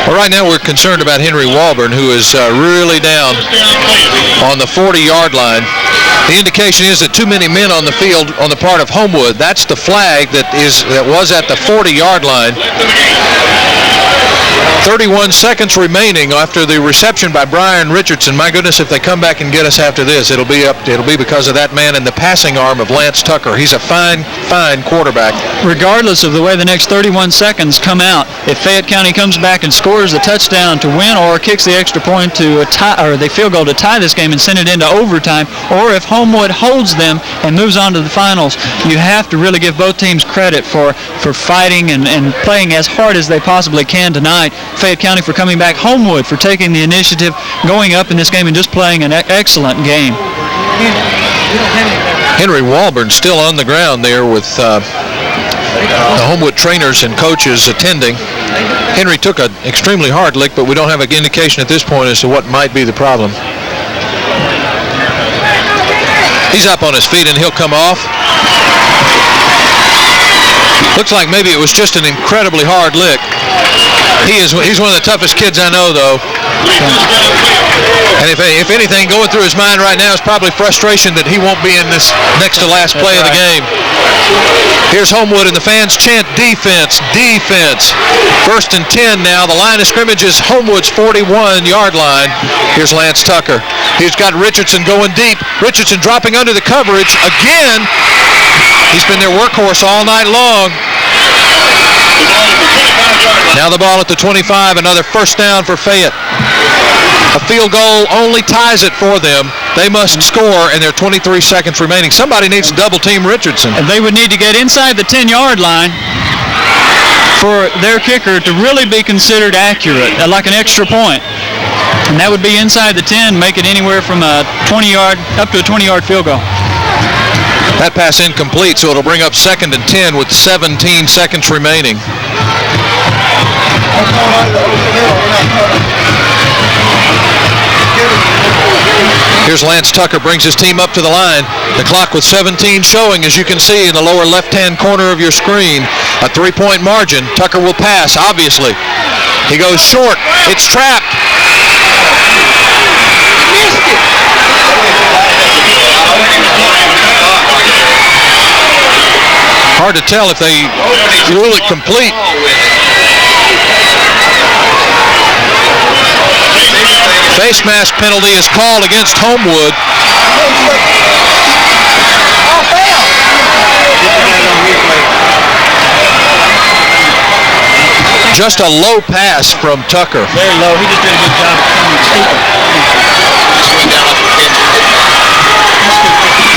Well, right now we're concerned about Henry Walburn, who is really down on the 40-yard line. The indication is that too many men on the field on the part of Homewood. That's the flag that was at the 40-yard line. 31 seconds remaining after the reception by Brian Richardson. My goodness, if they come back and get us after this, it'll be because of that man and the passing arm of Lance Tucker. He's a fine quarterback. Regardless of the way the next 31 seconds come out, if Fayette County comes back and scores the touchdown to win, or kicks the extra point to tie, or the field goal to tie this game and send it into overtime, or if Homewood holds them and moves on to the finals, you have to really give both teams credit for fighting and playing as hard as they possibly can tonight. Fayette County for coming back, Homewood for taking the initiative, going up in this game and just playing an excellent game. Henry Walburn still on the ground there with the Homewood trainers and coaches attending. Henry took an extremely hard lick, but we don't have an indication at this point as to what might be the problem. He's up on his feet and he'll come off. Looks like maybe it was just an incredibly hard lick. He's one of the toughest kids I know, though. And if anything, going through his mind right now is probably frustration that he won't be in this next to last play of the game. Here's Homewood, and the fans chant defense, defense. 1st and 10 now. The line of scrimmage is Homewood's 41-yard line. Here's Lance Tucker. He's got Richardson going deep. Richardson dropping under the coverage again. He's been their workhorse all night long. Now the ball at the 25, another first down for Fayette. A field goal only ties it for them. They must score, and there are 23 seconds remaining. Somebody needs to double-team Richardson. And they would need to get inside the 10-yard line for their kicker to really be considered accurate, like an extra point. And that would be inside the 10, make it anywhere from a 20-yard up to a 20-yard field goal. That pass incomplete, so it'll bring up 2nd and 10 with 17 seconds remaining. Here's Lance Tucker, brings his team up to the line. The clock with 17 showing, as you can see in the lower left-hand corner of your screen. A 3-point margin. Tucker will pass, obviously. He goes short. It's trapped. Hard to tell if they rule it complete. Face mask penalty is called against Homewood. Just a low pass from Tucker. Very low. He just did a good job of coming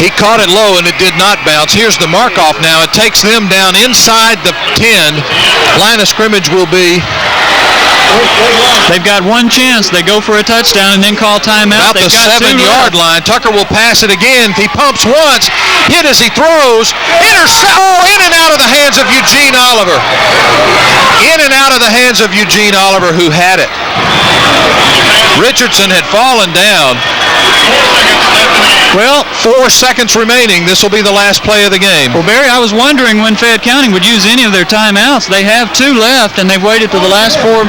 He caught it low and it did not bounce. Here's the mark-off now. It takes them down inside the 10. Line of scrimmage will be... They've got one chance. They go for a touchdown and then call timeout. About the 7-yard line. Tucker will pass it again. He pumps once. Hit as he throws. In and out of the hands of Eugene Oliver. In and out of the hands of Eugene Oliver, who had it. Richardson had fallen down. Well, 4 seconds remaining. This will be the last play of the game. Well, Barry, I was wondering when Fayette County would use any of their timeouts. They have 2 left, and they've waited to the last 4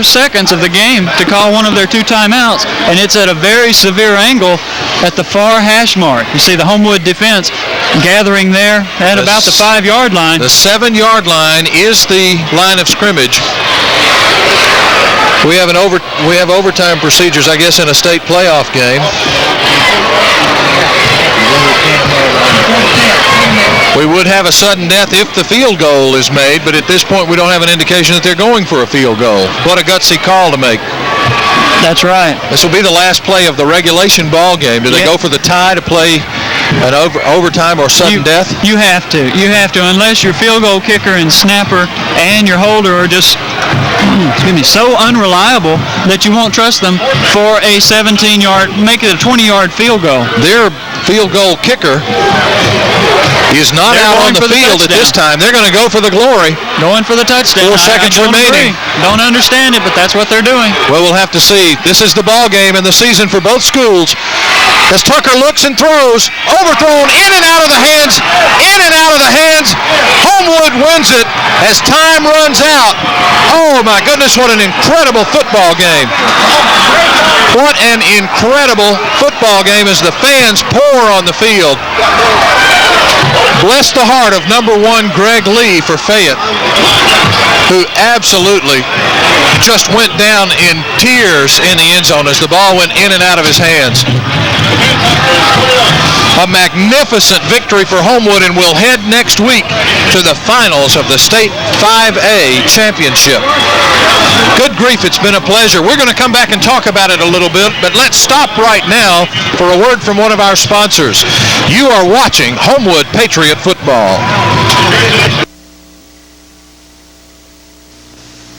seconds of the game to call one of their 2 timeouts, and it's at a very severe angle at the far hash mark. You see the Homewood defense gathering there at about the 5-yard line. The 7-yard line is the line of scrimmage. We have overtime procedures, I guess, in a state playoff game. We would have a sudden death if the field goal is made, but at this point we don't have an indication that they're going for a field goal. What a gutsy call to make. That's right. This will be the last play of the regulation ball game. Do they go for the tie to play an overtime or sudden death? You have to. You have to, unless your field goal kicker and snapper and your holder are just so unreliable that you won't trust them for a 17-yard, make it a 20-yard field goal. Their field goal kicker is not out on the field at this time. They're going to go for the glory. Going for the touchdown. 4 seconds remaining. Don't understand it, but that's what they're doing. Well, we'll have to see. This is the ball game and the season for both schools. As Tucker looks and throws, overthrown, in and out of the hands, Homewood wins it as time runs out. Oh my goodness, what an incredible football game. What an incredible football game as the fans pour on the field. Bless the heart of number 1 Greg Lee for Fayette, who absolutely just went down in tears in the end zone as the ball went in and out of his hands. A magnificent victory for Homewood, and we'll head next week to the finals of the State 5A Championship. Good grief, it's been a pleasure. We're going to come back and talk about it a little bit, but let's stop right now for a word from one of our sponsors. You are watching Homewood Patriot Football.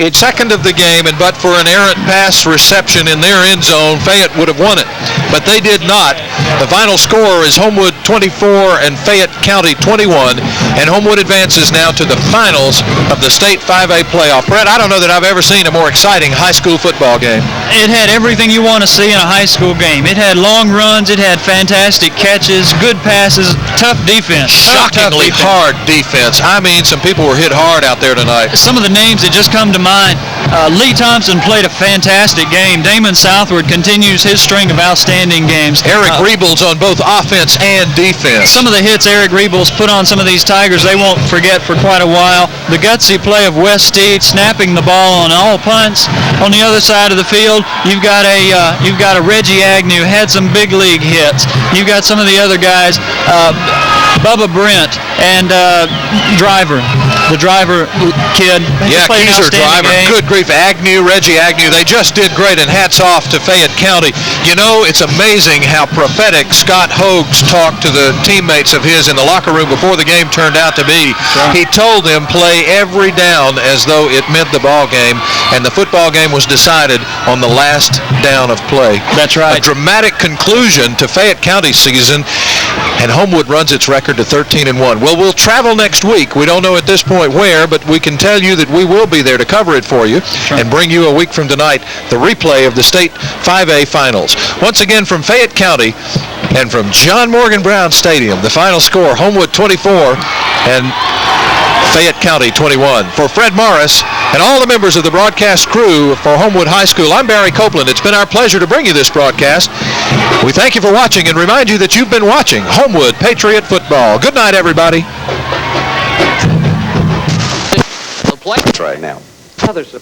It's second of the game, and but for an errant pass reception in their end zone, Fayette would have won it, but they did not. The final score is Homewood 24 and Fayette County 21, and Homewood advances now to the finals of the State 5A playoff. Brett, I don't know that I've ever seen a more exciting high school football game. It had everything you want to see in a high school game. It had long runs, it had fantastic catches, good passes, tough defense. Shockingly hard defense. I mean, some people were hit hard out there tonight. Some of the names that just come to mind. Lee Thompson played a fantastic game. Damon Southward continues his string of outstanding games. Eric Rebels on both offense and defense. Some of the hits Eric Rebels put on some of these Tigers they won't forget for quite a while. The gutsy play of Wes Steed snapping the ball on all punts. On the other side of the field, you've got a Reggie Agnew, had some big league hits. You've got some of the other guys, Bubba Brent and the driver kid. Yeah, Keyser driver. Good grief, Reggie Agnew. They just did great, and hats off to Fayette County. You know, it's amazing how prophetic Scott Hoag's talk to the teammates of his in the locker room before the game turned out to be. Sure. He told them play every down as though it meant the ball game, and the football game was decided on the last down of play. That's right. A dramatic conclusion to Fayette County's season, and Homewood runs its record to 13-1. Well, we'll travel next week. We don't know at this point where, but we can tell you that we will be there to cover it for you. Sure. And bring you a week from tonight the replay of the State 5A Finals. Once again from Fayette County and from John Morgan Brown Stadium, the final score, Homewood 24 and Fayette County 21. For Fred Morris and all the members of the broadcast crew for Homewood High School, I'm Barry Copeland. It's been our pleasure to bring you this broadcast. We thank you for watching and remind you that you've been watching Homewood Patriot Football. Good night, everybody. The play right now. Others